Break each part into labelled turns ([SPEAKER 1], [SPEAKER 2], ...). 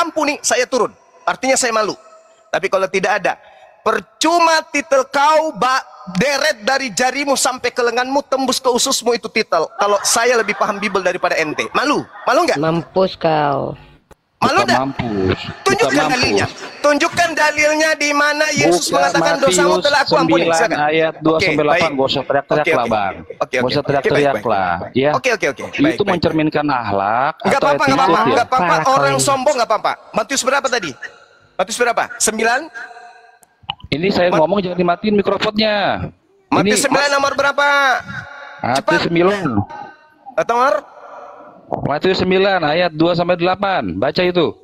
[SPEAKER 1] mengampuni, saya turun. Artinya saya malu. Tapi kalau tidak ada, percuma titel kau deret dari jarimu sampai ke lenganmu, tembus ke ususmu itu titel. Kalau saya lebih paham Bible daripada ente. Malu? Malu nggak?
[SPEAKER 2] Mampus kau.
[SPEAKER 1] Malu nggak? Tunjukkan dalilnya. Tunjukkan dalilnya di mana Yesus mengatakan dosamu telah aku ampuni. Silakan.
[SPEAKER 3] Ayat 2-8, gak usah teriak-teriak lah bang. Gak usah teriak-teriak lah. Ya.
[SPEAKER 1] Oke.
[SPEAKER 3] Itu mencerminkan akhlak.
[SPEAKER 1] Nggak apa-apa, nggak apa-apa. Orang sombong nggak apa-apa. Matius berapa tadi? Matius berapa? 9?
[SPEAKER 3] Ini saya ngomong jangan dimatiin mikrofonnya.
[SPEAKER 1] Matius 9 nomor berapa?
[SPEAKER 3] Matius 9.
[SPEAKER 1] Atau nomor?
[SPEAKER 3] Matius 9 ayat 2-8. Baca itu.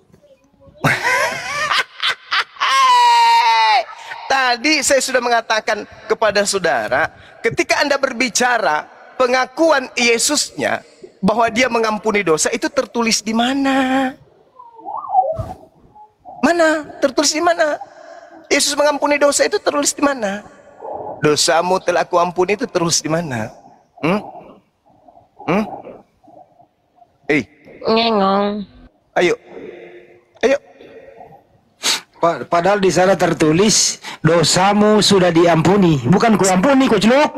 [SPEAKER 1] Tadi saya sudah mengatakan kepada saudara, ketika Anda berbicara pengakuan Yesusnya bahwa dia mengampuni dosa, itu tertulis di mana? Mana? Tertulis di mana? Yesus mengampuni dosa itu tertulis di mana? Dosamu telah aku ampuni itu tertulis di mana?
[SPEAKER 2] Ngengong.
[SPEAKER 1] Ayo.
[SPEAKER 4] Padahal di sana tertulis dosamu sudah diampuni, bukan kuampuni, Koclok.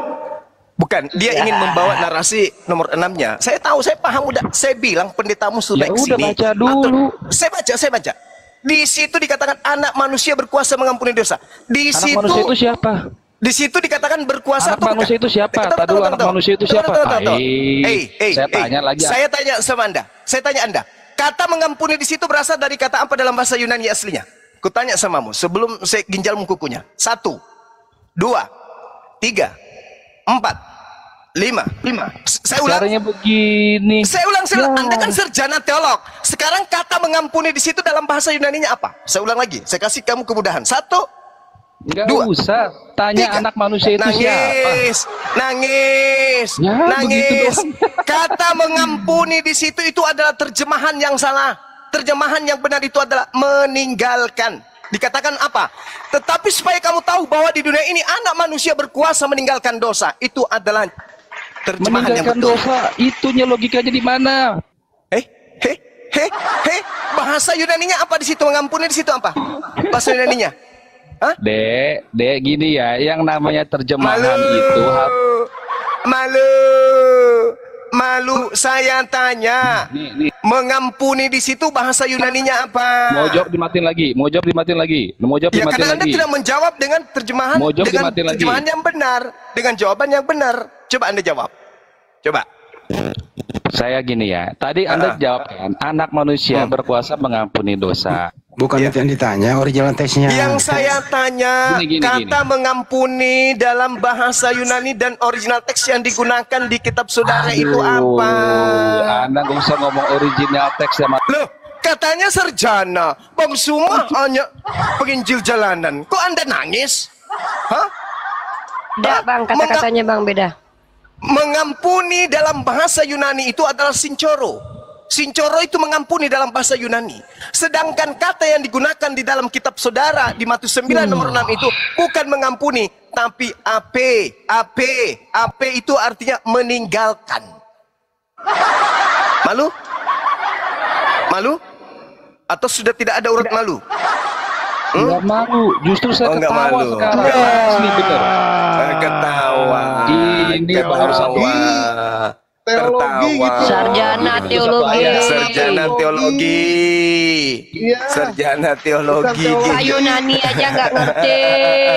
[SPEAKER 1] Bukan, dia ingin membawa narasi nomor 6-nya. Saya tahu, saya paham, udah saya bilang pendetamu sudah kesini.
[SPEAKER 3] Baca dulu.
[SPEAKER 1] Saya baca. Di situ dikatakan anak manusia berkuasa mengampuni dosa.
[SPEAKER 3] Anak manusia itu siapa?
[SPEAKER 1] Di situ dikatakan berkuasa.
[SPEAKER 3] Anak manusia itu siapa? Tadi dulu anak manusia itu siapa? Saya tanya lagi.
[SPEAKER 1] Saya tanya sama Anda. Saya tanya Anda. Kata mengampuni di situ berasal dari kata apa dalam bahasa Yunani aslinya? Kutanya samamu sebelum saya ginjalmu kukunya. 1, 2, 3, 4, 5. Saya ulang.
[SPEAKER 3] Caranya begini.
[SPEAKER 1] Saya ulang. Anda kan sarjana teolog. Sekarang kata mengampuni di situ dalam bahasa Yunaninya apa? Saya ulang lagi. Saya kasih kamu kemudahan. 1,
[SPEAKER 3] Enggak
[SPEAKER 1] 2,
[SPEAKER 3] usah. Tanya
[SPEAKER 1] 3.
[SPEAKER 3] anak manusia itu siapa?
[SPEAKER 1] Nangis. Kata mengampuni di situ itu adalah terjemahan yang salah. Terjemahan yang benar itu adalah meninggalkan. Dikatakan apa? Tetapi supaya kamu tahu bahwa di dunia ini anak manusia berkuasa meninggalkan dosa. Itu adalah terjemahan yang betul.
[SPEAKER 3] Dosa, itunya logikanya di mana?
[SPEAKER 1] Bahasa Yunaninya apa di situ? Mengampuni di situ apa? Bahasa Yunaninya? Hah?
[SPEAKER 3] Dek, gini ya, yang namanya terjemahan itu
[SPEAKER 1] malu. Saya tanya,
[SPEAKER 3] nih.
[SPEAKER 1] mengampuni di situ bahasa Yunaninya apa?
[SPEAKER 3] Mau jawab dimatiin lagi.
[SPEAKER 1] Ya karena Anda tidak menjawab dengan terjemahan yang benar, dengan jawaban yang benar. Coba Anda jawab. Coba.
[SPEAKER 3] Saya gini ya, tadi Anda jawab kan, anak manusia berkuasa mengampuni dosa.
[SPEAKER 4] Bukan itu yang ditanya, original teksnya.
[SPEAKER 1] Yang saya tanya, kata mengampuni dalam bahasa Yunani dan original teks yang digunakan di kitab saudara itu apa?
[SPEAKER 3] Anda nggak usah ngomong original teks sama.
[SPEAKER 1] Loh, katanya sarjana, Bang Suma hanya penginjil jalanan. Kok Anda nangis? Hah?
[SPEAKER 2] Beda bang, kata-katanya bang beda.
[SPEAKER 1] Mengampuni dalam bahasa Yunani itu adalah sincoro. Sincoro itu mengampuni dalam bahasa Yunani. Sedangkan kata yang digunakan di dalam kitab saudara di Matius 9 nomor 6 itu bukan mengampuni, tapi ape itu artinya meninggalkan. Malu? Atau sudah tidak ada urat malu?
[SPEAKER 3] Enggak malu, justru saya ketawa sekarang. Asli bener.
[SPEAKER 1] Ketawa.
[SPEAKER 3] Ini baru satu
[SPEAKER 5] teologi gitu.
[SPEAKER 2] Sarjana teologi.
[SPEAKER 1] Yunani aja nggak ngerti.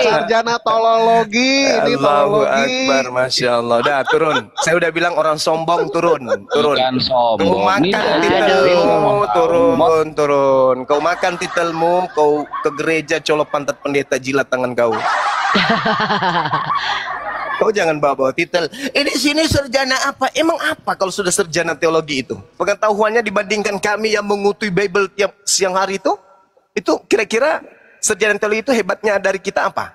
[SPEAKER 5] Sarjana teologi.
[SPEAKER 1] Allahu Akbar, Masya Allah. Dah turun. Saya udah bilang orang sombong turun.
[SPEAKER 3] Bukan sombong.
[SPEAKER 1] Kau makan titelmu, turun. Kau makan titelmu, kau ke gereja colok pantat pendeta, jilat tangan kau. Kau jangan bawa-bawa titel. Ini sini sarjana apa? Emang apa kalau sudah sarjana teologi itu? Pengetahuannya dibandingkan kami yang mengutui Bible tiap siang hari itu? Itu kira-kira sarjana teologi itu hebatnya dari kita apa?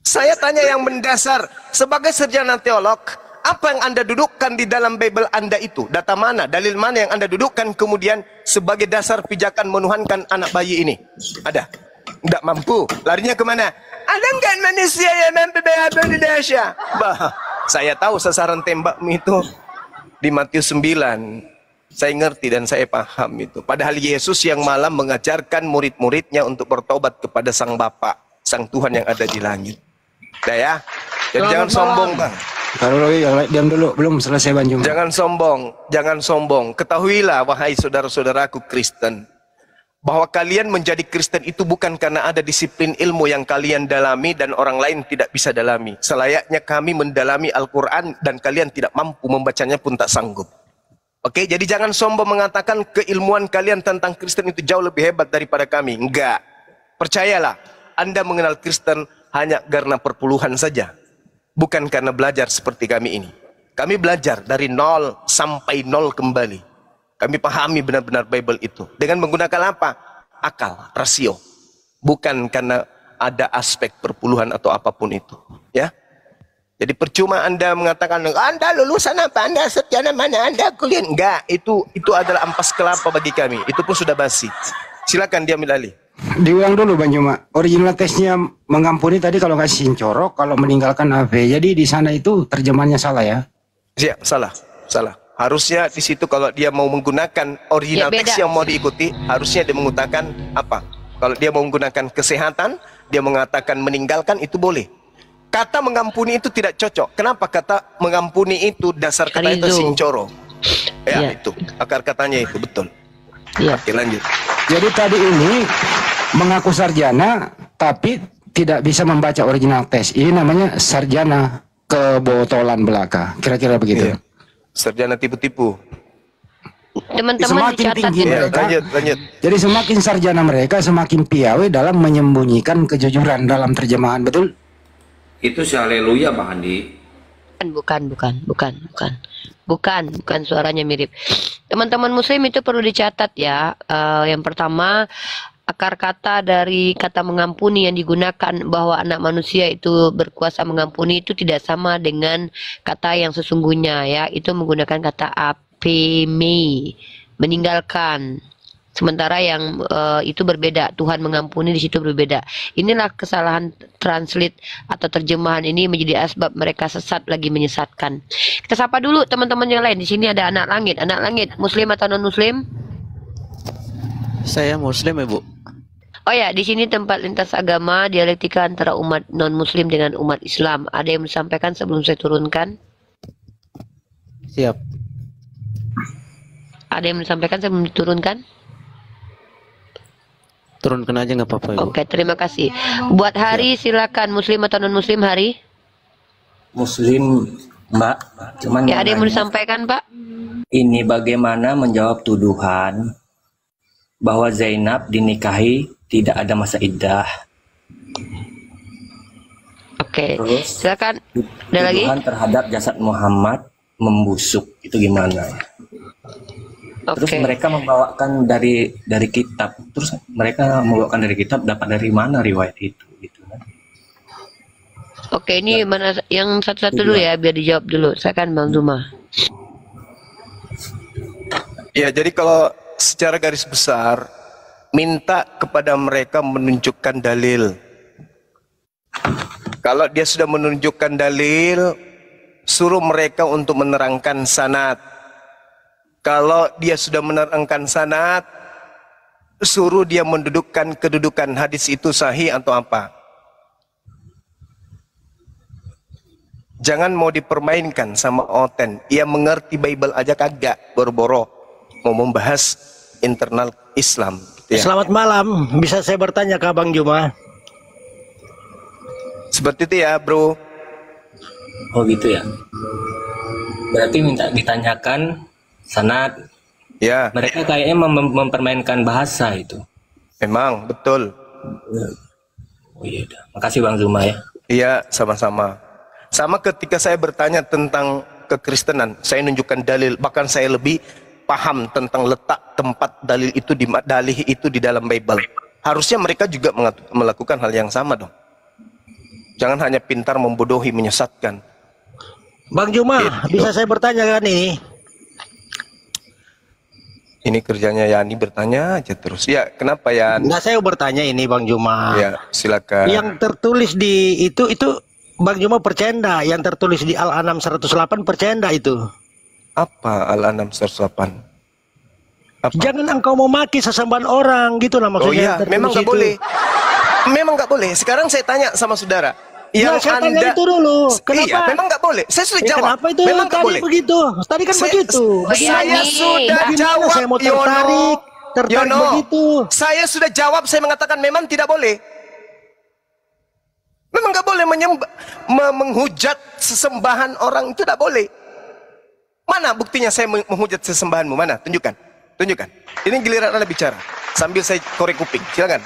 [SPEAKER 1] Saya tanya yang mendasar. Sebagai sarjana teolog, apa yang Anda dudukkan di dalam Bible Anda itu? Data mana? Dalil mana yang Anda dudukkan kemudian sebagai dasar pijakan menuhankan anak bayi ini? Ada? Tidak mampu. Larinya kemana? Ada nggak manusia yang mampu berapa di Indonesia? Bah, saya tahu sasaran tembakmu itu di Matius 9. Saya ngerti dan saya paham itu. Padahal Yesus yang malam mengajarkan murid-muridnya untuk bertobat kepada Sang Bapa, Sang Tuhan yang ada di langit. Nah ya, jadi jangan sombong bang.
[SPEAKER 4] Kalau lagi diam dulu, belum selesai Bang Juma.
[SPEAKER 1] Jangan sombong, jangan sombong. Ketahuilah wahai saudara-saudaraku Kristen, bahwa kalian menjadi Kristen itu bukan karena ada disiplin ilmu yang kalian dalami dan orang lain tidak bisa dalami. Selayaknya kami mendalami Al-Quran dan kalian tidak mampu membacanya pun tak sanggup. Oke, jadi jangan sombong mengatakan keilmuan kalian tentang Kristen itu jauh lebih hebat daripada kami. Enggak. Percayalah, Anda mengenal Kristen hanya karena perpuluhan saja. Bukan karena belajar seperti kami ini. Kami belajar dari nol sampai nol kembali. Kami pahami benar-benar Bible itu. Dengan menggunakan apa? Akal, rasio. Bukan karena ada aspek perpuluhan atau apapun itu. Ya. Jadi percuma Anda mengatakan, Anda lulusan apa? Anda sarjana mana? Anda kuliah? Enggak, itu adalah ampas kelapa bagi kami. Itu pun sudah basi. Silakan dia alih.
[SPEAKER 4] Diulang dulu Bang Juma. Original teksnya mengampuni tadi kalau nggak sincorok, kalau meninggalkan AV. Jadi di sana itu terjemahannya salah ya?
[SPEAKER 1] Iya, salah. Harusnya di situ kalau dia mau menggunakan original
[SPEAKER 2] Ya,
[SPEAKER 1] teks yang mau diikuti, harusnya dia menggunakan apa? Kalau dia mau menggunakan kesehatan, dia mengatakan meninggalkan, itu boleh. Kata mengampuni itu tidak cocok. Kenapa kata mengampuni itu dasar kata itu sincoro? Ya, itu akar katanya itu betul.
[SPEAKER 2] Iya.
[SPEAKER 1] Oke, lanjut.
[SPEAKER 4] Jadi tadi ini mengaku sarjana tapi tidak bisa membaca original teks. Ini namanya sarjana kebotolan belaka. Kira-kira begitu.
[SPEAKER 1] Iya. Sarjana tipu-tipu.
[SPEAKER 2] Teman-teman
[SPEAKER 4] Semakin
[SPEAKER 2] dicatat
[SPEAKER 4] tinggi
[SPEAKER 2] ya.
[SPEAKER 4] mereka,
[SPEAKER 1] Lanjut.
[SPEAKER 4] jadi semakin sarjana mereka semakin piawai dalam menyembunyikan kejujuran dalam terjemahan, betul?
[SPEAKER 6] Itu si haleluya Bang Andi.
[SPEAKER 2] Bukan, suaranya mirip. Teman-teman muslim itu perlu dicatat ya. Yang pertama, akar kata dari kata mengampuni yang digunakan bahwa anak manusia itu berkuasa mengampuni itu tidak sama dengan kata yang sesungguhnya ya. Itu menggunakan kata apeme, meninggalkan. Sementara yang itu berbeda, Tuhan mengampuni di situ berbeda. Inilah kesalahan translate atau terjemahan ini menjadi asbab mereka sesat lagi menyesatkan. Kita sapa dulu teman-teman yang lain. Di sini ada anak langit, muslim atau non muslim?
[SPEAKER 7] Saya muslim ya Bu.
[SPEAKER 2] Oh ya, di sini tempat lintas agama, dialektika antara umat non muslim dengan umat Islam. Ada yang disampaikan sebelum saya turunkan?
[SPEAKER 7] Siap.
[SPEAKER 2] Ada yang disampaikan sebelum diturunkan?
[SPEAKER 7] Turunkan aja nggak apa-apa Ibu.
[SPEAKER 2] Oke, terima kasih. Buat Hari silakan, muslim atau non muslim Hari?
[SPEAKER 8] Muslim, Mbak. Cuman
[SPEAKER 2] Ya, ada yang mau disampaikan, Pak?
[SPEAKER 8] ini bagaimana menjawab tuduhan bahwa Zainab dinikahi tidak ada masa iddah.
[SPEAKER 2] Oke,
[SPEAKER 8] Terus
[SPEAKER 2] silakan. Ada lagi?
[SPEAKER 8] tuduhan terhadap jasad Muhammad membusuk itu gimana? Terus
[SPEAKER 2] Oke.
[SPEAKER 8] mereka membawakan dari kitab. Terus mereka membawakan dari kitab, dapat dari mana riwayat itu? Gitu kan?
[SPEAKER 2] Oke, ini mana yang satu-satu dulu ya, biar dijawab dulu. Silakan Bang Zuma.
[SPEAKER 1] Ya, jadi kalau secara garis besar minta kepada mereka menunjukkan dalil. Kalau dia sudah menunjukkan dalil, suruh mereka untuk menerangkan sanad. Kalau dia sudah menerangkan sanad, suruh dia mendudukkan kedudukan hadis itu sahih atau apa. Jangan mau dipermainkan sama oten. Ia mengerti Bible aja kagak, boro-boro mau membahas internal Islam. Gitu ya.
[SPEAKER 9] Selamat malam, bisa saya bertanya ke Abang Juma?
[SPEAKER 1] Seperti itu ya, bro.
[SPEAKER 8] Oh gitu ya. Berarti minta ditanyakan sanad.
[SPEAKER 1] Ya.
[SPEAKER 8] Mereka kayaknya mempermainkan bahasa itu.
[SPEAKER 1] Memang, betul.
[SPEAKER 8] Oh iya, udah. Makasih Bang Zuma ya.
[SPEAKER 1] Iya, sama-sama. Sama ketika saya bertanya tentang kekristenan, saya nunjukkan dalil, bahkan saya lebih paham tentang letak tempat dalil itu di dalam Bible. Harusnya mereka juga melakukan hal yang sama dong. Jangan hanya pintar membodohi, menyesatkan.
[SPEAKER 9] Bang Juma, bisa saya bertanya kan ini?
[SPEAKER 1] Ini kerjanya Yani bertanya aja terus. Ya, kenapa ya?
[SPEAKER 9] Nggak, saya bertanya ini Bang Juma.
[SPEAKER 1] Ya, silakan.
[SPEAKER 9] Yang tertulis di itu Bang Juma percaya enggak? Yang tertulis di Al-An'am 108 percaya enggak itu?
[SPEAKER 1] Apa Al-An'am 108?
[SPEAKER 9] Jangan engkau memaki sesembahan orang, gitu lah
[SPEAKER 1] Oh
[SPEAKER 9] maksudnya.
[SPEAKER 1] iya, memang nggak boleh. Memang nggak boleh. Sekarang saya tanya sama saudara. Yang
[SPEAKER 9] saya tanya itu dulu. Kenapa?
[SPEAKER 1] Iya, memang nggak boleh. Saya sudah jawab.
[SPEAKER 9] Kenapa itu
[SPEAKER 1] memang nggak
[SPEAKER 9] tadi
[SPEAKER 1] boleh.
[SPEAKER 9] begitu? Tadi kan begitu.
[SPEAKER 1] Saya sudah
[SPEAKER 9] Gimana
[SPEAKER 1] jawab,
[SPEAKER 9] saya mau tertarik
[SPEAKER 1] Yono.
[SPEAKER 9] begitu.
[SPEAKER 1] Saya sudah jawab. Saya mengatakan memang tidak boleh. Memang nggak boleh menghujat sesembahan orang, itu tidak boleh. Mana buktinya saya menghujat sesembahanmu? Mana? Tunjukkan. Tunjukkan. Ini giliran Anda bicara. Sambil saya korek kuping. Silakan.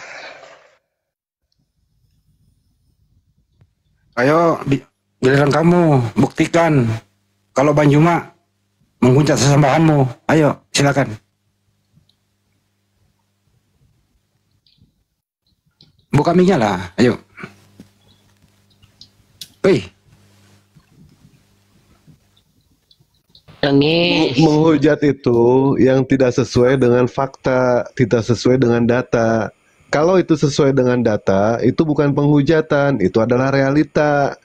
[SPEAKER 4] Ayo, giliran kamu buktikan kalau Bang Juma menghujat sesembahanmu. Ayo, silakan. Buka mic-nya lah, ayo. Wih.
[SPEAKER 2] Nangis.
[SPEAKER 5] Menghujat itu yang tidak sesuai dengan fakta, tidak sesuai dengan data. Kalau itu sesuai dengan data, itu bukan penghujatan, itu adalah realita.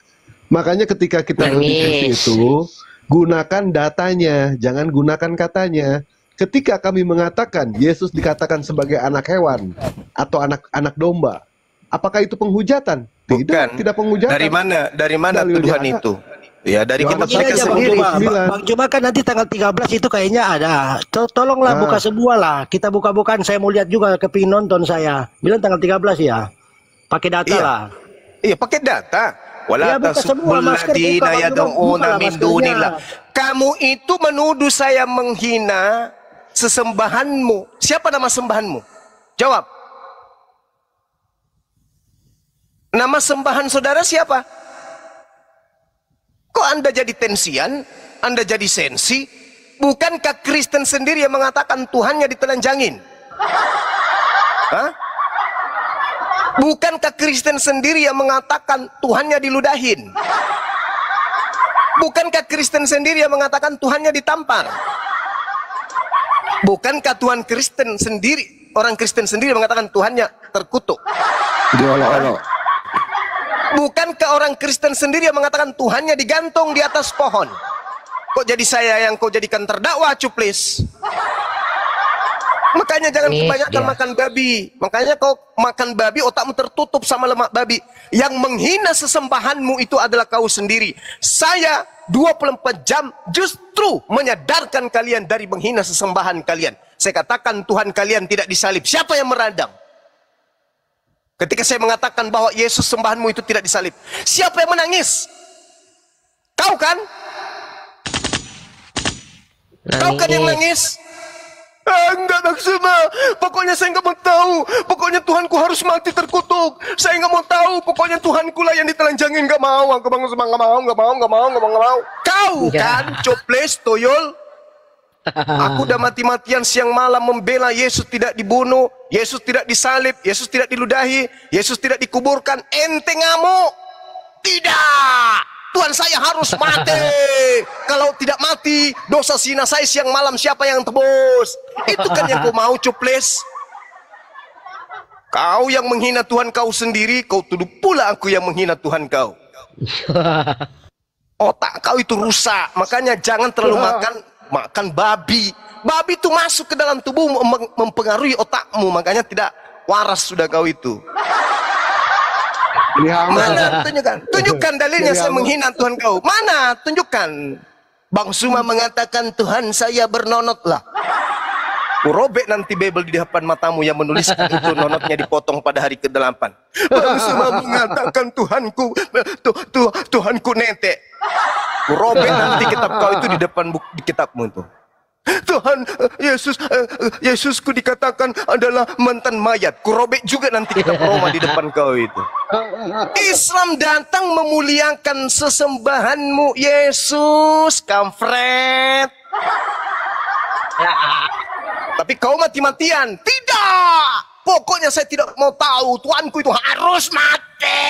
[SPEAKER 5] Makanya ketika kita berdiskusi itu, gunakan datanya, jangan gunakan katanya. Ketika kami mengatakan Yesus dikatakan sebagai anak hewan atau anak domba, apakah itu penghujatan? Tidak, tidak penghujatan.
[SPEAKER 1] Dari mana tuduhan itu? Ya, dari kitab
[SPEAKER 9] Begini
[SPEAKER 1] mereka
[SPEAKER 9] aja,
[SPEAKER 1] sendiri.
[SPEAKER 9] Bang Juma kan nanti tanggal 13 itu kayaknya ada. Tolonglah buka sebuah lah. Kita buka-bukaan, saya mau lihat juga, kepingin nonton saya. Bilang tanggal 13 ya. Pakai data lah.
[SPEAKER 1] Iya, pakai data. Wala
[SPEAKER 9] buka semua, masker buka, Bang Juma, buka lah maskernya.
[SPEAKER 1] Kamu itu menuduh saya menghina sesembahanmu. Siapa nama sembahanmu? Jawab. Nama sembahan saudara siapa? Kok Anda jadi tensian? Anda jadi sensi? Bukankah Kristen sendiri yang mengatakan Tuhannya ditelanjangin? Hah? Bukankah Kristen sendiri yang mengatakan Tuhannya diludahin? Bukankah Kristen sendiri yang mengatakan Tuhannya ditampar? Bukankah Tuhan Kristen sendiri, orang Kristen sendiri mengatakan Tuhannya terkutuk?
[SPEAKER 4] Diolok-olok.
[SPEAKER 1] Bukankah orang Kristen sendiri yang mengatakan Tuhannya digantung di atas pohon? Kok jadi saya yang kau jadikan terdakwa, cuplis? Makanya jangan kebanyakan makan babi. Makanya kau makan babi, otakmu tertutup sama lemak babi. Yang menghina sesembahanmu itu adalah kau sendiri. Saya 24 jam justru menyadarkan kalian dari menghina sesembahan kalian. Saya katakan Tuhan kalian tidak disalib. Siapa yang meradang? Ketika saya mengatakan bahwa Yesus sembahanmu itu tidak disalib, siapa yang menangis? Kau kan? Kau kan yang nangis? Enggak, Maksuma. Pokoknya saya enggak mau tahu. Pokoknya Tuhanku harus mati terkutuk. Saya enggak mau tahu. Pokoknya Tuhanku lah yang ditelanjangin. Enggak mau. Enggak mau. Kau kan, coples, toyol. Aku udah mati-matian siang malam membela Yesus tidak dibunuh, Yesus tidak disalib, Yesus tidak diludahi, Yesus tidak dikuburkan. Ente ngamuk? Tidak. Tuhan saya harus mati. Kalau tidak mati, dosa zina saya siang malam siapa yang tebus? Itu kan yang kau mau, cuples. Kau yang menghina Tuhan kau sendiri, kau tuduh pula aku yang menghina Tuhan kau. Otak kau itu rusak, makanya jangan terlalu makan babi. Babi itu masuk ke dalam tubuhmu, mempengaruhi otakmu, makanya tidak waras sudah kau itu. Mana? Tunjukkan dalilnya saya menghina Tuhan kau. Mana? Tunjukkan. Bang Suma mengatakan Tuhan saya bernonot lah. Robek nanti Bible di depan matamu yang menuliskan itu, nonotnya dipotong pada hari ke-8. Bang Suma mengatakan Tuhanku, Tuhanku netek. Robek nanti kitab kau itu di depan di kitabmu itu. Tuhan Yesusku dikatakan adalah mantan mayat. Kurobek juga nanti kitab Roma di depan kau itu. Islam datang memuliakan sesembahanmu Yesus, kampret. Tapi kau mati-matian. Tidak. Pokoknya saya tidak mau tahu. Tuhanku itu harus mati.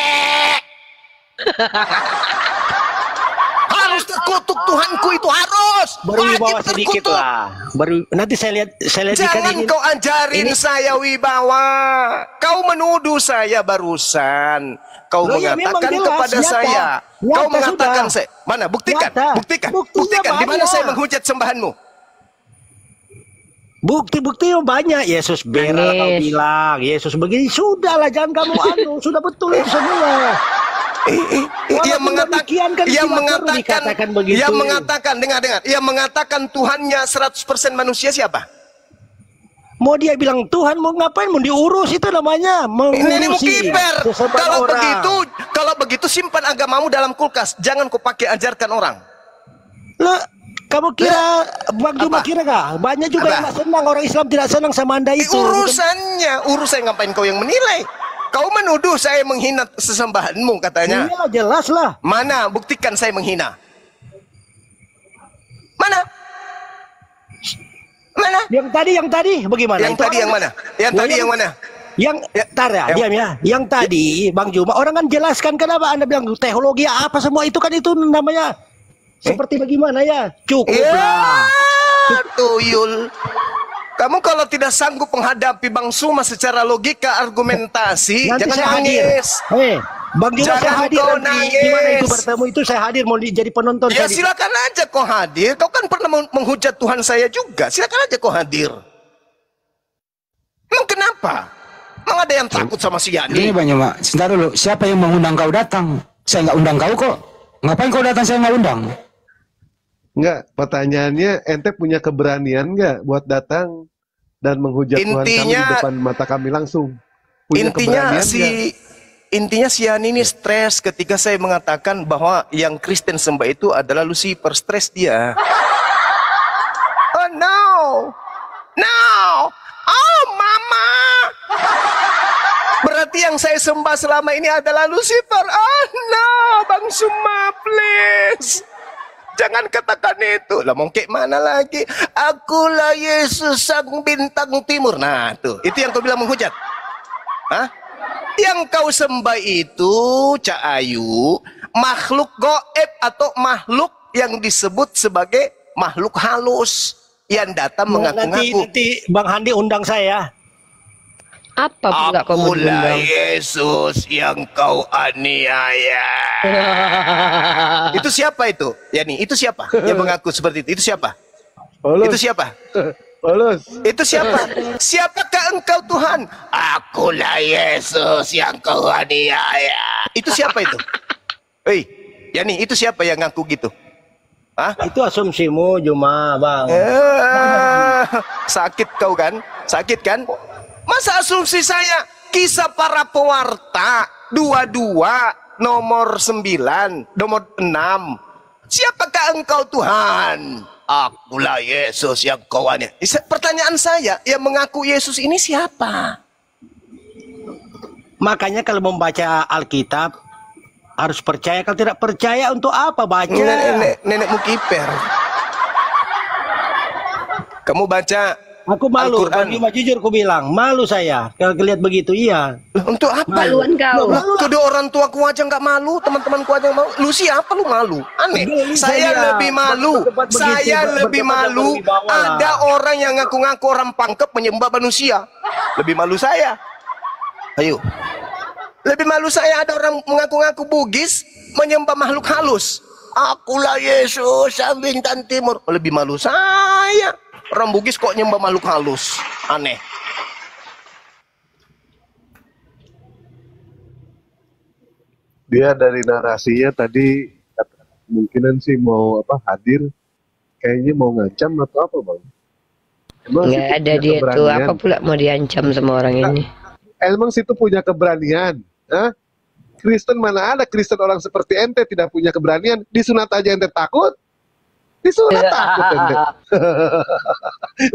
[SPEAKER 1] Harus terkutuk, Tuhanku itu harus.
[SPEAKER 9] Berwibawa sedikit lah. Nanti saya lihat
[SPEAKER 1] jangan kau ajarin saya wibawa. Kau menuduh saya barusan. Kau mengatakan kepada saya. Kau mengatakan saya. Mana? Buktikan. Buktikan. Di mana saya menghujat sembahanmu?
[SPEAKER 9] Bukti-bukti banyak. Yesus bela kau bilang, Yesus begini, sudahlah jangan kamu sudah betul itu semua.
[SPEAKER 1] Ia mengatakan,
[SPEAKER 9] begitu.
[SPEAKER 1] Ia mengatakan, dengar, ia mengatakan Tuhannya 100% manusia siapa?
[SPEAKER 9] Mau dia bilang Tuhan mau ngapain? Mau diurus itu namanya.
[SPEAKER 1] Ini mau kiper. Kalau begitu simpan agamamu dalam kulkas. Jangan kau pakai ajarkan orang.
[SPEAKER 9] Lah, kamu kira Bang Juma kira gak? Banyak juga yang gak senang, orang Islam tidak senang sama Anda itu.
[SPEAKER 1] Urusan ngapain kau yang menilai? Kau menuduh saya menghina sesembahanmu katanya.
[SPEAKER 9] Iyalah, jelas lah.
[SPEAKER 1] Mana? Buktikan saya menghina. Mana?
[SPEAKER 9] Yang tadi bagaimana?
[SPEAKER 1] Yang tadi yang mana?
[SPEAKER 9] Diam ya. Yang tadi Bang Juma orang kan jelaskan kenapa Anda bilang teologi apa semua itu kan itu namanya seperti bagaimana ya? Cukuplah.
[SPEAKER 1] Tuyul. Kamu kalau tidak sanggup menghadapi Bang Suma secara logika argumentasi,
[SPEAKER 9] nanti
[SPEAKER 1] jangan nangis.
[SPEAKER 9] Bang Juma saya hadir nanti. Gimana itu bertemu itu saya hadir mau jadi penonton.
[SPEAKER 1] Ya silakan aja kau hadir. Kau kan pernah menghujat Tuhan saya juga. Silakan aja kau hadir. Emang kenapa? Emang ada yang takut sama si Yani?
[SPEAKER 4] Ini Bang Juma, sebentar dulu. Siapa yang mengundang kau datang? Saya nggak undang kau kok. Ngapain kau datang? Saya nggak undang.
[SPEAKER 5] Enggak, pertanyaannya ente punya keberanian nggak buat datang dan menghujat Tuhan kami di depan mata kami langsung? Punya
[SPEAKER 1] Intinya si Yani ini stres ketika saya mengatakan bahwa yang Kristen sembah itu adalah Lucifer. Stres dia. Oh no. Oh mama. Berarti yang saya sembah selama ini adalah Lucifer. Oh no, Bang Suma please. Jangan katakan itu. Lah mau kayak mana lagi? Akulah Yesus sang bintang timur. Nah tuh, itu yang kau bilang menghujat. Hah? Yang kau sembah itu, Cak Ayu, makhluk goib atau makhluk yang disebut sebagai makhluk halus yang datang mengaku-ngaku.
[SPEAKER 9] Nanti Bang Handi undang saya.
[SPEAKER 2] Apa pula kau mengundang?
[SPEAKER 1] Akulah Yesus yang kau aniaya. Itu siapa itu? Yani, itu siapa yang mengaku seperti itu? Itu siapa? Itu siapa? Itu siapa? Siapakah engkau Tuhan? Akulah Yesus yang kau aniaya. Itu siapa itu? Hei, Yani, itu siapa yang ngaku gitu? Hah?
[SPEAKER 9] Itu asumsimu Juma, Bang.
[SPEAKER 1] Sakit kau kan? Sakit kan? Masa asumsi saya? Kisah para pewarta 22 nomor 9 nomor 6. Siapakah engkau Tuhan? Akulah Yesus yang kau aniaya. Pertanyaan saya, yang mengaku Yesus ini siapa?
[SPEAKER 9] Makanya kalau membaca Alkitab harus percaya. Kalau tidak percaya untuk apa baca?
[SPEAKER 1] Nenekmu kiper. Kamu baca
[SPEAKER 9] aku malu, Cuma jujur aku bilang, malu saya kalau lihat begitu, iya.
[SPEAKER 1] Untuk apa?
[SPEAKER 2] Maluan kau.
[SPEAKER 1] Kedua orang tuaku aja nggak malu, teman-temanku aja nggak malu. Lu siapa lu malu? Aneh. Saya lebih malu. Saya lebih malu. Ada orang yang ngaku-ngaku orang pangkep menyembah manusia. Lebih malu saya. Ayo. Lebih malu saya ada orang mengaku-ngaku Bugis menyembah makhluk halus. Akulah Yesus sang bintang timur. Lebih malu saya. Orang Bugis kok nyembah makhluk halus. Aneh.
[SPEAKER 5] Dia dari narasinya tadi kemungkinan sih mau hadir, kayaknya mau ngancam atau apa Bang?
[SPEAKER 2] Nggak ada dia tuh, apa pula mau diancam sama orang ini?
[SPEAKER 5] Emang situ punya keberanian? Hah? Kristen mana ada Kristen orang seperti ente tidak punya keberanian? Disunat aja ente takut? Disunat takut ente.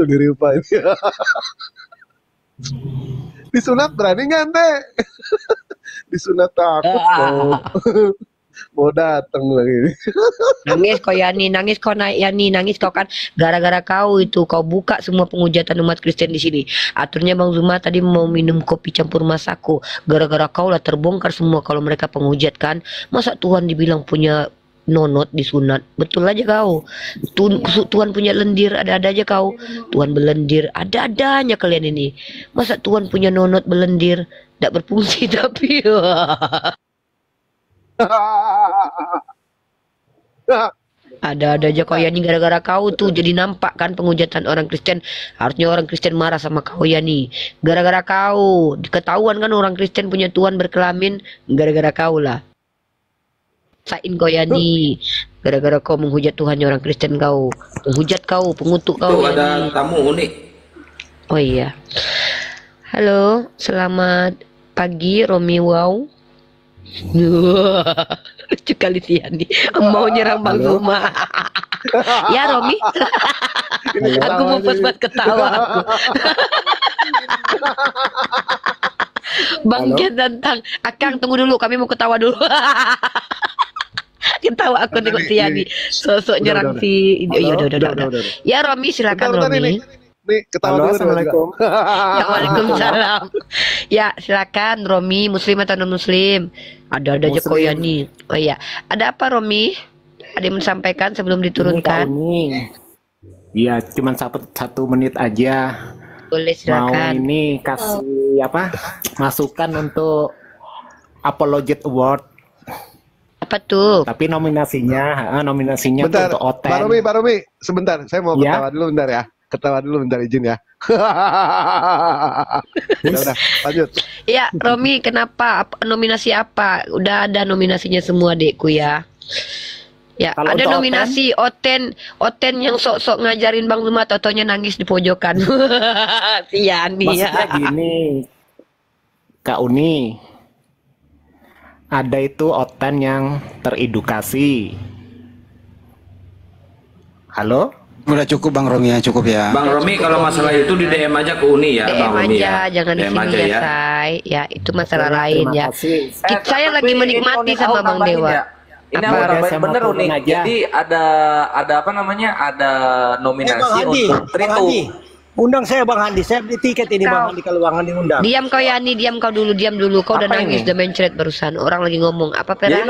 [SPEAKER 5] Udah riupain. Disunat berani nggak ente? Disunat takut mau datang lagi.
[SPEAKER 2] Nangis kau Yani, nangis kau naik Yani, nangis kau kan gara-gara kau itu kau buka semua penghujatan umat Kristen di sini. Aturnya Bang Zuma tadi mau minum kopi campur Masako, gara-gara kau lah terbongkar semua kalau mereka penghujat kan. Masa Tuhan dibilang punya nonot disunat? Betul aja kau. Tuhan punya lendir, ada-ada aja kau. Tuhan belendir, ada-adanya kalian ini. Masa Tuhan punya nonot belendir, tidak berfungsi tapi Ada aja kau Yani, gara-gara kau tuh jadi nampak kan penghujatan orang Kristen. Harusnya orang Kristen marah sama kau Yani. Gara-gara kau ketahuan kan orang Kristen punya Tuhan berkelamin, gara-gara kau lah. Sain kau Yani. Gara-gara kau menghujat Tuhannya orang Kristen kau. Menghujat kau, pengutuk kau
[SPEAKER 6] Tuh ada
[SPEAKER 2] Yani.
[SPEAKER 6] tamu unik.
[SPEAKER 2] Oh iya. Halo, selamat pagi Romi Wow. Lucu kali sih Yani. Mau nyerang Bang Zuma. Ya Romi. Aku mau pas-pas ketawa aku. Bang Ken tantang. Akang tunggu dulu, kami mau ketawa dulu. Ketawa aku tengok si Yani. Sosok nyerang si. Ya udah. Ya Romi, silakan Romi.
[SPEAKER 5] Nih, ketawa dulu.
[SPEAKER 7] Assalamualaikum.
[SPEAKER 2] Ya, waalaikumsalam. Ya, silakan Romi, muslim atau non muslim? Ada aja kok ya nih. Oh iya. Ada apa Romi? Ada yang disampaikan sebelum diturunkan?
[SPEAKER 10] Iya, cuma satu menit aja.
[SPEAKER 2] Boleh,
[SPEAKER 10] Mau
[SPEAKER 2] silakan.
[SPEAKER 10] ini kasih apa? Masukan untuk Apologet Award.
[SPEAKER 2] Apa tuh?
[SPEAKER 10] Tapi nominasinya
[SPEAKER 5] Bentar,
[SPEAKER 10] untuk Oten.
[SPEAKER 5] Pak Romi, sebentar. Saya mau
[SPEAKER 10] Ya.
[SPEAKER 5] ketawa dulu bentar ya. Ketawa dulu bentar, izin ya. Ya udah, lanjut.
[SPEAKER 2] Ya, Romi, kenapa? Nominasi apa? Udah ada nominasinya semua, Dekku ya. Ya,
[SPEAKER 10] Kalau
[SPEAKER 2] ada
[SPEAKER 10] untuk
[SPEAKER 2] nominasi Oten yang sok-sok ngajarin Bang Zuma, totonya nangis di pojokan. Si Yani ya.
[SPEAKER 10] Maksudnya gini, Kak Uni, ada itu Oten yang teredukasi. Halo?
[SPEAKER 4] Udah cukup Bang Romi ya, cukup ya.
[SPEAKER 6] Bang Romi kalau masalah itu di DM aja ke Uni ya,
[SPEAKER 2] DM
[SPEAKER 6] Bang Romi
[SPEAKER 2] aja,
[SPEAKER 6] ya.
[SPEAKER 2] jangan di
[SPEAKER 6] DM
[SPEAKER 2] sini
[SPEAKER 6] aja
[SPEAKER 2] ya,
[SPEAKER 6] ya.
[SPEAKER 2] Say. Ya, itu masalah lain
[SPEAKER 10] Terima
[SPEAKER 2] ya.
[SPEAKER 10] kasih.
[SPEAKER 2] Saya lagi menikmati sama Bang Dewa.
[SPEAKER 11] Ini
[SPEAKER 2] Apa?
[SPEAKER 11] aku
[SPEAKER 10] Saya
[SPEAKER 11] tambahin
[SPEAKER 10] mau
[SPEAKER 11] bener
[SPEAKER 10] turun
[SPEAKER 11] Uni.
[SPEAKER 10] aja.
[SPEAKER 11] Jadi ada apa namanya? Ada nominasi untuk
[SPEAKER 9] Bang
[SPEAKER 11] Tritu.
[SPEAKER 9] Handi, undang saya Bang Handi. Saya beli tiket ini Bang Handi kalau Bang Handi undang.
[SPEAKER 2] Diam kau Yani, diam kau dulu, diam dulu. Kau udah
[SPEAKER 11] Apa
[SPEAKER 2] nangis,
[SPEAKER 11] ini?
[SPEAKER 2] udah mencret barusan. Orang lagi ngomong. Apa Pera?
[SPEAKER 11] Jadi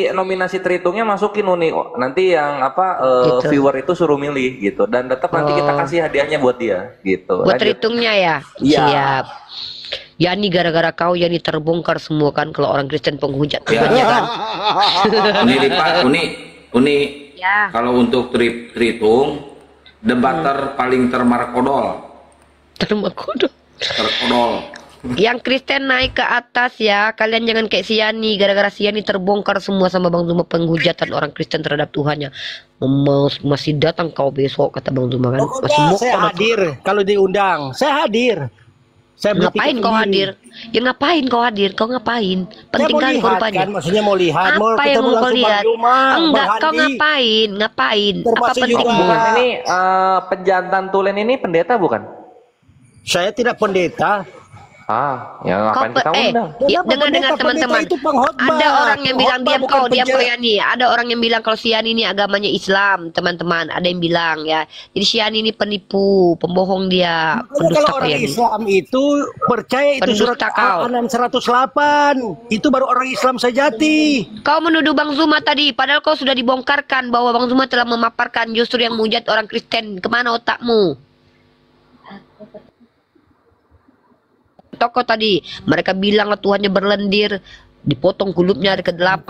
[SPEAKER 11] nominasi Tritungnya masukin Uni. Nanti yang apa
[SPEAKER 2] Gitu.
[SPEAKER 11] viewer itu suruh milih gitu. Dan tetap nanti kita
[SPEAKER 2] Oh.
[SPEAKER 11] kasih hadiahnya buat dia gitu.
[SPEAKER 2] Buat
[SPEAKER 11] Lanjut.
[SPEAKER 2] hitungnya ya?
[SPEAKER 11] Iya.
[SPEAKER 2] Siap. Yani gara-gara kau Yani terbongkar semua kan kalau orang Kristen penghujat
[SPEAKER 6] Ya.
[SPEAKER 2] Tuhannya kan.
[SPEAKER 6] Uni Ripa, Uni.
[SPEAKER 2] Ya.
[SPEAKER 6] Kalau untuk Tritung, debater paling termarkodol.
[SPEAKER 2] Termakodo.
[SPEAKER 6] Terkodol.
[SPEAKER 2] Yang Kristen naik ke atas ya. Kalian jangan kayak si Yani. Gara-gara si Yani terbongkar semua sama Bang Zuma penghujatan orang Kristen terhadap Tuhannya. Masih datang kau besok kata Bang Zuma kan.
[SPEAKER 9] Oh,
[SPEAKER 2] Masih
[SPEAKER 9] udah,
[SPEAKER 2] mau
[SPEAKER 9] saya
[SPEAKER 2] kau datang.
[SPEAKER 9] hadir kalau diundang. Saya hadir. Saya beli
[SPEAKER 2] Ngapain
[SPEAKER 9] tiket
[SPEAKER 2] kau
[SPEAKER 9] sendiri.
[SPEAKER 2] hadir? Ya ngapain kau hadir? Kau ngapain?
[SPEAKER 9] Saya
[SPEAKER 2] Penting
[SPEAKER 9] mau
[SPEAKER 2] kali kau
[SPEAKER 9] lihat
[SPEAKER 2] rupanya.
[SPEAKER 9] kan, maksudnya mau lihat. Mau
[SPEAKER 2] Apa yang
[SPEAKER 9] ketemu
[SPEAKER 2] mau kau
[SPEAKER 9] langsung
[SPEAKER 2] lihat?
[SPEAKER 9] Bang Zuma,
[SPEAKER 2] Enggak,
[SPEAKER 9] Bang
[SPEAKER 2] kau
[SPEAKER 9] Handi.
[SPEAKER 2] ngapain? Ngapain? Apa
[SPEAKER 9] Termasuk
[SPEAKER 2] penting?
[SPEAKER 9] juga-
[SPEAKER 11] Bukan ini penjantan tulen ini pendeta bukan?
[SPEAKER 9] Saya tidak pendeta.
[SPEAKER 11] Ah, ya ngapain kita undang?
[SPEAKER 2] Ya, dengar
[SPEAKER 9] Pendeta
[SPEAKER 2] teman-teman.
[SPEAKER 9] itu pengkhotbah.
[SPEAKER 2] Ada orang yang bilang
[SPEAKER 9] Pengkhotbah
[SPEAKER 2] diam
[SPEAKER 9] bukan
[SPEAKER 2] kau
[SPEAKER 9] penjara.
[SPEAKER 2] Yani. Ada orang yang bilang kalau si Yani ini agamanya Islam, teman-teman. Ada yang bilang ya. Jadi si Yani ini penipu, pembohong dia,
[SPEAKER 9] Makanya
[SPEAKER 2] pendusta
[SPEAKER 9] kalau
[SPEAKER 2] kau
[SPEAKER 9] orang
[SPEAKER 2] Yani.
[SPEAKER 9] Islam itu percaya itu surat
[SPEAKER 2] Pendusta kau.
[SPEAKER 9] Al-An'am 108. Itu baru orang Islam sejati.
[SPEAKER 2] Kau menuduh Bang Zuma tadi, padahal kau sudah dibongkarkan bahwa Bang Zuma telah memaparkan justru yang menghujat orang Kristen. Kemana otakmu? Toko tadi, mereka bilanglah Tuhannya berlendir, dipotong kulupnya ke-8.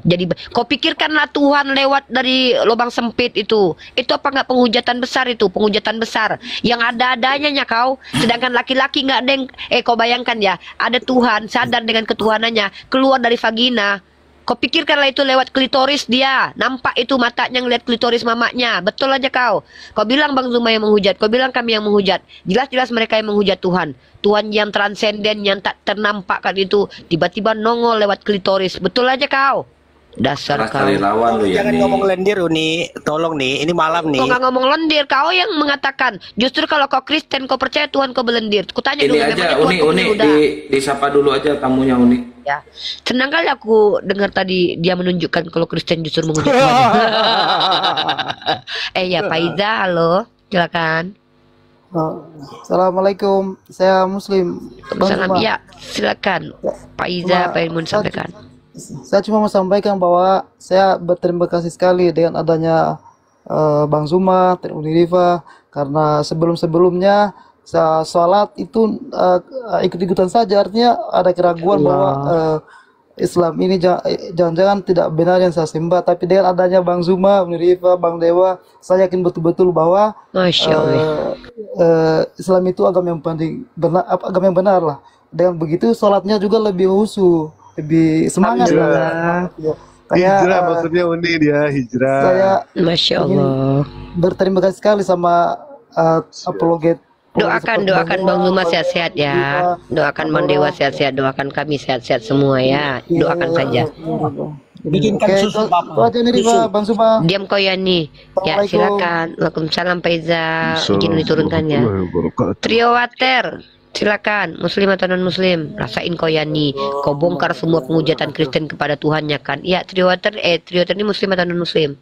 [SPEAKER 2] Jadi kau pikirkanlah Tuhan lewat dari lubang sempit itu apa nggak penghujatan besar? Itu penghujatan besar yang ada-adanya kau, sedangkan laki-laki nggak ada yang, kau bayangkan ya, ada Tuhan sadar dengan ketuhanannya keluar dari vagina. Kau pikirkanlah itu lewat klitoris dia. Nampak itu matanya ngeliat klitoris mamanya. Betul aja kau. Kau bilang Bang Zuma yang menghujat. Kau bilang kami yang menghujat. Jelas-jelas mereka yang menghujat Tuhan. Tuhan yang transenden, yang tak ternampakkan itu. Tiba-tiba nongol lewat klitoris. Betul aja kau. Dasar
[SPEAKER 6] Keras
[SPEAKER 2] kau.
[SPEAKER 6] cari lawan lu ya.
[SPEAKER 9] Jangan ngomong lendir Uni. Tolong nih, ini malam nih.
[SPEAKER 2] Kau nggak ngomong lendir. Kau yang mengatakan. Justru kalau kau Kristen, kau percaya Tuhan kau belendir. Kutanya
[SPEAKER 6] Ini
[SPEAKER 2] dulu.
[SPEAKER 6] aja
[SPEAKER 2] memangnya
[SPEAKER 6] Uni,
[SPEAKER 2] Tuhan kau
[SPEAKER 6] Uni
[SPEAKER 2] udah.
[SPEAKER 6] disapa dulu aja tamunya Uni.
[SPEAKER 2] Ya, senang kali aku dengar tadi dia menunjukkan kalau Kristen justru menghujat Tuhan. Ya, Faiza, halo, silakan.
[SPEAKER 12] Assalamualaikum, saya Muslim.
[SPEAKER 2] Salam, ya, silakan. Faiza, apa yang mau disampaikan?
[SPEAKER 12] Saya cuma mau sampaikan bahwa saya berterima kasih sekali dengan adanya Bang Zuma, Teh Uniriva, karena sebelum-sebelumnya sholat itu ikut-ikutan saja, artinya ada keraguan bahwa Islam ini jangan-jangan tidak benar yang saya sembah, tapi dengan adanya Bang Zuma, Uni Rifa, Bang Dewa, saya yakin betul-betul bahwa
[SPEAKER 2] Masya Allah.
[SPEAKER 12] Islam itu agama yang paling benar, agama yang benar lah. Dengan begitu sholatnya juga lebih khusyuk, lebih semangat lah. Ya.
[SPEAKER 5] Hijrah maksudnya Uni dia hijrah.
[SPEAKER 12] Saya
[SPEAKER 2] Masya Allah.
[SPEAKER 12] berterima kasih sekali sama apologet.
[SPEAKER 2] Doakan Bang Zuma sehat-sehat ya. Doakan Bang Dewa sehat-sehat. Doakan kami sehat-sehat semua ya. Doakan saja.
[SPEAKER 9] Bikinkan susu Bapak.
[SPEAKER 12] Bang Zuma.
[SPEAKER 2] Diam kau Yani. Ya silakan. Waalaikumsalam Faiza. Izin diturunkan ya. Trio Water. Silakan, Muslim atau non Muslim, rasain kau Yani. Kau bongkar semua penghujatan Kristen kepada Tuhannya kan? Iya, Trio Water ini Muslim atau non Muslim?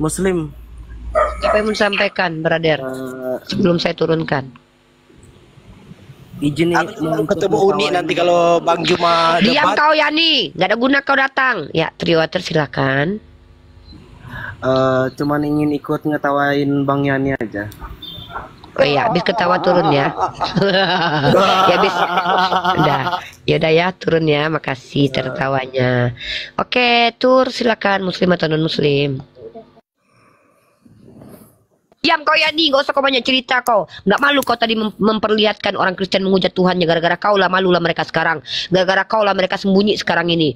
[SPEAKER 7] Muslim.
[SPEAKER 2] Apa yang mau disampaikan, brother? Sebelum saya turunkan.
[SPEAKER 7] Izin
[SPEAKER 9] ketemu Uni nanti kalau Bang Juma
[SPEAKER 2] Diam kau Yani, nggak ada guna kau datang. Ya, Trio Water silakan.
[SPEAKER 7] Cuman ingin ikut ngetawain Bang Yani aja.
[SPEAKER 2] Oh iya, habis ketawa turun ya. Ya habis. Udah ya, turun ya. Makasih tertawanya. Oke, Tur silakan, Muslim atau non Muslim. Diam kau Yani, gak usah kau banyak cerita kau. Nggak malu kau tadi memperlihatkan orang Kristen menghujat Tuhannya. Gara-gara kau lah, malulah mereka sekarang. Gara-gara kau lah mereka sembunyi sekarang ini.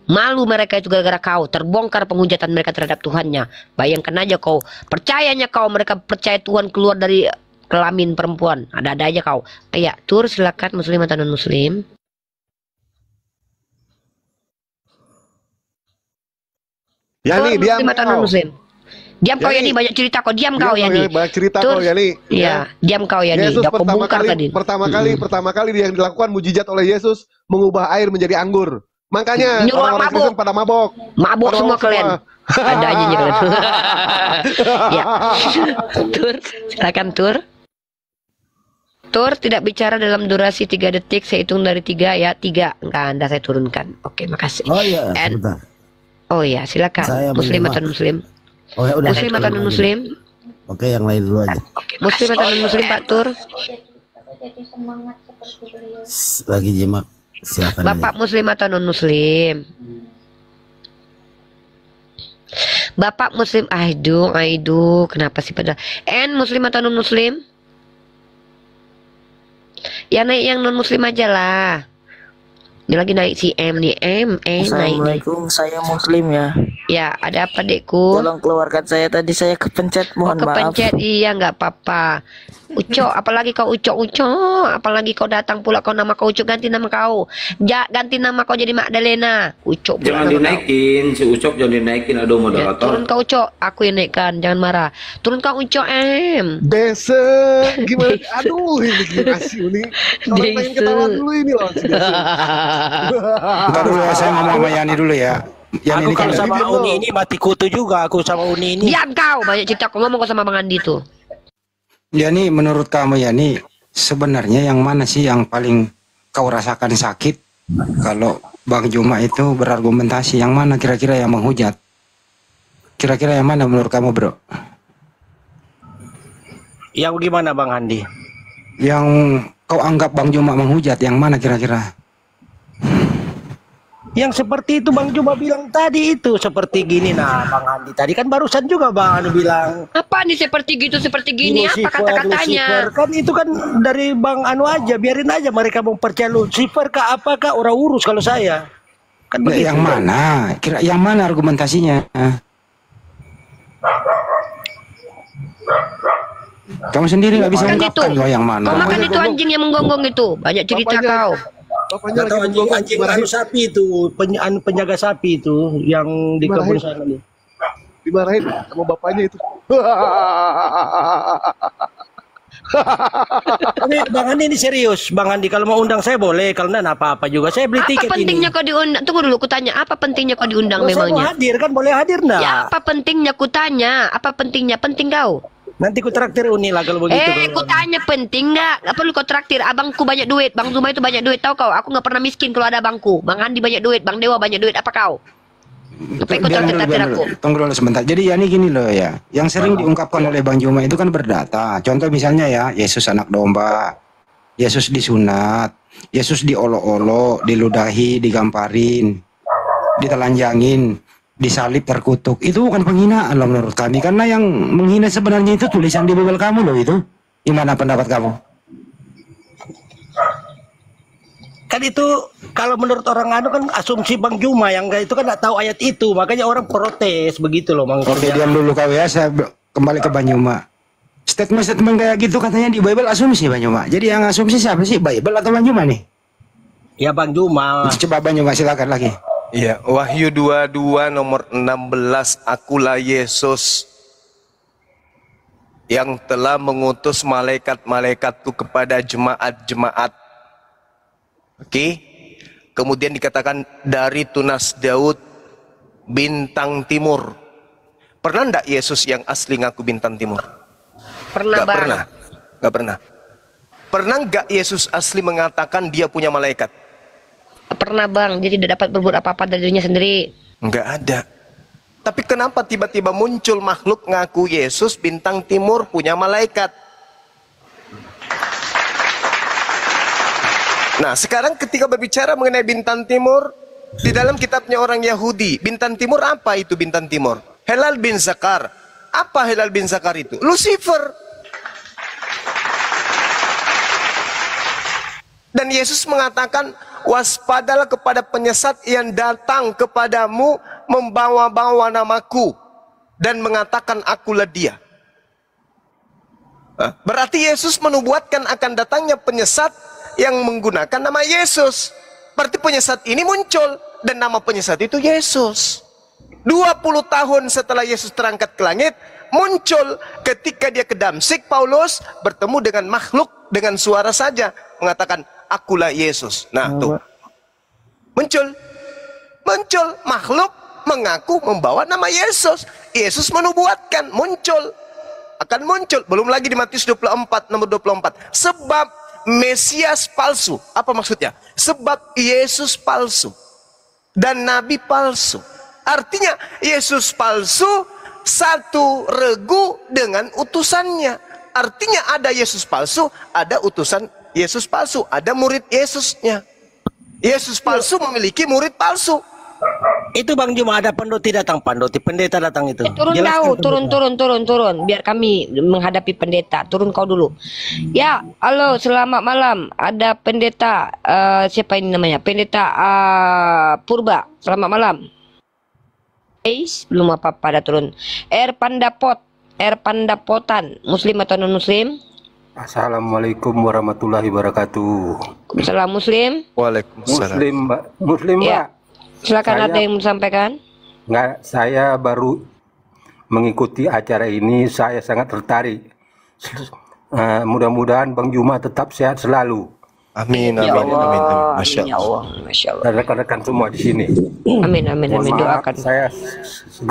[SPEAKER 2] Malu mereka itu gara-gara kau. Terbongkar penghujatan mereka terhadap Tuhannya. Bayangkan aja kau. Percayanya kau, mereka percaya Tuhan keluar dari kelamin perempuan. Ada-ada aja kau. Ya, Tur silakan, Muslim atau non Muslim.
[SPEAKER 5] Yani, diam
[SPEAKER 2] Muslim atau non Muslim. Diam kau Yani, banyak cerita kau. Diam kau Yani.
[SPEAKER 5] Banyak cerita kau Yani.
[SPEAKER 2] Iya, diam kau Yani.
[SPEAKER 5] Yesus
[SPEAKER 2] Udah kau bongkar tadi.
[SPEAKER 5] pertama kali yang dilakukan mujizat oleh Yesus mengubah air menjadi anggur. Makanya orang-orang Kristen pada mabok.
[SPEAKER 2] Mabok semua kalian. Ada aja kalian. Ya. Tur, silakan Tur. Tur tidak bicara dalam durasi 3 detik. Saya hitung dari 3 ya. 3. Enggak, Anda saya turunkan. Oke, makasih.
[SPEAKER 9] Oh iya, sebentar.
[SPEAKER 2] Oh iya, silakan. Muslim atau Muslim?
[SPEAKER 9] Oh ya udah.
[SPEAKER 2] Muslim atau non Muslim?
[SPEAKER 9] Oke, yang lain dulu aja.
[SPEAKER 2] Muslim atau non Muslim, Pak Tur?
[SPEAKER 9] Lagi jimat. Silakan.
[SPEAKER 2] Bapak Muslim atau non Muslim? Bapak Muslim. Aduh, kenapa sih pada Muslim atau non Muslim? Ya naik yang non Muslim aja lah. Ini lagi naik si M nih.
[SPEAKER 13] Assalamualaikum, saya Muslim ya.
[SPEAKER 2] Ya, ada apa dekku?
[SPEAKER 13] Tolong keluarkan saya, tadi saya kepencet, mohon maaf.
[SPEAKER 2] Kepencet, iya nggak apa-apa. Ucok, apalagi kau ucok, apalagi kau datang pula kau nama kau ucok, ganti nama kau. Ganti nama kau jadi Magdalena. Ucok.
[SPEAKER 6] Jangan dinaikin, si Ucok jangan dinaikin, aduh moderator.
[SPEAKER 2] Turun kau ucok, aku yang naikkan, jangan marah. Turun kau ucok
[SPEAKER 5] Besok gimana? Aduh, ini gimana sih Uni? Orang pengen ketawa dulu ini loh.
[SPEAKER 4] Bentar dulu ya, saya ngomong sama Yani dulu ya.
[SPEAKER 9] Yani aku kalau sama Uni ini mati kutu juga, aku sama Uni ini.
[SPEAKER 2] Diam kau, banyak cerita kau ngomong kau sama Bang Andi tuh.
[SPEAKER 4] Yani, menurut kamu Yani, sebenarnya yang mana sih yang paling kau rasakan sakit kalau Bang Juma itu berargumentasi? Yang mana kira-kira yang menghujat? Kira-kira yang mana menurut kamu, bro?
[SPEAKER 9] Yang gimana Bang Andi?
[SPEAKER 4] Yang kau anggap Bang Juma menghujat, yang mana kira-kira?
[SPEAKER 9] Yang seperti itu Bang Juma bilang tadi itu, seperti gini. Nah Bang Andi tadi kan barusan juga Bang Andi bilang
[SPEAKER 2] apa nih seperti gitu, seperti gini, Lucifer, apa kata-katanya?
[SPEAKER 9] Kan itu kan dari Bang Anu aja, biarin aja mereka mau percaya Lucifer kah apakah, orang urus kalau saya kan begitu.
[SPEAKER 4] Yang mana? Kira yang mana argumentasinya? Kamu sendiri nggak bisa mengungkapkan loh yang mana.
[SPEAKER 2] Kau makan itu anjing yang menggonggong itu, banyak cerita kau.
[SPEAKER 9] Bapaknya anjing anu sapi itu, penjaga sapi itu yang di kebun sana nih.
[SPEAKER 5] Dimarahin sama bapaknya itu.
[SPEAKER 9] Bang Andi ini serius, Bang Andi kalau mau undang saya boleh, kalau enggak apa-apa juga. Saya beli tiket ini.
[SPEAKER 2] Apa pentingnya kau diundang? Tunggu dulu, kutanya. Apa pentingnya kau diundang memangnya?
[SPEAKER 9] Saya mau hadir kan, boleh hadir enggak?
[SPEAKER 2] Ya, apa pentingnya kutanya? Apa pentingnya? Penting kau?
[SPEAKER 9] Nanti ku traktir Uni lah kalau begitu.
[SPEAKER 2] Ku tanya penting nggak? Nggak perlu kau traktir. Abangku banyak duit, Bang Zuma itu banyak duit, tahu kau? Aku nggak pernah miskin kalau ada abangku. Bang Andi banyak duit, Bang Dewa banyak duit. Apa kau? Apa ikut traktir aku?
[SPEAKER 4] Tunggu dulu sebentar. Jadi Yani gini loh ya. Yang sering diungkapkan oleh Bang Juma itu kan berdata. Contoh misalnya ya, Yesus anak domba. Yesus disunat, Yesus diolok-olok, diludahi, digamparin, ditelanjangin, disalib, terkutuk. Itu bukan penghinaan loh menurut kami, karena yang menghina sebenarnya itu tulisan di Bible kamu loh itu. Gimana pendapat kamu?
[SPEAKER 9] Kan itu kalau menurut orang anu kan asumsi Bang Juma yang itu kan nggak tahu ayat itu, makanya orang protes begitu loh Bang.
[SPEAKER 4] Oke, diam dulu kau ya, saya kembali ke Bang Juma. Statement-statement kayak gitu katanya di Bible asumsi Bang Juma. Jadi yang asumsi siapa sih, Bible atau Bang Juma nih?
[SPEAKER 9] Ya Bang Juma.
[SPEAKER 4] Coba Bang Juma silakan lagi.
[SPEAKER 1] Iya, Wahyu 22 nomor 16, akulah Yesus yang telah mengutus malaikat-malaikatku kepada jemaat-jemaat. Oke. Kemudian dikatakan dari tunas Daud, bintang timur. Pernah enggak Yesus yang asli ngaku bintang timur?
[SPEAKER 2] Pernah,
[SPEAKER 1] Gak
[SPEAKER 2] Bang.
[SPEAKER 1] pernah. Gak pernah. Pernah enggak Yesus asli mengatakan dia punya malaikat?
[SPEAKER 2] Pernah, Bang. Jadi tidak dapat berbuat apa-apa dari dirinya sendiri.
[SPEAKER 1] Enggak ada. Tapi kenapa tiba-tiba muncul makhluk ngaku Yesus bintang timur punya malaikat? Nah, sekarang ketika berbicara mengenai bintang timur, di dalam kitabnya orang Yahudi, bintang timur apa itu bintang timur? Helal bin Zakar. Apa Helal bin Zakar itu? Lucifer. Dan Yesus mengatakan, waspadalah kepada penyesat yang datang kepadamu membawa-bawa namaku dan mengatakan akulah dia. Berarti Yesus menubuatkan akan datangnya penyesat yang menggunakan nama Yesus. Berarti penyesat ini muncul dan nama penyesat itu Yesus. 20 tahun setelah Yesus terangkat ke langit, muncul ketika dia ke Damsik, Paulus bertemu dengan makhluk dengan suara saja mengatakan akulah Yesus. Nah, tuh. Muncul makhluk mengaku membawa nama Yesus. Yesus menubuatkan akan muncul. Belum lagi di Matius 24 nomor 24. Sebab Mesias palsu. Apa maksudnya? Sebab Yesus palsu dan nabi palsu. Artinya Yesus palsu satu regu dengan utusannya. Artinya ada Yesus palsu, ada utusan Yesus palsu, ada murid Yesusnya. Yesus palsu memiliki murid palsu.
[SPEAKER 9] Itu Bang Juma ada pendeta datang itu.
[SPEAKER 2] Turun kau, turun. Biar kami menghadapi pendeta. Turun kau dulu. Ya, halo, selamat malam. Ada pendeta, siapa ini namanya? Pendeta Purba. Selamat malam. Belum apa-apa, ada turun. Pandapotan, Muslim atau non Muslim?
[SPEAKER 14] Assalamualaikum warahmatullahi wabarakatuh.
[SPEAKER 2] Waalaikumsalam. Muslim.
[SPEAKER 1] Waalaikumsalam.
[SPEAKER 14] Muslim Mbak.
[SPEAKER 2] Ya. Silakan, ada yang mau sampaikan?
[SPEAKER 14] Enggak, saya baru mengikuti acara ini, saya sangat tertarik. Mudah-mudahan Bang Juma tetap sehat selalu.
[SPEAKER 1] Amin. Masya Allah.
[SPEAKER 14] Dan rekan-rekan semua di sini.
[SPEAKER 2] Amin. Doakan.
[SPEAKER 14] Saya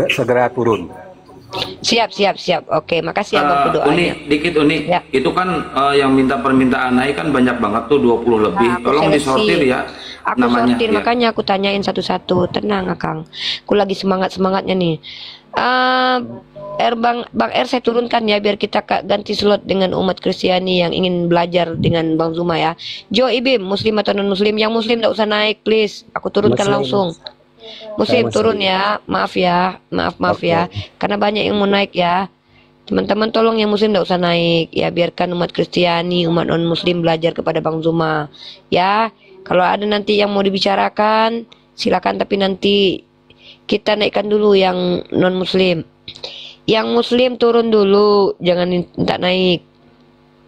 [SPEAKER 14] segera turun.
[SPEAKER 2] Siap. Oke, makasih ya Bang doanya.
[SPEAKER 11] Uni. Ya. Itu kan yang minta permintaan naik kan banyak banget tuh, 20 lebih. Tolong disortir ya.
[SPEAKER 2] Aku
[SPEAKER 11] namanya,
[SPEAKER 2] sortir,
[SPEAKER 11] ya.
[SPEAKER 2] makanya aku tanyain satu-satu. Tenang Akang, aku lagi semangatnya nih. Bang R saya turunkan ya, biar kita ganti slot dengan umat Kristiani yang ingin belajar dengan Bang Zuma ya. Jo Ibim, Muslim atau non Muslim? Yang Muslim tidak usah naik please, aku turunkan langsung. Muslim turun ya, maaf ya, karena banyak yang mau naik ya. Teman-teman tolong yang Muslim tidak usah naik ya, biarkan umat Kristiani, umat non Muslim belajar kepada Bang Zuma ya. Kalau ada nanti yang mau dibicarakan silakan, tapi nanti kita naikkan dulu yang non Muslim. Yang Muslim turun dulu, jangan minta naik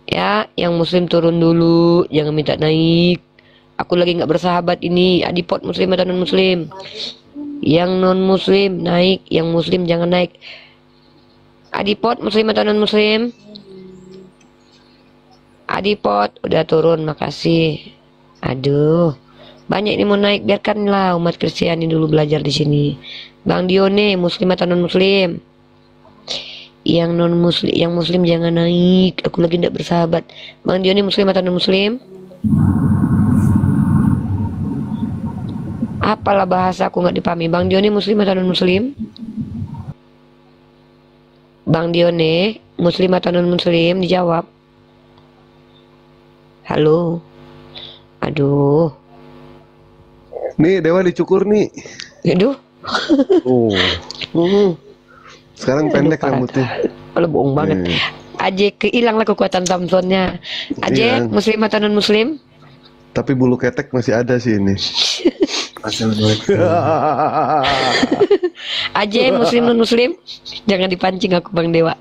[SPEAKER 2] ya. Yang Muslim turun dulu, jangan minta naik. Aku lagi nggak bersahabat ini. Adipot Muslim atau non Muslim? Yang non Muslim naik, yang Muslim jangan naik. Adipot Muslim atau non Muslim? Adipot udah turun, makasih. Aduh, banyak ini mau naik, biarkanlah umat Kristiani dulu belajar di sini. Bang Dione, Muslim atau non Muslim? Yang non Muslim, yang Muslim jangan naik. Aku lagi tidak bersahabat. Bang Dione, Muslim atau non Muslim? Apalah bahasa aku nggak dipahami. Bang Dione, Muslim atau non Muslim? Bang Dione, Muslim atau non Muslim? Dijawab. Halo. Aduh.
[SPEAKER 5] Nih Dewa dicukur nih.
[SPEAKER 2] Aduh.
[SPEAKER 5] Oh. Sekarang pendek rambutnya.
[SPEAKER 2] Kalau bohong banget. Aje kehilang lah kekuatan Samsonnya. Aje
[SPEAKER 5] Iya.
[SPEAKER 2] muslim atau non muslim?
[SPEAKER 5] Tapi bulu ketek masih ada sih ini.
[SPEAKER 2] Aje muslim non muslim? Jangan dipancing aku Bang Dewa.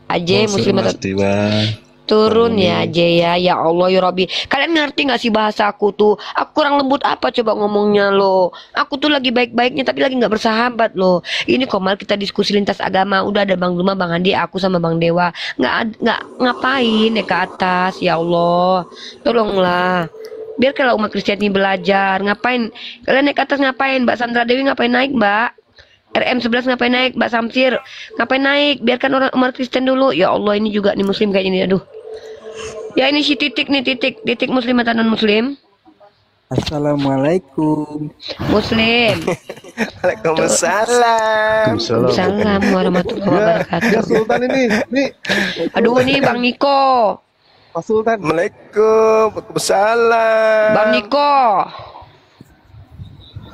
[SPEAKER 2] Aje muslim atau turun ya Aje ya Allah ya Rabbi. Kalian ngerti gak sih bahasa aku tuh? Aku kurang lembut apa coba ngomongnya lo? Aku tuh lagi baik-baiknya tapi lagi nggak bersahabat lo. Ini Komal kita diskusi lintas agama. Udah ada Bang Zuma, Bang Andi, aku sama Bang Dewa. Nggak ngapain ya ke atas ya Allah. Tolonglah. Biar kalau umat Kristiani belajar. Ngapain? Kalian naik ke atas ngapain? Mbak Sandra Dewi ngapain naik Mbak? RM11 ngapain naik? Mbak Samsir ngapain naik? Biarkan orang umat Kristen dulu. Ya Allah ini juga nih muslim kayak ini. Aduh. Ya ini si titik nih, titik muslim atau non muslim?
[SPEAKER 15] Assalamualaikum.
[SPEAKER 2] Muslim.
[SPEAKER 1] Waalaikumsalam.
[SPEAKER 2] Assalamualaikum warahmatullahi wabarakatuh.
[SPEAKER 5] Ya Sultan ini, nih.
[SPEAKER 2] Aduh ini Bang Niko.
[SPEAKER 5] Pak Sultan.
[SPEAKER 1] Assalamualaikum. Waalaikumsalam.
[SPEAKER 2] Bang Niko.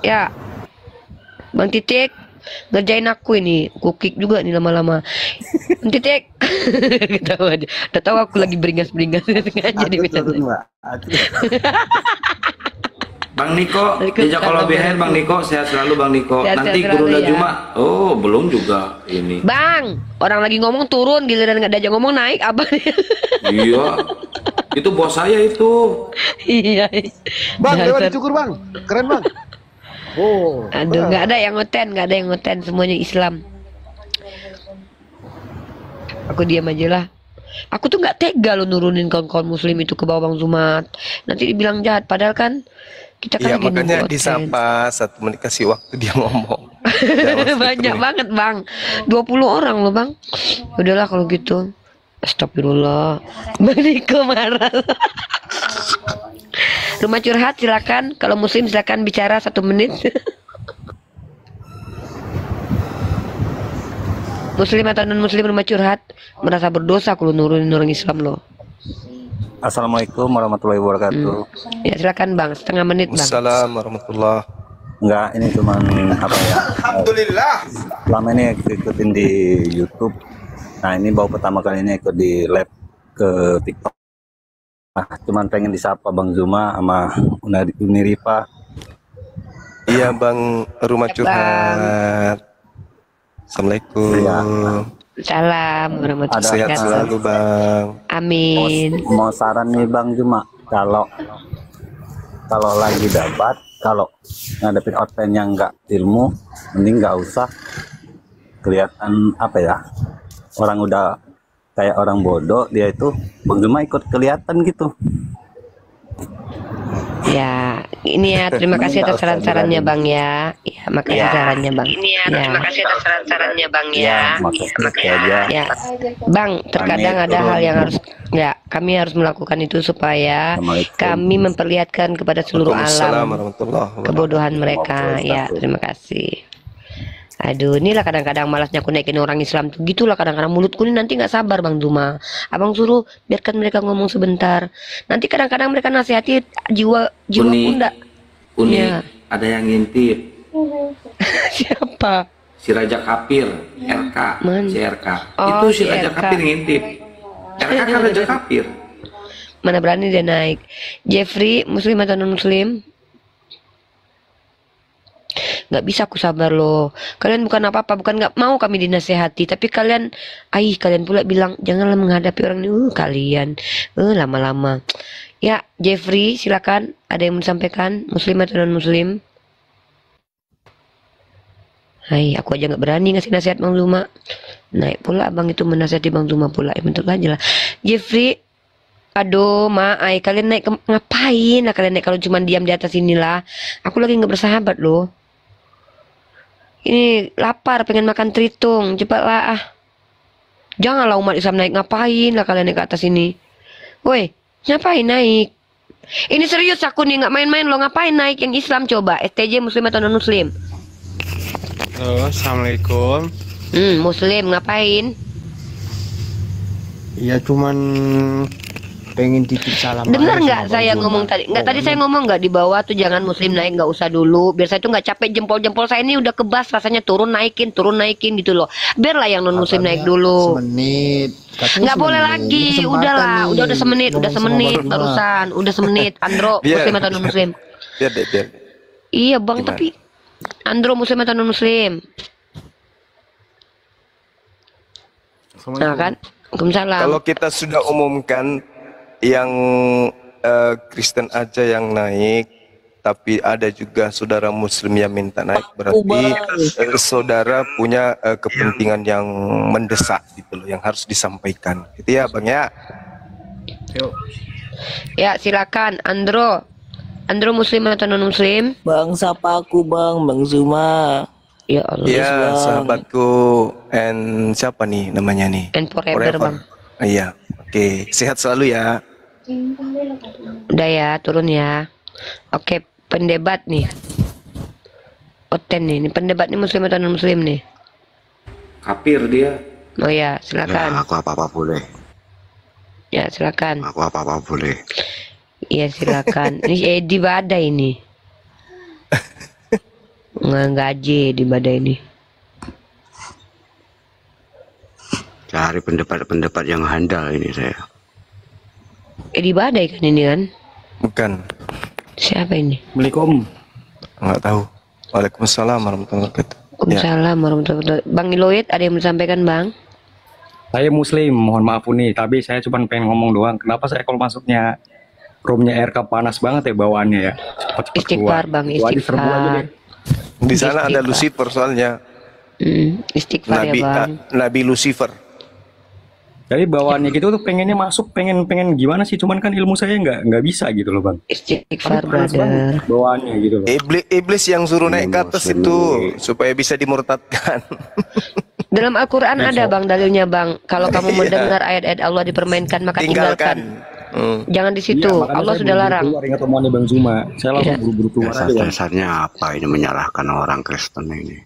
[SPEAKER 2] Ya. Bang Titik. Ngerjain aku ini, aku kick juga nih lama-lama. Bang Titik. Ketawa aja. Udah tahu aku lagi beringas-beringas sengaja di
[SPEAKER 11] Bang Niko, jejak kalau bihair Bang Niko, sehat selalu Bang Niko.
[SPEAKER 2] Sehat-sehat
[SPEAKER 11] Nanti
[SPEAKER 2] selalu,
[SPEAKER 11] Kurunda
[SPEAKER 2] ya.
[SPEAKER 11] Juma. Oh, belum juga ini.
[SPEAKER 2] Bang, orang lagi ngomong turun giliran nggak diajak ngomong naik apa?
[SPEAKER 11] Iya. Itu bos saya itu.
[SPEAKER 2] Iya.
[SPEAKER 5] Bang, Dewa
[SPEAKER 2] Dasar.
[SPEAKER 5] dicukur Bang. Keren Bang. Oh.
[SPEAKER 2] Aduh, nggak ada yang ngoten, semuanya Islam. Aku diam aja lah. Aku tuh nggak tega lo nurunin kawan-kawan muslim itu ke bawah Bang Zumat. Nanti dibilang jahat, padahal kan kita kan
[SPEAKER 1] Iya
[SPEAKER 2] lagi
[SPEAKER 1] makanya
[SPEAKER 2] nunggu
[SPEAKER 1] disapa 1 menit kasih waktu dia ngomong.
[SPEAKER 2] Banyak banget Bang, 20 orang loh Bang. Udahlah kalau gitu. Astagfirullah. Bang Niko marah. Rumah curhat silakan. Kalau muslim silakan bicara 1 menit. Muslim atau non muslim rumah curhat merasa berdosa kalau nurunin orang Islam loh.
[SPEAKER 16] Assalamualaikum warahmatullahi wabarakatuh.
[SPEAKER 2] Ya silakan Bang, 1/2 menit Bang.
[SPEAKER 1] Assalamualaikum warahmatullahi.
[SPEAKER 16] Enggak, ini cuman apa ya?
[SPEAKER 1] Alhamdulillah.
[SPEAKER 16] Selama ini ikutin di YouTube. Nah ini baru pertama kali ini ikut di live ke TikTok. Nah, cuman pengen disapa Bang Zuma sama Uni Rifa.
[SPEAKER 1] Iya Bang, rumah curhat. Assalamualaikum.
[SPEAKER 16] Iya.
[SPEAKER 2] Salam warahmatullahi
[SPEAKER 1] Sehat
[SPEAKER 2] wabarakatuh.
[SPEAKER 1] selalu Bang.
[SPEAKER 2] Amin.
[SPEAKER 16] Mau saran nih Bang Zuma, kalau lagi debat, kalau ngadepin outline yang nggak ilmu, mending nggak usah kelihatan apa ya, orang udah kayak orang bodoh, dia itu Bang Zuma ikut kelihatan gitu.
[SPEAKER 2] Ya, ini ya terima kasih atas saran-sarannya Bang ya. Ya, makasih sarannya Bang. Ini ya, terima kasih atas saran-sarannya Bang ya. Ya, Bang, terkadang ada hal yang harus kami harus melakukan itu supaya kami memperlihatkan kepada seluruh alam kebodohan mereka. Ya, terima kasih. Aduh, inilah kadang-kadang malasnya aku naikin orang Islam tuh gitulah kadang-kadang mulutku ini nanti nggak sabar Bang Zuma. Abang suruh biarkan mereka ngomong sebentar. Nanti kadang-kadang mereka nasihati jiwa bunda.
[SPEAKER 11] Uni,
[SPEAKER 2] Ya.
[SPEAKER 11] ada yang ngintip.
[SPEAKER 2] Siapa?
[SPEAKER 11] Si Raja Kapir, RK, CRK.
[SPEAKER 2] Oh,
[SPEAKER 11] Itu si
[SPEAKER 2] si
[SPEAKER 11] Raja
[SPEAKER 2] RK.
[SPEAKER 11] Kapir ngintip. RK kan Raja Kapir.
[SPEAKER 2] Mana berani dia naik. Jeffrey, muslim atau non muslim? Nggak bisa aku sabar loh. Kalian bukan apa-apa, bukan nggak mau kami dinasehati, tapi kalian pula bilang janganlah menghadapi orang ini. Kalian lama-lama. Ya, Jeffrey, silakan. Ada yang mau disampaikan? Muslim atau non muslim? Aku aja nggak berani ngasih nasihat Bang Zuma. Naik pula abang itu menasihati Bang Zuma pula. Ya bentuk aja lah. Jeffrey, aduh, kalian naik ngapain lah kalian naik kalau cuma diam di atas inilah. Aku lagi nggak bersahabat loh. Ini lapar, pengen makan tritung, cepatlah Janganlah umat Islam naik, ngapain lah kalian naik ke atas ini. Woi, ngapain naik? Ini serius aku nih, nggak main-main loh, ngapain naik yang Islam coba? STJ muslim atau non muslim?
[SPEAKER 17] Halo, assalamualaikum.
[SPEAKER 2] Muslim ngapain?
[SPEAKER 17] Ya cuman
[SPEAKER 4] pengen titip salam.
[SPEAKER 2] Dengar nggak saya ngomong tadi? Nggak, tadi saya ngomong nggak di bawah tuh jangan muslim naik, nggak usah dulu. Biar saya tuh nggak capek, jempol-jempol saya ini udah kebas rasanya, turun naikin gitu loh. Biarlah yang non muslim naik dulu.
[SPEAKER 4] Semenit.
[SPEAKER 2] Nggak boleh lagi, udahlah, udah semenit, barusan, udah semenit. Andro, muslim atau non muslim?
[SPEAKER 1] Biar.
[SPEAKER 2] Iya bang, tapi Andro muslim atau non muslim? Nah kan? Waalaikumsalam.
[SPEAKER 1] Kalau kita sudah umumkan yang Kristen aja yang naik, tapi ada juga saudara muslim yang minta naik, berarti saudara punya kepentingan yang mendesak gitu loh, yang harus disampaikan. Gitu ya Bang ya.
[SPEAKER 2] Ya silakan Andro. Andro muslim atau non muslim?
[SPEAKER 13] Bang, sapa aku Bang Zuma.
[SPEAKER 2] Ya Allah.
[SPEAKER 1] Ya sahabatku, and siapa nih namanya nih?
[SPEAKER 2] And forever. Bang.
[SPEAKER 1] Iya, oke. Sehat selalu ya.
[SPEAKER 2] Udah ya, turun ya. Oke, pendebat nih. Oten nih, ini pendebat nih muslim atau non muslim nih?
[SPEAKER 11] Kafir dia.
[SPEAKER 2] Oh ya, silakan.
[SPEAKER 15] Ya, aku apa-apa boleh.
[SPEAKER 2] Ya, silakan.
[SPEAKER 15] Aku apa-apa boleh.
[SPEAKER 2] Iya, silakan. Ini Edi Badai ini. Ngaji di badai ini.
[SPEAKER 15] Cari pendapat yang handal ini saya.
[SPEAKER 2] Di badai kan ini kan?
[SPEAKER 1] Bukan.
[SPEAKER 2] Siapa ini?
[SPEAKER 3] Assalamualaikum.
[SPEAKER 1] Enggak tahu. Waalaikumsalam warahmatullahi wabarakatuh.
[SPEAKER 2] Waalaikumsalam warahmatullahi wabarakatuh. Bang Iloid, ada yang disampaikan Bang?
[SPEAKER 3] Saya muslim, mohon maaf nih, tapi saya cuma pengen ngomong doang. Kenapa saya kalau masuknya roomnya RK panas banget ya bawaannya ya? Cepet-cepet
[SPEAKER 2] Istighfar Bang, istighfar.
[SPEAKER 1] Di sana ada Lucifer soalnya.
[SPEAKER 2] Istighfar
[SPEAKER 1] Nabi,
[SPEAKER 2] ya Bang.
[SPEAKER 1] Nabi Lucifer.
[SPEAKER 3] Jadi bawaannya gitu tuh pengennya masuk, pengen gimana sih? Cuman kan ilmu saya nggak bisa gitu loh Bang.
[SPEAKER 2] Istighfar brother.
[SPEAKER 3] Bawaannya gitu loh.
[SPEAKER 1] Iblis yang suruh naik ke atas itu supaya bisa dimurtadkan.
[SPEAKER 2] Dalam Al-Quran ada Bang dalilnya Bang. Kalau kamu mendengar ayat-ayat Allah dipermainkan maka tinggalkan. Jangan di situ.
[SPEAKER 3] Ya,
[SPEAKER 2] Allah sudah larang.
[SPEAKER 3] Ingat omongannya Bang Zuma. Saya langsung buru-buru keluar aja.
[SPEAKER 15] Dasarnya apa ini menyalahkan orang Kristen ini?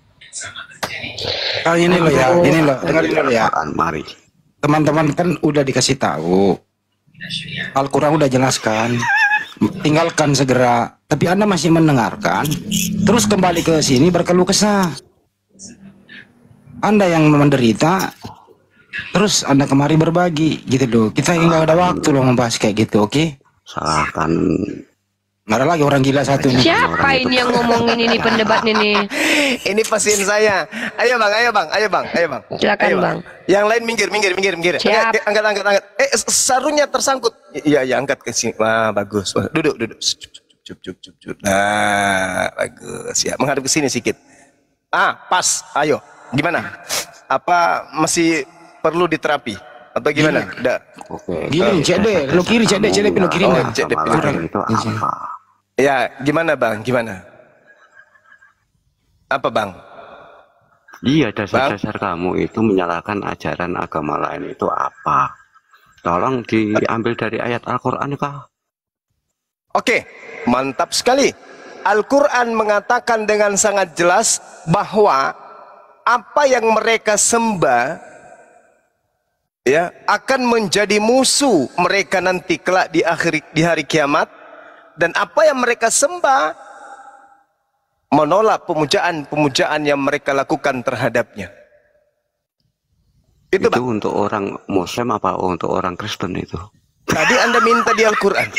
[SPEAKER 4] Oh, ini loh ya, dengar dulu ya.
[SPEAKER 15] Mari.
[SPEAKER 4] Teman-teman kan udah dikasih tahu. Al-Quran udah jelaskan. Tinggalkan segera. Tapi Anda masih mendengarkan. Terus kembali ke sini berkeluh kesah. Anda yang menderita. Terus Anda kemari berbagi gitu loh. Kita nggak ada waktu loh membahas kayak gitu, oke?
[SPEAKER 15] Salahkan.
[SPEAKER 4] Nggak ada lagi orang gila satu nih.
[SPEAKER 2] Siapa ini yang ngomongin ini pendebat ini?
[SPEAKER 1] Ini pasien saya. Ayo bang.
[SPEAKER 2] Silakan Bang.
[SPEAKER 1] Yang lain minggir.
[SPEAKER 2] Siap.
[SPEAKER 1] Angkat. Sarungnya tersangkut. Iya, angkat ke sini. Wah, bagus. Duduk. Cup. Nah, bagus. Ya, menghadap ke sini sedikit. Pas. Ayo. Gimana? Apa masih perlu diterapi atau gimana? Udah.
[SPEAKER 4] Gini, cek deh. Lo kiri, cek deh. Lo kiri nah.
[SPEAKER 15] Itu apa?
[SPEAKER 1] Ya, gimana Bang? Gimana? Apa Bang?
[SPEAKER 15] Iya, dasar-dasar kamu itu menyalahkan ajaran agama lain itu apa? Tolong diambil dari ayat Al-Quran kah?
[SPEAKER 1] Oke, mantap sekali. Al-Quran mengatakan dengan sangat jelas bahwa apa yang mereka sembah ya akan menjadi musuh mereka nanti kelak di hari kiamat, dan apa yang mereka sembah menolak pemujaan yang mereka lakukan terhadapnya.
[SPEAKER 15] Itu untuk orang Muslim apa untuk orang Kristen itu?
[SPEAKER 1] Tadi Anda minta di Al-Quran.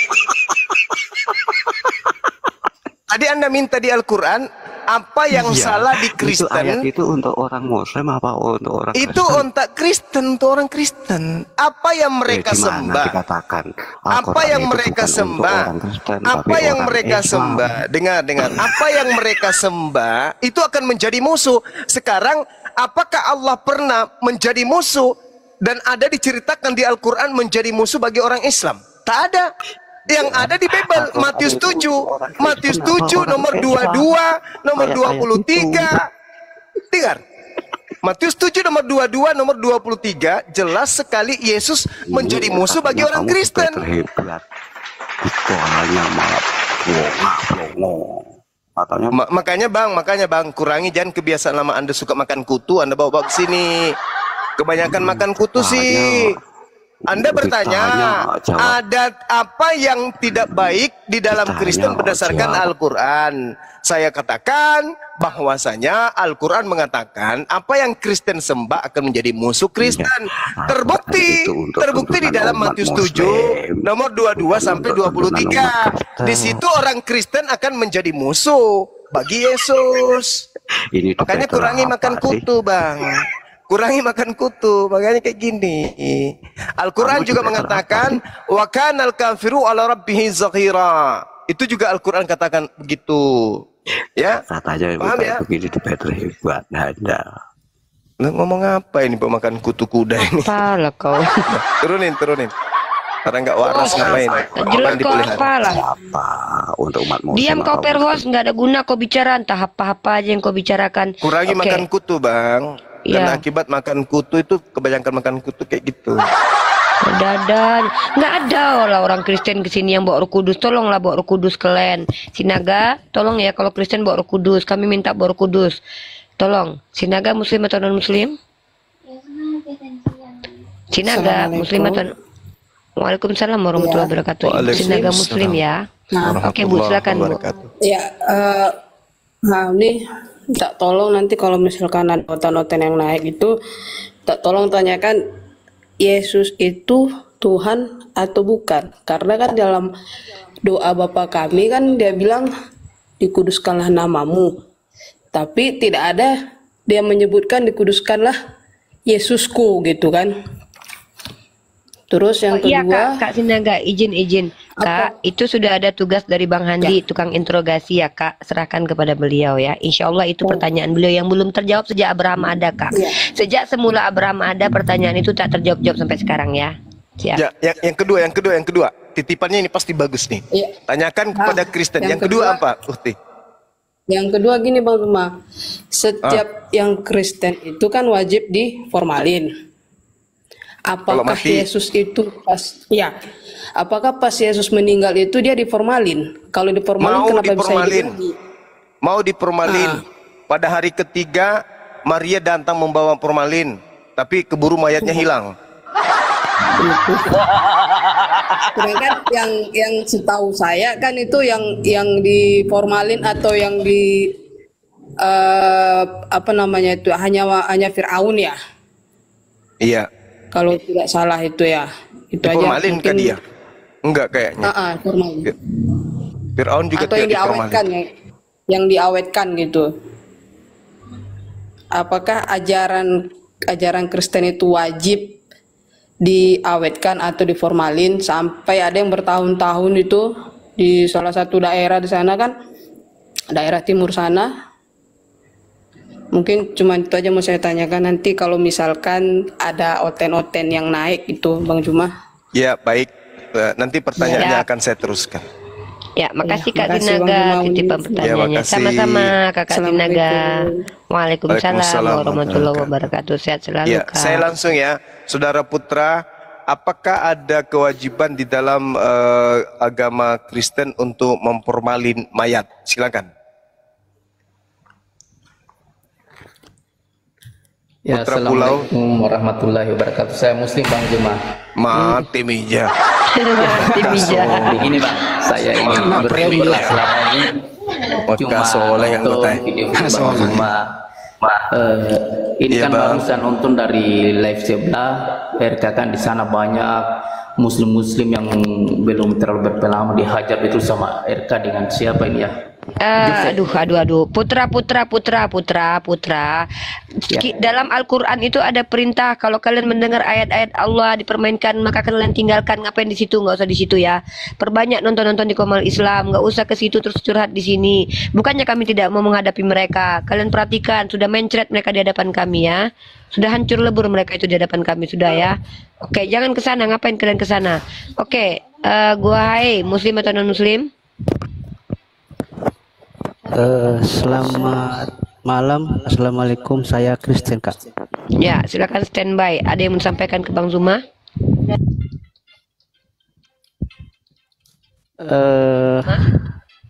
[SPEAKER 1] Tadi Anda minta di Al-Quran apa yang salah di Kristen.
[SPEAKER 15] Itu ayat itu untuk orang Muslim apa untuk orang Kristen?
[SPEAKER 1] Itu untuk Kristen, untuk orang Kristen. Apa yang mereka sembah?
[SPEAKER 15] Dikatakan,
[SPEAKER 1] apa yang mereka sembah? Apa yang mereka sembah? Dengar. Apa yang mereka sembah itu akan menjadi musuh. Sekarang, apakah Allah pernah menjadi musuh dan ada diceritakan di Al-Quran menjadi musuh bagi orang Islam? Tak ada. Yang ada di Bible, Matius 7 nomor 22, nomor 23. Dengar. Matius 7 nomor 22, nomor 23 jelas sekali Yesus menjadi musuh bagi orang Kristen. Makanya bang, kurangi jangan kebiasaan lama Anda suka makan kutu, Anda bawa ke sini. Kebanyakan makan kutu sih. Anda bertanya, adat apa yang tidak baik di dalam Kristen berdasarkan Al-Quran? Saya katakan bahwasanya Al-Quran mengatakan apa yang Kristen sembah akan menjadi musuh Kristen. Terbukti di dalam Matius 7 nomor 22 sampai 23. Di situ orang Kristen akan menjadi musuh bagi Yesus. Makanya kurangi makan kutu, Bang. Kurangi makan kutu, makanya kayak gini. Al-Quran juga mengatakan wa kanal kafiru ala rabbihi zaghira. Itu juga Al-Quran katakan begitu. Ya.
[SPEAKER 15] Katanya
[SPEAKER 1] paham ya?
[SPEAKER 15] Begini di Petri buat Anda.
[SPEAKER 1] Ngomong apa ini pemakan kutu kuda ini?
[SPEAKER 2] Apalah kau.
[SPEAKER 1] Turunin. Karena nggak waras ngapain?
[SPEAKER 2] Jelas kau apalah.
[SPEAKER 15] Apa untuk umat muslim?
[SPEAKER 2] Diam kau perhos, nggak ada guna kau bicara, entah apa-apa aja yang kau bicarakan.
[SPEAKER 1] Kurangi makan kutu, Bang. Dan akibat makan kutu itu kebanyakan makan kutu kayak gitu.
[SPEAKER 2] Nggak ada lah orang Kristen kesini yang bawa Roh Kudus. Tolonglah bawa Roh Kudus kalian. Sinaga, tolong ya kalau Kristen bawa Roh Kudus. Kami minta bawa Roh Kudus. Tolong. Sinaga Muslim atau non Muslim? Sinaga Muslim atau Waalaikumsalam warahmatullahi wabarakatuh. Sinaga Muslim ya. Oke Bu, silakan Bu.
[SPEAKER 18] Ya, nah ini tak tolong nanti kalau misalkan ada oten-oten yang naik itu, tak tolong tanyakan Yesus itu Tuhan atau bukan? Karena kan dalam doa Bapa kami kan dia bilang dikuduskanlah namamu, tapi tidak ada dia menyebutkan dikuduskanlah Yesusku gitu kan. Terus yang kedua,
[SPEAKER 2] iya Kak Sinaga, izin Kak, itu sudah ada tugas dari Bang Handi, tukang interogasi ya Kak, serahkan kepada beliau ya. Insya Allah itu pertanyaan beliau yang belum terjawab sejak Abraham ada Kak. Sejak semula Abraham ada, pertanyaan itu tak terjawab sampai sekarang ya. Siap.
[SPEAKER 1] Ya, yang kedua, titipannya ini pasti bagus nih. Tanyakan kepada Kristen. Yang kedua apa, Uhti?
[SPEAKER 18] Yang kedua gini Bang Zuma, setiap yang Kristen itu kan wajib diformalin. Apakah Yesus itu apakah pas Yesus meninggal itu dia diformalin? Kalau diformalin kenapa bisa hidup lagi?
[SPEAKER 1] Mau diformalin. Pada hari ketiga Maria datang membawa formalin, tapi keburu mayatnya hilang.
[SPEAKER 18] Sedangkan yang setahu saya kan itu yang diformalin atau yang di apa namanya itu hanya Firaun ya.
[SPEAKER 1] Iya.
[SPEAKER 18] Kalau tidak salah itu ya. Itu aja.
[SPEAKER 1] Formalin ke dia? Enggak kayaknya.
[SPEAKER 18] Formalin.
[SPEAKER 1] Firaun juga
[SPEAKER 18] atau yang diawetkan ya. Yang diawetkan gitu. Apakah ajaran Kristen itu wajib diawetkan atau diformalin sampai ada yang bertahun-tahun itu di salah satu daerah di sana kan, daerah timur sana. Mungkin cuma itu aja mau saya tanyakan nanti kalau misalkan ada oten-oten yang naik itu Bang Juma.
[SPEAKER 1] Ya baik, nanti pertanyaannya akan saya teruskan.
[SPEAKER 2] Ya makasih Kak Sinaga titipan pertanyaannya. Sama-sama Kakak Sinaga. Waalaikumsalam warahmatullahi wabarakatuh. Sehat selalu Kak.
[SPEAKER 1] Saya langsung ya, Saudara Putra, apakah ada kewajiban di dalam agama Kristen untuk memformalin mayat? Silakan.
[SPEAKER 19] Ya, assalamualaikum warahmatullahi wabarakatuh. Saya Muslim Bang Juma.
[SPEAKER 1] Mati mija.
[SPEAKER 19] Mati mija. Begini Bang, saya ingin berpikirlah selama ini cuma nonton video-video Bang Juma. Ini kan barusan nonton dari live sebelah RK kan di sana banyak muslim-muslim yang belum terlalu berpengalaman dihajar itu sama RK dengan siapa ini ya?
[SPEAKER 2] Aduh. Putra. Dalam Al-Quran itu ada perintah kalau kalian mendengar ayat-ayat Allah dipermainkan maka kalian tinggalkan. Ngapain di situ? Nggak usah di situ ya. Perbanyak nonton di Komal Islam. Nggak usah ke situ terus curhat di sini. Bukannya kami tidak mau menghadapi mereka. Kalian perhatikan sudah mencret mereka di hadapan kami ya. Sudah hancur lebur mereka itu di hadapan kami sudah ya. Oke, jangan ke sana. Ngapain kalian ke sana? Oke, gua hai Muslim atau non Muslim?
[SPEAKER 20] Selamat malam, assalamualaikum. Saya Kristen Kak.
[SPEAKER 2] Ya, silakan standby. Ada yang mau disampaikan ke Bang Zuma?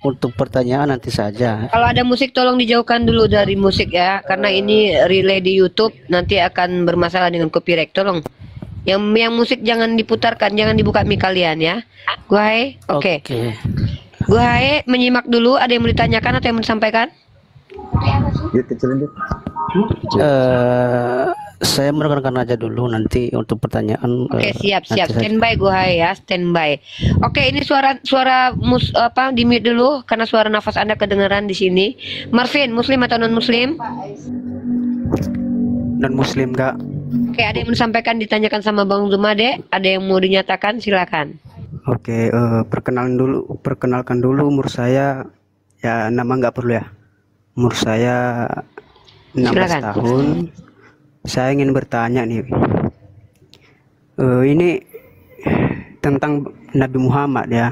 [SPEAKER 20] Untuk pertanyaan nanti saja.
[SPEAKER 2] Kalau ada musik tolong dijauhkan dulu dari musik ya, karena ini relay di YouTube nanti akan bermasalah dengan copyright. Tolong Yang musik jangan diputarkan, jangan dibuka mic kalian ya. Gua Hae, oke. Gua Hae menyimak dulu, ada yang mau ditanyakan atau yang mau disampaikan?
[SPEAKER 20] Saya menekankan aja dulu nanti untuk pertanyaan.
[SPEAKER 2] Oke, siap. Standby Gua Hae ya, standby. Oke, ini suara di mute dulu karena suara nafas Anda kedengaran di sini. Marvin, muslim atau non muslim?
[SPEAKER 20] Non muslim, Kak.
[SPEAKER 2] Oke, ada yang mau disampaikan, ditanyakan sama Bang Zuma, Dek? Ada yang mau dinyatakan? Silakan.
[SPEAKER 20] Oke, perkenalkan dulu umur saya, ya nama nggak perlu ya. Umur saya 16
[SPEAKER 2] Silakan.
[SPEAKER 20] tahun. Saya ingin bertanya nih, ini tentang Nabi Muhammad ya.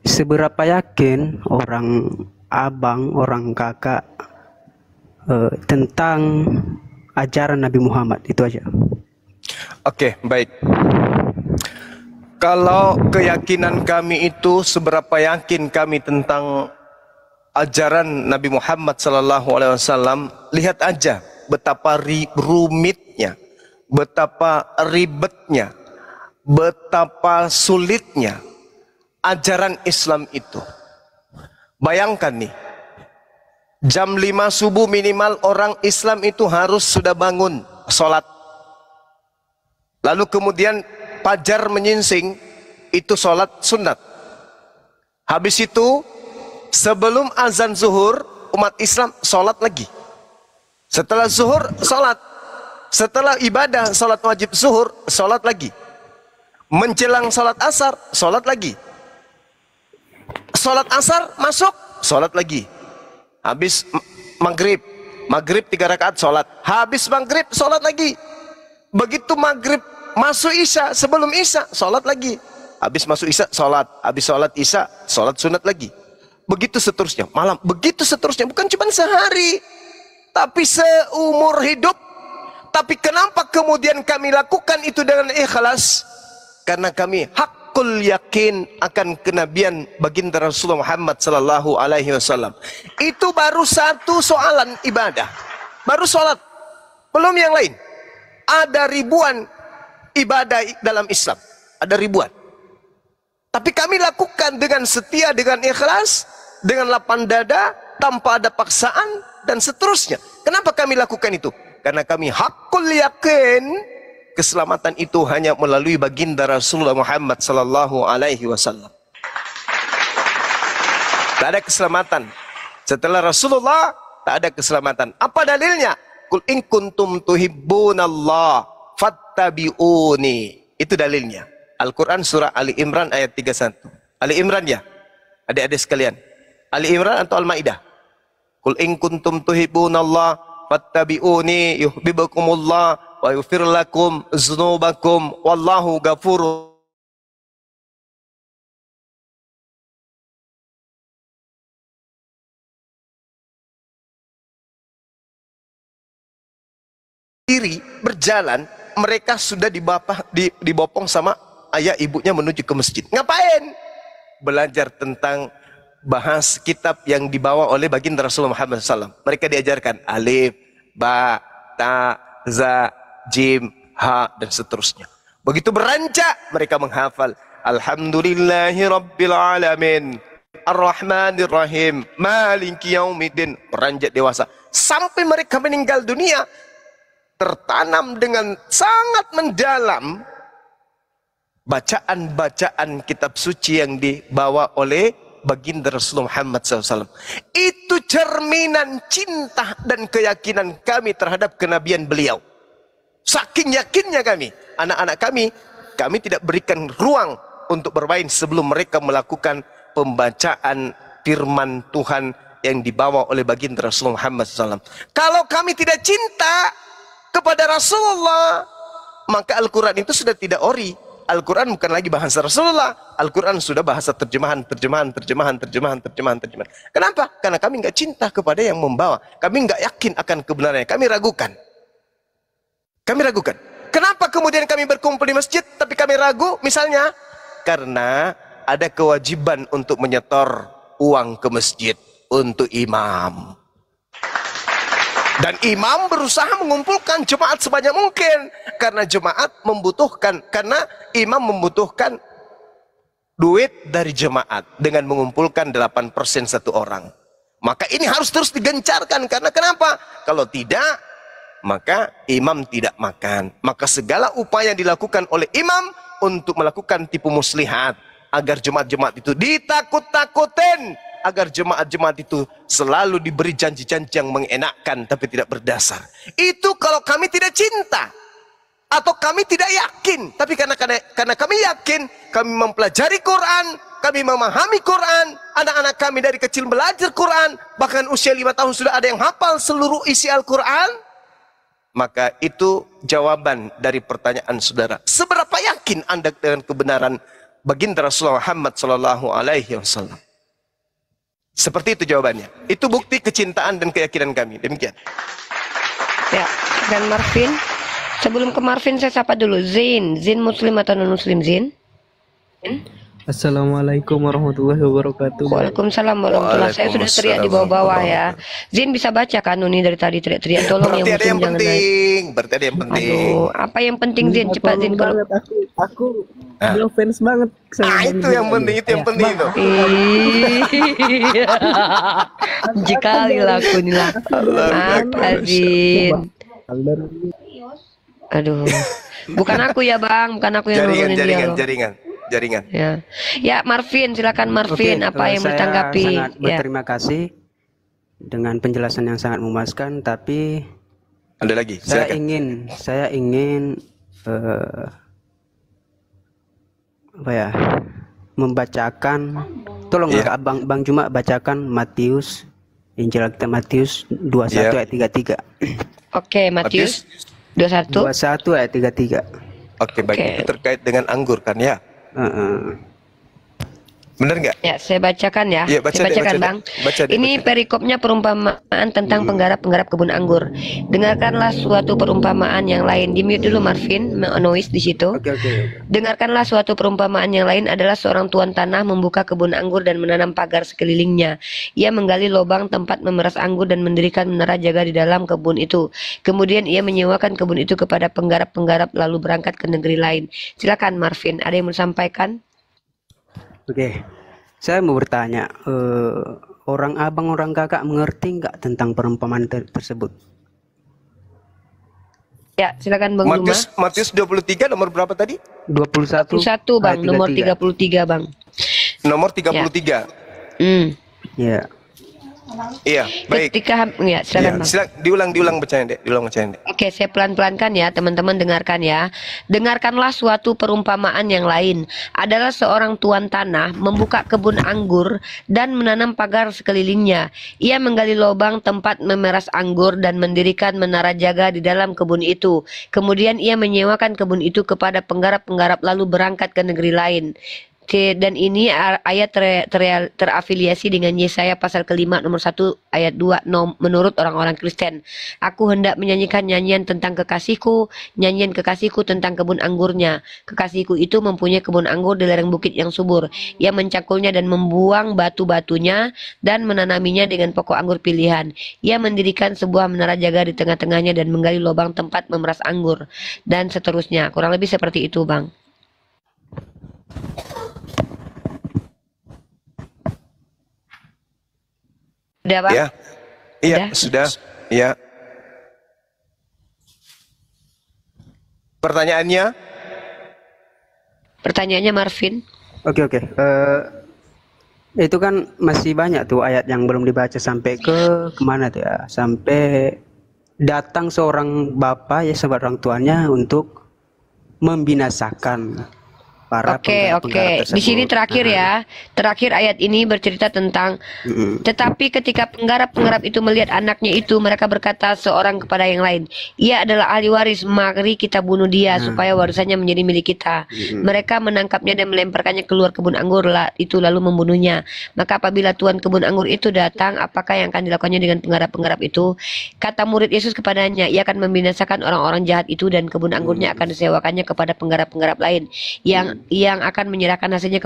[SPEAKER 20] Seberapa yakin orang abang, orang kakak tentang ajaran Nabi Muhammad? Itu aja.
[SPEAKER 1] Oke, baik. Kalau keyakinan kami itu seberapa yakin kami tentang ajaran Nabi Muhammad SAW, lihat aja betapa rumitnya, betapa ribetnya, betapa sulitnya ajaran Islam itu. Bayangkan nih, jam 5 subuh minimal orang Islam itu harus sudah bangun sholat. Lalu kemudian fajar menyingsing, itu sholat sunat. Habis itu sebelum azan zuhur umat Islam sholat lagi. Setelah zuhur sholat. Setelah ibadah sholat wajib zuhur sholat lagi. Menjelang sholat asar sholat lagi. Sholat asar masuk sholat lagi. Habis maghrib 3 rakaat sholat. Habis maghrib sholat lagi. Begitu maghrib masuk isya, sebelum isya sholat lagi. Habis masuk isya sholat. Habis sholat isya sholat sunat lagi. Begitu seterusnya, malam begitu seterusnya. Bukan cuma sehari, tapi seumur hidup. Tapi kenapa kemudian kami lakukan itu dengan ikhlas? Karena kami hakul yakin akan kenabian baginda Rasulullah Muhammad sallallahu alaihi wasallam. Itu baru satu soalan ibadah. Baru sholat, belum yang lain. Ada ribuan ibadah dalam Islam, ada ribuan. Tapi kami lakukan dengan setia, dengan ikhlas, dengan lapang dada, tanpa ada paksaan dan seterusnya. Kenapa kami lakukan itu? Karena kami hakul yakin keselamatan itu hanya melalui baginda Rasulullah Muhammad sallallahu alaihi wasallam. Tak ada keselamatan setelah Rasulullah, tak ada keselamatan. Apa dalilnya? Qul in kuntum tuhibbunallah fattabi'uni. Itu dalilnya. Al-Quran surah Ali Imran ayat 31. Ali Imran ya, adik-adik sekalian. Ali Imran atau Al-Maidah? Qul in kuntum tuhibbunallah fattabi'uni yuhibbukumullah wa yaghfir lakum dzunubakum wallahu ghafurur. Diri berjalan, mereka sudah dibopong sama ayah ibunya menuju ke masjid. Ngapain? Belajar tentang bahas kitab yang dibawa oleh baginda Rasulullah Muhammad SAW. Mereka diajarkan alif, ba, ta, za, jim, ha, dan seterusnya. Begitu beranjak, mereka menghafal Alhamdulillahi Rabbil Alamin Ar-Rahmanir Rahim Maliki Yaumiddin. Beranjak dewasa sampai mereka meninggal dunia, tertanam dengan sangat mendalam bacaan-bacaan kitab suci yang dibawa oleh baginda Rasulullah Muhammad SAW. Itu cerminan cinta dan keyakinan kami terhadap kenabian beliau. Saking yakinnya kami, anak-anak kami tidak berikan ruang untuk bermain sebelum mereka melakukan pembacaan firman Tuhan yang dibawa oleh baginda Rasulullah Muhammad SAW. Kalau kami tidak cinta kepada Rasulullah, maka Al-Quran itu sudah tidak ori. Al-Quran bukan lagi bahasa Rasulullah. Al-Quran sudah bahasa terjemahan. Kenapa? Karena kami nggak cinta kepada yang membawa. Kami nggak yakin akan kebenarannya. Kami ragukan. Kenapa kemudian kami berkumpul di masjid tapi kami ragu? Misalnya, karena ada kewajiban untuk menyetor uang ke masjid untuk imam. Dan imam berusaha mengumpulkan jemaat sebanyak mungkin karena jemaat membutuhkan, karena imam membutuhkan duit dari jemaat dengan mengumpulkan 8% satu orang. Maka ini harus terus digencarkan, karena kenapa? Kalau tidak, maka imam tidak makan. Maka segala upaya dilakukan oleh imam untuk melakukan tipu muslihat agar jemaat-jemaat itu ditakut-takutin, agar jemaat-jemaat itu selalu diberi janji-janji yang mengenakkan tapi tidak berdasar. Itu kalau kami tidak cinta atau kami tidak yakin, tapi karena kami yakin, kami mempelajari Quran, kami memahami Quran, anak-anak kami dari kecil belajar Quran, bahkan usia 5 tahun sudah ada yang hafal seluruh isi Al-Quran, maka itu jawaban dari pertanyaan saudara. Seberapa yakin Anda dengan kebenaran baginda Rasulullah Muhammad sallallahu alaihi wasallam? Seperti itu jawabannya. Itu bukti kecintaan dan keyakinan kami. Demikian.
[SPEAKER 2] Ya, dan Marvin. Sebelum ke Marvin saya sapa dulu Zain. Zain muslim atau non muslim, Zain?
[SPEAKER 21] Assalamualaikum warahmatullahi wabarakatuh.
[SPEAKER 2] Waalaikumsalam warahmatullahi wabarakatuh. Saya sudah teriak di bawah-bawah ya. Zain bisa baca kan Nuni dari tadi teriak-teriak. Tolong
[SPEAKER 1] Berarti
[SPEAKER 2] yang
[SPEAKER 1] ada yang
[SPEAKER 2] muslim jangan naik.
[SPEAKER 1] penting. Berarti ada yang penting.
[SPEAKER 2] Aduh, apa yang penting Zain? Cepat Zain kalau.
[SPEAKER 21] Aku udah fans banget sama
[SPEAKER 1] itu yang penting, itu yang penting itu.
[SPEAKER 2] Jikali lah aku nih lah. Apa Zain? Aduh, bukan aku ya Bang, bukan aku yang nurunin dia loh.
[SPEAKER 1] Jaringan.
[SPEAKER 2] Ya Marvin, silakan Marvin. Apa yang ditanggapi?
[SPEAKER 20] Saya sangat berterima kasih dengan penjelasan yang sangat memuaskan. Tapi
[SPEAKER 1] ada lagi.
[SPEAKER 20] Saya ingin apa ya? Membacakan. Tolong Bang Juma bacakan Matius, Injil kita Matius 21 ayat 33.
[SPEAKER 2] Oke, Matius 21
[SPEAKER 20] ayat 33.
[SPEAKER 1] Oke, baik. Itu terkait dengan anggur kan ya? Bener nggak?
[SPEAKER 2] Ya, saya bacakan ya.
[SPEAKER 1] Ya,
[SPEAKER 2] Saya bacakan Bang. Ini perikopnya perumpamaan tentang penggarap-penggarap kebun anggur. Dengarkanlah suatu perumpamaan yang lain. Di mute dulu Marvin, noise di situ. Dengarkanlah suatu perumpamaan yang lain adalah seorang tuan tanah membuka kebun anggur dan menanam pagar sekelilingnya. Ia menggali lubang tempat memeras anggur dan mendirikan menara jaga di dalam kebun itu. Kemudian ia menyewakan kebun itu kepada penggarap-penggarap lalu berangkat ke negeri lain. Silakan Marvin, ada yang mau disampaikan?
[SPEAKER 20] Oke, saya mau bertanya, orang abang, orang kakak mengerti nggak tentang perumpamaan tersebut?
[SPEAKER 2] Ya, silakan Bang Juma.
[SPEAKER 1] Matius 23 nomor berapa tadi?
[SPEAKER 20] 21
[SPEAKER 2] Bang, nomor 33 Bang.
[SPEAKER 1] Nomor 33.
[SPEAKER 20] Ya.
[SPEAKER 1] Iya, baik.
[SPEAKER 2] Silakan Bang.
[SPEAKER 1] Diulang bacanya, Dek.
[SPEAKER 2] Oke, saya pelan-pelankan ya, teman-teman dengarkan ya. Dengarkanlah suatu perumpamaan yang lain. Adalah seorang tuan tanah membuka kebun anggur dan menanam pagar sekelilingnya. Ia menggali lubang tempat memeras anggur dan mendirikan menara jaga di dalam kebun itu. Kemudian ia menyewakan kebun itu kepada penggarap-penggarap lalu berangkat ke negeri lain. Dan ini ayat terafiliasi dengan Yesaya pasal ke-5 nomor 1 ayat 2 menurut orang-orang Kristen. Aku hendak menyanyikan nyanyian tentang kekasihku, nyanyian kekasihku tentang kebun anggurnya. Kekasihku itu mempunyai kebun anggur di lereng bukit yang subur. Ia mencangkulnya dan membuang batu-batunya dan menanaminya dengan pokok anggur pilihan. Ia mendirikan sebuah menara jaga di tengah-tengahnya dan menggali lubang tempat memeras anggur. Dan seterusnya. Kurang lebih seperti itu Bang. Sudah Bang?
[SPEAKER 1] Iya, sudah. Ya. Pertanyaannya Marvin.
[SPEAKER 20] Oke. Itu kan masih banyak tuh ayat yang belum dibaca sampai kemana tuh ya? Sampai datang seorang bapak ya, seorang tuannya untuk membinasakan para
[SPEAKER 2] Oke. Di sini terakhir ya. Terakhir ayat ini bercerita tentang tetapi ketika penggarap-penggarap itu melihat anaknya itu, mereka berkata seorang kepada yang lain, ia adalah ahli waris, mari kita bunuh dia supaya warisannya menjadi milik kita. Mereka menangkapnya dan melemparkannya keluar kebun anggur itu lalu membunuhnya. Maka apabila tuan kebun anggur itu datang, apakah yang akan dilakukannya dengan penggarap-penggarap itu? Kata murid Yesus kepadanya, ia akan membinasakan orang-orang jahat itu dan kebun anggurnya akan disewakannya kepada penggarap-penggarap lain yang yang akan menyerahkan hasilnya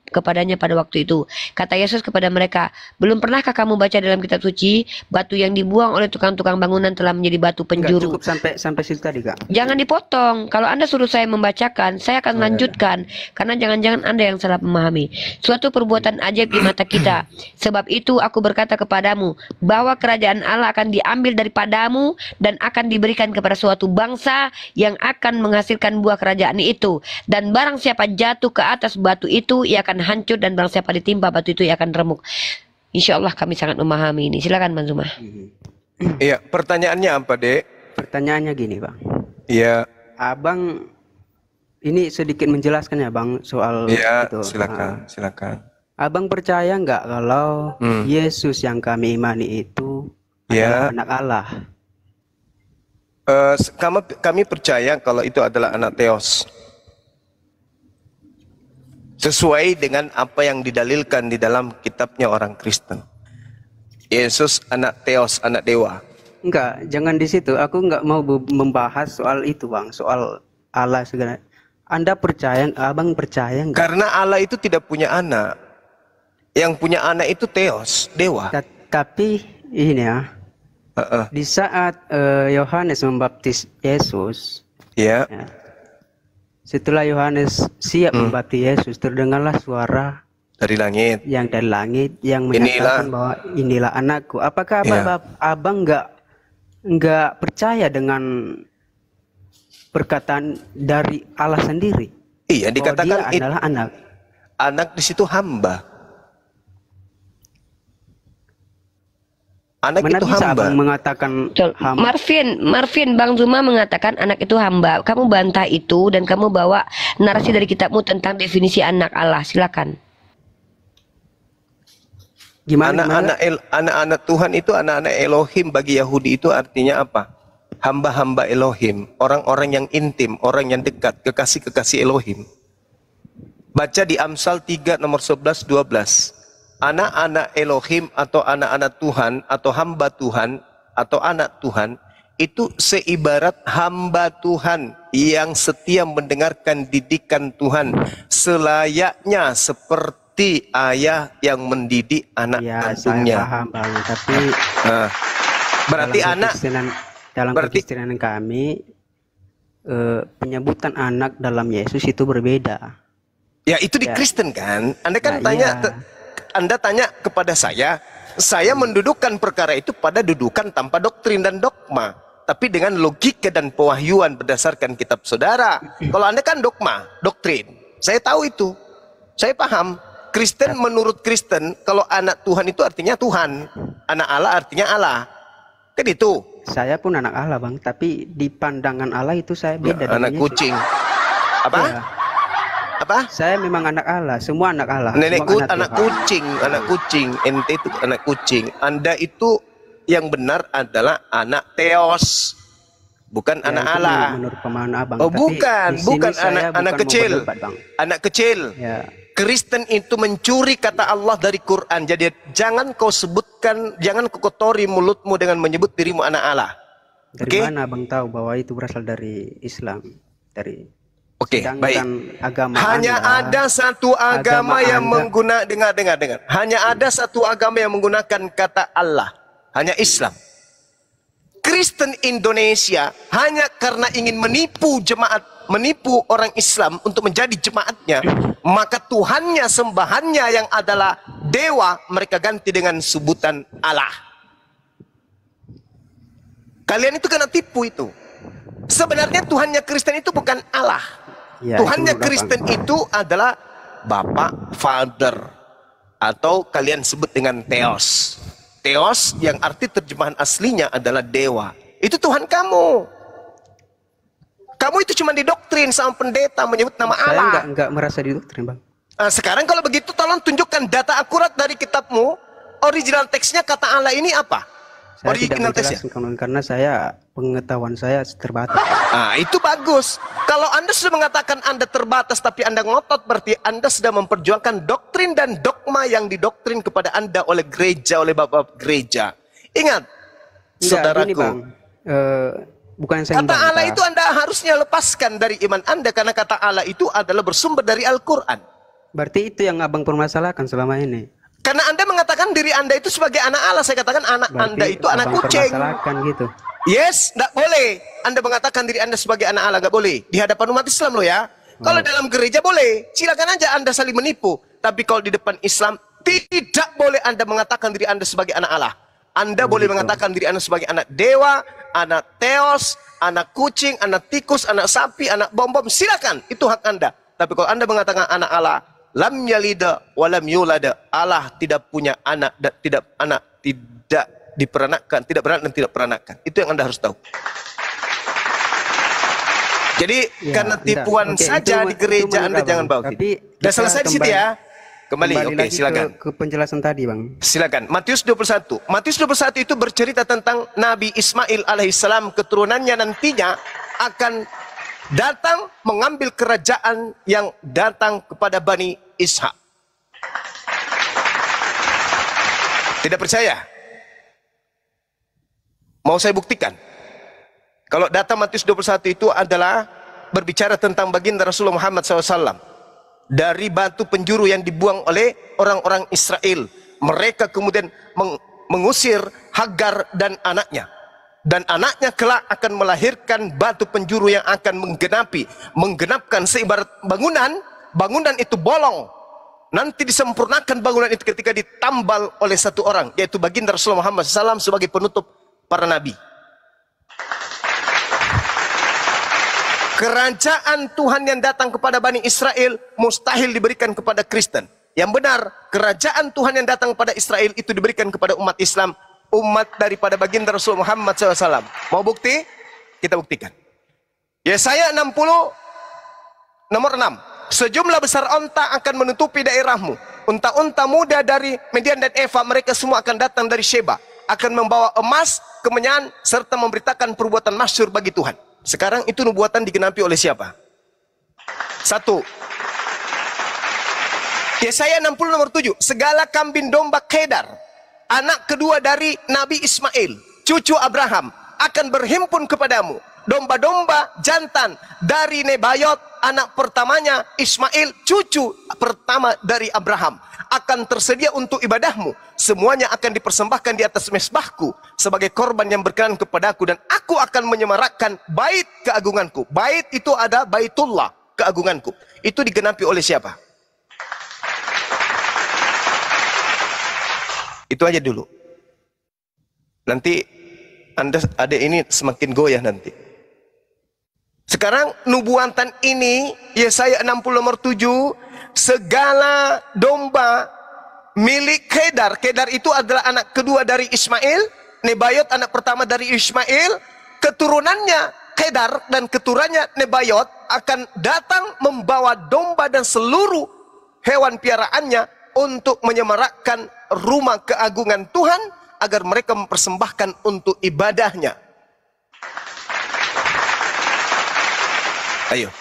[SPEAKER 2] kepadanya pada waktu itu. Kata Yesus kepada mereka, belum pernahkah kamu baca dalam kitab suci, batu yang dibuang oleh tukang-tukang bangunan telah menjadi batu penjuru.
[SPEAKER 20] Cukup sampai situ tadi, Kak.
[SPEAKER 2] Jangan dipotong. Kalau Anda suruh saya membacakan, saya akan lanjutkan. Karena jangan-jangan Anda yang salah memahami. Suatu perbuatan ajaib di mata kita. Sebab itu aku berkata kepadamu, bahwa kerajaan Allah akan diambil daripadamu dan akan diberikan kepada suatu bangsa yang akan menghasilkan buah kerajaan itu. Dan barang siapa jatuh ke atas batu itu, ia akan hancur, dan barang siapa ditimpa batu itu ia akan remuk. Insya Allah kami sangat memahami ini. Silakan Bang Zuma.
[SPEAKER 1] Iya, pertanyaannya apa, Dek?
[SPEAKER 20] Pertanyaannya gini, Bang.
[SPEAKER 1] Iya.
[SPEAKER 20] Abang ini sedikit menjelaskan ya, Bang, soal
[SPEAKER 1] Iya,
[SPEAKER 20] itu.
[SPEAKER 1] silakan.
[SPEAKER 20] Abang percaya nggak kalau Yesus yang kami imani itu adalah anak Allah?
[SPEAKER 1] Kami percaya kalau itu adalah anak Theos. Sesuai dengan apa yang didalilkan di dalam kitabnya orang Kristen. Yesus anak Theos, anak dewa.
[SPEAKER 20] Enggak, jangan di situ. Aku nggak mau membahas soal itu, Bang. Soal Allah segala. Anda percaya, Abang percaya nggak?
[SPEAKER 1] Karena Allah itu tidak punya anak. Yang punya anak itu Theos, dewa.
[SPEAKER 20] Tapi ini ya, di saat Yohanes membaptis Yesus, ya, setelah Yohanes siap membaptis Yesus, terdengarlah suara
[SPEAKER 1] dari langit
[SPEAKER 20] yang menyatakan bahwa inilah anakku. Apakah abang nggak percaya dengan perkataan dari Allah sendiri?
[SPEAKER 1] Iya, dikatakan
[SPEAKER 20] dia adalah anak.
[SPEAKER 1] Anak di situ hamba. Anak
[SPEAKER 20] Mana
[SPEAKER 1] itu
[SPEAKER 20] bisa
[SPEAKER 1] hamba.
[SPEAKER 20] Abang mengatakan hamba?
[SPEAKER 2] Marvin, Bang Zuma mengatakan anak itu hamba. Kamu bantah itu dan kamu bawa narasi dari kitabmu tentang definisi anak Allah. Silakan.
[SPEAKER 1] Anak-anak Tuhan itu anak-anak Elohim. Bagi Yahudi itu artinya apa? Hamba-hamba Elohim, orang-orang yang intim, orang yang dekat, kekasih-kekasih Elohim. Baca di Amsal 3 nomor 11-12. Anak-anak Elohim atau anak-anak Tuhan atau hamba Tuhan atau anak Tuhan itu seibarat hamba Tuhan yang setia mendengarkan didikan Tuhan selayaknya seperti ayah yang mendidik anak kandungnya.
[SPEAKER 20] Saya paham, Bang, tapi
[SPEAKER 1] berarti
[SPEAKER 20] dalam kekristenan kami penyebutan anak dalam Yesus itu berbeda.
[SPEAKER 1] Ya itu di Kristen kan. Anda kan Anda tanya kepada saya mendudukkan perkara itu pada dudukan tanpa doktrin dan dogma, tapi dengan logika dan pewahyuan berdasarkan kitab saudara. Kalau Anda kan dogma, doktrin. Saya tahu itu. Saya paham. Kristen menurut Kristen, kalau anak Tuhan itu artinya Tuhan. Anak Allah artinya Allah. Kan itu.
[SPEAKER 20] Saya pun anak Allah, Bang, tapi di pandangan Allah itu saya beda.
[SPEAKER 1] Anak kucing. Apa?
[SPEAKER 20] Ya. Apa? Saya memang anak Allah, semua anak Allah.
[SPEAKER 1] Anak kucing, ente itu anak kucing. Anda itu yang benar adalah anak Theos, bukan anak Allah.
[SPEAKER 20] Menurut pemahaman Abang.
[SPEAKER 1] Oh, bukan anak kecil. Anak kecil.
[SPEAKER 20] Ya.
[SPEAKER 1] Kristen itu mencuri kata Allah dari Quran. Jadi jangan kau kotori mulutmu dengan menyebut dirimu anak Allah.
[SPEAKER 20] Dari mana Abang tahu bahwa itu berasal dari Islam?
[SPEAKER 1] Oke, baik.
[SPEAKER 20] Hanya
[SPEAKER 1] ada satu agama yang menggunakan dengar. Hanya ada satu agama yang menggunakan kata Allah, hanya Islam. Kristen Indonesia hanya karena ingin menipu orang Islam untuk menjadi jemaatnya, maka Tuhannya, sembahannya yang adalah dewa, mereka ganti dengan sebutan Allah. Kalian itu kena tipu itu. Sebenarnya Tuhannya Kristen itu bukan Allah. Tuhannya Kristen itu adalah Bapak, Father, atau kalian sebut dengan Theos. Theos yang arti terjemahan aslinya adalah dewa. Itu Tuhan kamu. Kamu itu cuma didoktrin sama pendeta menyebut nama Allah.
[SPEAKER 20] Saya enggak merasa didoktrin, Bang.
[SPEAKER 1] Sekarang kalau begitu tolong tunjukkan data akurat dari kitabmu. Original teksnya kata Allah ini apa?
[SPEAKER 20] Saya tidak menjelaskan karena pengetahuan saya terbatas.
[SPEAKER 1] Itu bagus. Kalau Anda sudah mengatakan Anda terbatas tapi Anda ngotot, berarti Anda sudah memperjuangkan doktrin dan dogma yang didoktrin kepada Anda oleh gereja, oleh bapak gereja. Ingat, saudaraku.
[SPEAKER 20] Ini, Bang, bukan saya
[SPEAKER 1] Kata Allah
[SPEAKER 20] membantah.
[SPEAKER 1] itu Anda harusnya lepaskan dari iman Anda, karena kata Allah itu adalah bersumber dari Al-Quran.
[SPEAKER 20] Berarti itu yang abang permasalahkan selama ini.
[SPEAKER 1] Karena Anda mengatakan diri Anda itu sebagai anak Allah, saya katakan anak Anda itu anak
[SPEAKER 20] abang
[SPEAKER 1] kucing.
[SPEAKER 20] permasalahkan gitu.
[SPEAKER 1] Yes, tidak boleh. Anda mengatakan diri Anda sebagai anak Allah, nggak boleh. Di hadapan umat Islam loh ya. Kalau dalam gereja boleh, silakan aja Anda saling menipu. Tapi kalau di depan Islam, tidak boleh Anda mengatakan diri Anda sebagai anak Allah. Anda boleh mengatakan diri Anda sebagai anak dewa, anak teos, anak kucing, anak tikus, anak sapi, anak bom-bom, silakan. Itu hak Anda. Tapi kalau Anda mengatakan anak Allah, lam yalida walam yulada, Allah tidak punya anak dan tidak diperanakkan, tidak beranak dan tidak peranakkan. Itu yang Anda harus tahu. Jadi
[SPEAKER 20] Ya,
[SPEAKER 1] karena
[SPEAKER 20] enggak.
[SPEAKER 1] tipuan
[SPEAKER 20] Oke,
[SPEAKER 1] saja
[SPEAKER 20] itu
[SPEAKER 1] di gereja
[SPEAKER 20] menurut
[SPEAKER 1] Anda
[SPEAKER 20] abang.
[SPEAKER 1] jangan bawa.
[SPEAKER 20] Tapi
[SPEAKER 1] Sudah
[SPEAKER 20] kita
[SPEAKER 1] selesai di situ ya. Kembali oke,
[SPEAKER 20] lagi
[SPEAKER 1] silakan.
[SPEAKER 20] ke penjelasan tadi, Bang.
[SPEAKER 1] Silakan. Matius 21. Matius 21 itu bercerita tentang Nabi Ismail alaihissalam, keturunannya nantinya akan datang mengambil kerajaan yang datang kepada Bani Ishak. Tidak percaya? Mau saya buktikan? Kalau data Matius 21 itu adalah berbicara tentang baginda Rasulullah Muhammad SAW. Dari batu penjuru yang dibuang oleh orang-orang Israel. Mereka kemudian mengusir Hagar dan anaknya. Dan anaknya kelak akan melahirkan batu penjuru yang akan menggenapkan seibarat bangunan. Bangunan itu bolong. Nanti disempurnakan bangunan itu ketika ditambal oleh satu orang, yaitu baginda Rasulullah Muhammad SAW sebagai penutup para nabi. Kerajaan Tuhan yang datang kepada Bani Israel mustahil diberikan kepada Kristen. Yang benar, kerajaan Tuhan yang datang kepada Israel itu diberikan kepada umat Islam, umat daripada baginda Rasul Muhammad SAW. Mau bukti? Kita buktikan. Yesaya 60 nomor 6. Sejumlah besar onta akan menutupi daerahmu. Unta-unta muda dari Median dan Eva, mereka semua akan datang dari Sheba. Akan membawa emas, kemenyan, serta memberitakan perbuatan masyhur bagi Tuhan. Sekarang itu nubuatan digenapi oleh siapa? Satu. Yesaya 60 nomor 7. Segala kambing domba Kedar, anak kedua dari Nabi Ismail, cucu Abraham, akan berhimpun kepadamu. Domba-domba jantan dari Nebayot, anak pertamanya Ismail, cucu pertama dari Abraham, akan tersedia untuk ibadahmu. Semuanya akan dipersembahkan di atas mezbahku sebagai korban yang berkenan kepadaku, dan aku akan menyemarakkan bait keagunganku. Bait itu ada baitullah, keagunganku. Itu digenapi oleh siapa? Itu aja dulu. Nanti Anda ada ini semakin goyah nanti. Sekarang nubuatan ini Yesaya 60 nomor 7, segala domba milik Kedar. Kedar itu adalah anak kedua dari Ismail, Nebayot anak pertama dari Ismail. Keturunannya Kedar dan keturunannya Nebayot akan datang membawa domba dan seluruh hewan piaraannya untuk menyemarakkan rumah keagungan Tuhan agar mereka mempersembahkan untuk ibadahnya. Ayo,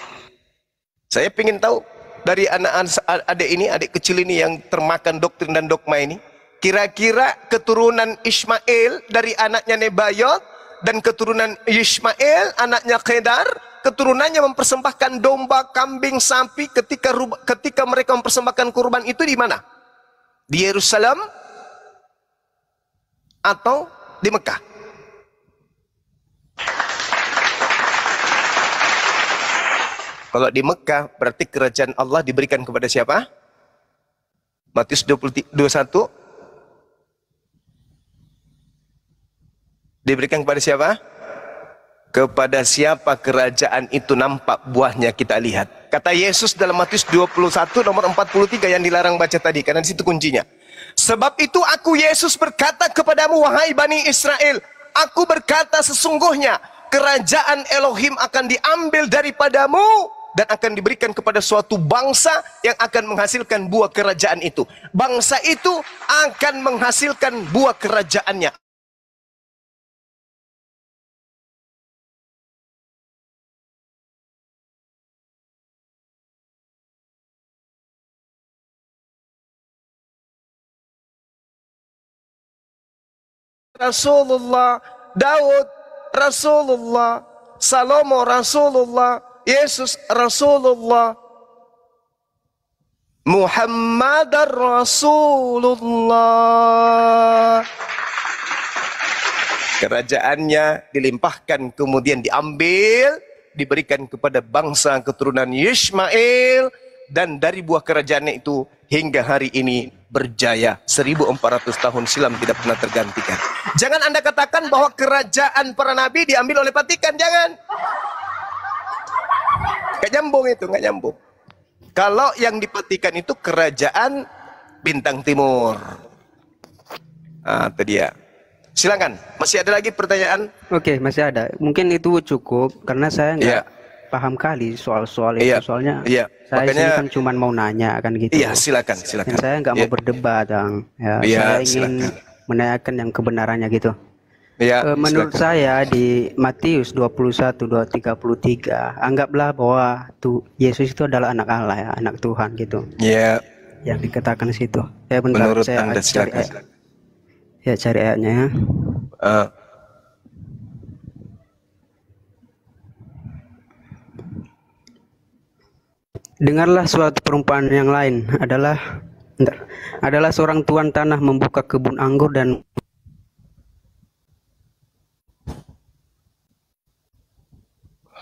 [SPEAKER 1] saya ingin tahu dari adik ini, adik kecil ini yang termakan doktrin dan dogma ini, kira-kira keturunan Ismail dari anaknya Nebayot dan keturunan Ismail anaknya Kedar, keturunannya mempersembahkan domba, kambing, sapi ketika mereka mempersembahkan kurban itu di mana? Di Yerusalem atau di Mekah? Kalau di Mekah berarti kerajaan Allah diberikan kepada siapa? Matius 21 diberikan kepada siapa? Kepada siapa kerajaan itu nampak buahnya kita lihat. Kata Yesus dalam Matius 21 nomor 43 yang dilarang baca tadi, karena di situ kuncinya. Sebab itu aku Yesus berkata kepadamu, wahai Bani Israel, aku berkata sesungguhnya kerajaan Elohim akan diambil daripadamu dan akan diberikan kepada suatu bangsa yang akan menghasilkan buah kerajaan itu. Bangsa itu akan menghasilkan buah kerajaannya. Rasulullah, Daud, Rasulullah, Salomo Rasulullah, Yesus Rasulullah, Muhammad Rasulullah. Kerajaannya dilimpahkan, kemudian diambil, diberikan kepada bangsa keturunan Yismail, dan dari buah kerajaannya itu hingga hari ini berjaya. 1400 tahun silam tidak pernah tergantikan. Jangan Anda katakan bahwa kerajaan para nabi diambil oleh Vatikan, jangan. Gak nyambung itu, gak nyambung. Kalau yang di Vatikan itu kerajaan Bintang Timur. Ah, itu dia. Silakan, masih ada lagi pertanyaan?
[SPEAKER 20] Oke, masih ada. Mungkin itu cukup karena saya nggak paham kali soal-soal itu. Soalnya saya
[SPEAKER 1] makanya,
[SPEAKER 20] sini kan cuma mau nanya kan gitu.
[SPEAKER 1] Iya, silakan, silakan.
[SPEAKER 20] Dan saya nggak mau berdebat, Bang. Ya, saya ingin menanyakan yang kebenarannya gitu. Menurut saya di Matius 21:33, anggaplah bahwa Yesus itu adalah anak Allah ya, anak Tuhan gitu.
[SPEAKER 1] Iya.
[SPEAKER 20] Yang dikatakan situ. Ya bentar,
[SPEAKER 1] menurut
[SPEAKER 20] saya
[SPEAKER 1] Anda
[SPEAKER 20] cari
[SPEAKER 1] silakan.
[SPEAKER 20] Ya cari ayatnya ya. Dengarlah suatu perumpamaan yang lain adalah seorang tuan tanah membuka kebun anggur dan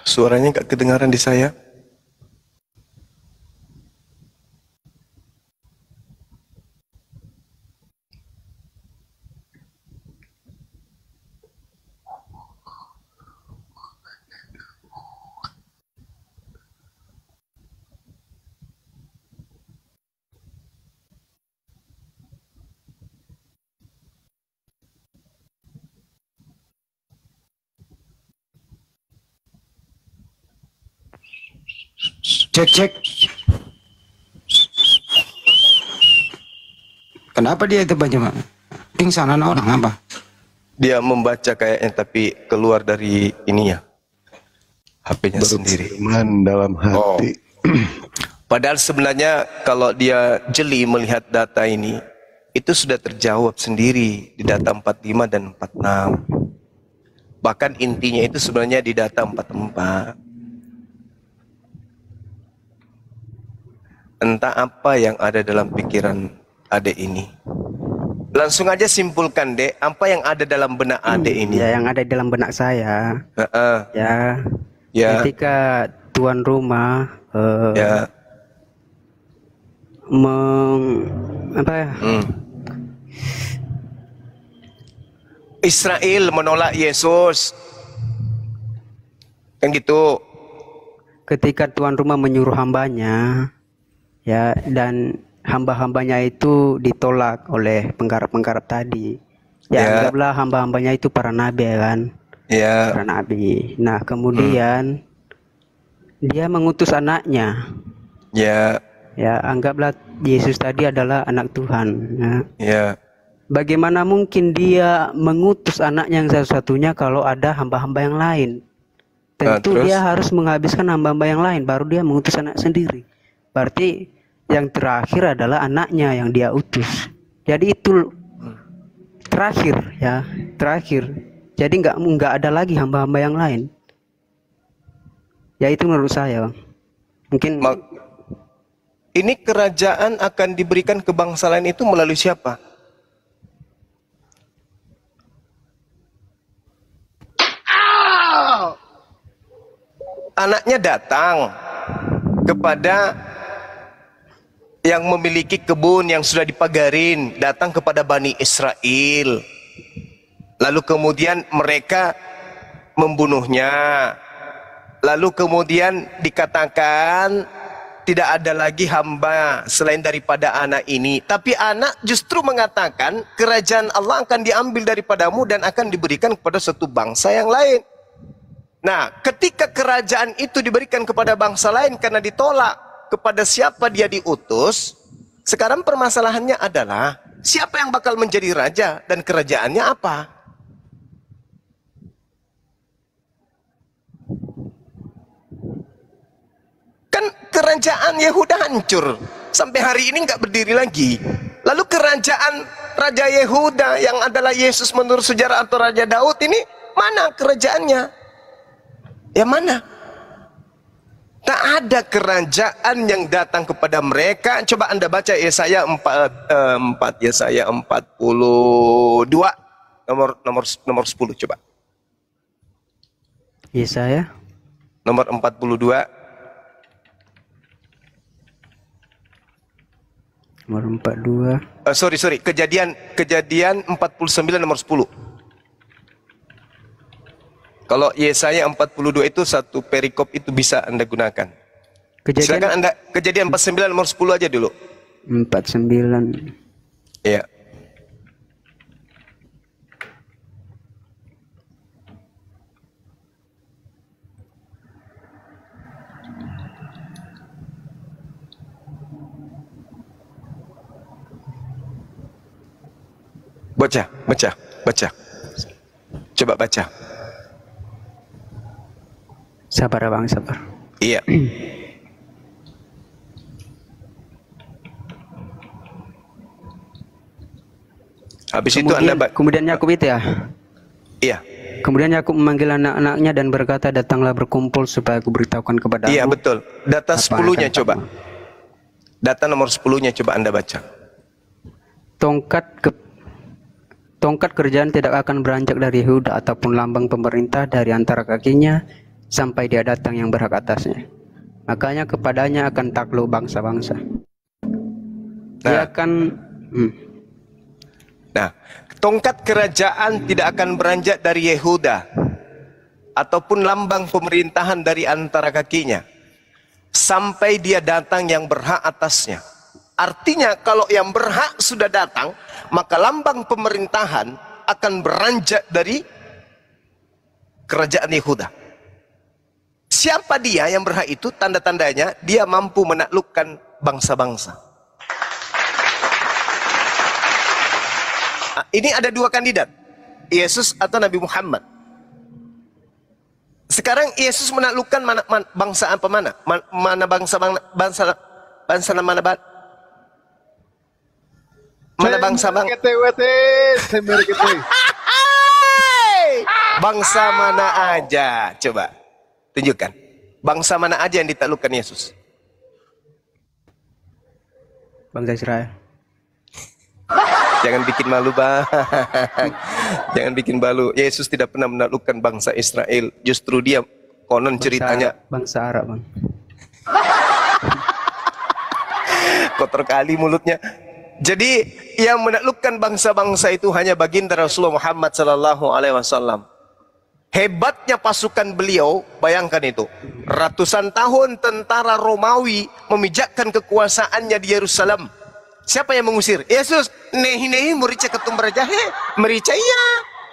[SPEAKER 1] suaranya nggak kedengaran di saya.
[SPEAKER 4] Cek. Kenapa dia itu Bang? Pingsanan orang apa?
[SPEAKER 1] Dia membaca kayaknya tapi keluar dari ini ya. HP-nya sendiri.
[SPEAKER 5] Berfirman dalam hati.
[SPEAKER 1] Padahal sebenarnya kalau dia jeli melihat data ini, itu sudah terjawab sendiri di data 45 dan 46. Bahkan intinya itu sebenarnya di data 44. Entah apa yang ada dalam pikiran adek ini. Langsung aja simpulkan, Dek, apa yang ada dalam benak adek ini?
[SPEAKER 20] Ya, yang ada dalam benak saya. Ketika tuan rumah
[SPEAKER 1] Israel menolak Yesus. Kan gitu.
[SPEAKER 20] Ketika tuan rumah menyuruh hambanya, ya, dan hamba-hambanya itu ditolak oleh penggarap-penggarap tadi. Ya, anggaplah hamba-hambanya itu para nabi kan. Para nabi. Nah, kemudian dia mengutus anaknya. Ya, anggaplah Yesus tadi adalah anak Tuhan. Bagaimana mungkin dia mengutus anaknya yang satu-satunya kalau ada hamba-hamba yang lain? Tentu dia harus menghabiskan hamba-hamba yang lain, baru dia mengutus anak sendiri. Berarti yang terakhir adalah anaknya yang dia utus. Jadi itu terakhir ya, terakhir. Jadi nggak ada lagi hamba-hamba yang lain. Ya itu menurut saya. Mungkin
[SPEAKER 1] ini kerajaan akan diberikan ke bangsa lain itu melalui siapa? Anaknya datang kepada yang memiliki kebun yang sudah dipagarin, datang kepada Bani Israel. Lalu kemudian mereka membunuhnya. Lalu kemudian dikatakan tidak ada lagi hamba selain daripada anak ini. Tapi anak justru mengatakan kerajaan Allah akan diambil daripadamu dan akan diberikan kepada suatu bangsa yang lain. Nah, ketika kerajaan itu diberikan kepada bangsa lain karena ditolak kepada siapa dia diutus, sekarang permasalahannya adalah siapa yang bakal menjadi raja dan kerajaannya apa? Kan kerajaan Yehuda hancur, sampai hari ini nggak berdiri lagi. Lalu kerajaan Raja Yehuda yang adalah Yesus menurut sejarah atau Raja Daud ini, mana kerajaannya? Yang mana? Tak ada kerajaan yang datang kepada mereka. Coba Anda baca Yesaya 4, Yesaya 42 nomor 10 coba.
[SPEAKER 20] Yesaya
[SPEAKER 1] Nomor 42.
[SPEAKER 20] nomor 42.
[SPEAKER 1] Sorry, Kejadian 49 nomor 10. Kalau Yesaya 42 itu satu perikop itu bisa Anda gunakan. Silakan Anda Kejadian 49 nomor 10 aja dulu.
[SPEAKER 20] 49.
[SPEAKER 1] Iya. Baca. Coba baca.
[SPEAKER 20] Sabar Bang, sabar.
[SPEAKER 1] Iya. Habis itu Anda
[SPEAKER 20] kemudian Yakub itu ya?
[SPEAKER 1] Iya.
[SPEAKER 20] Kemudian Yakub memanggil anak-anaknya dan berkata, datanglah berkumpul supaya aku beritahukan kepadamu.
[SPEAKER 1] Iya betul. Data 10-nya coba. Data nomor 10-nya coba Anda baca.
[SPEAKER 20] Tongkat kerajaan tidak akan beranjak dari Yehuda ataupun lambang pemerintah dari antara kakinya sampai dia datang yang berhak atasnya. Makanya kepadanya akan takluk bangsa-bangsa. Dia akan
[SPEAKER 1] Nah, tongkat kerajaan tidak akan beranjak dari Yehuda ataupun lambang pemerintahan dari antara kakinya sampai dia datang yang berhak atasnya. Artinya kalau yang berhak sudah datang, maka lambang pemerintahan akan beranjak dari kerajaan Yehuda. Siapa dia yang berhak itu? Tanda-tandanya dia mampu menaklukkan bangsa-bangsa. Ini ada dua kandidat, Yesus atau Nabi Muhammad. Sekarang Yesus menaklukkan bangsa apa mana? Mana bangsa mana bangsa bangsa mana aja? Coba tunjukkan. Bangsa mana aja yang ditaklukkan Yesus?
[SPEAKER 20] Bangsa Israel.
[SPEAKER 1] Jangan bikin malu, Bang. Jangan bikin malu. Yesus tidak pernah menaklukkan bangsa Israel. Justru dia konon ceritanya
[SPEAKER 20] bangsa Arab, Bang.
[SPEAKER 1] Kotor kali mulutnya. Jadi yang menaklukkan bangsa-bangsa itu hanya baginda Rasulullah Muhammad sallallahu alaihi wasallam. Hebatnya pasukan beliau, bayangkan itu. Ratusan tahun tentara Romawi memijakkan kekuasaannya di Yerusalem. Siapa yang mengusir? Yesus. Nehi merica ketum berajahe, merica iya,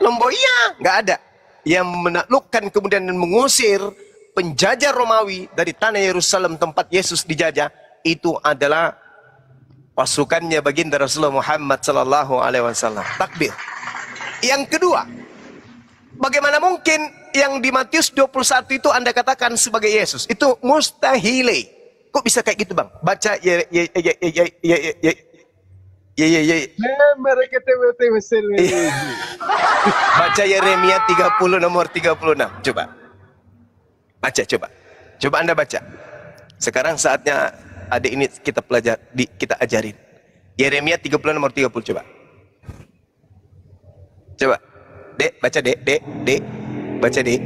[SPEAKER 1] lombo iya, nggak ada. Yang menaklukkan kemudian mengusir penjajah Romawi dari tanah Yerusalem tempat Yesus dijajah, itu adalah pasukannya baginda Rasulullah Muhammad sallallahu alaihi wasallam. Takbir. Yang kedua, bagaimana mungkin yang di Matius 21 itu Anda katakan sebagai Yesus? Itu mustahil. Kok bisa kayak gitu, Bang? Baca baca Yeremia 30 nomor 36. Coba. Baca coba. Coba Anda baca. Sekarang saatnya adik ini kita kita ajarin. Yeremia 30 nomor 30 coba. Coba. Dek, baca Dek. Baca Dek.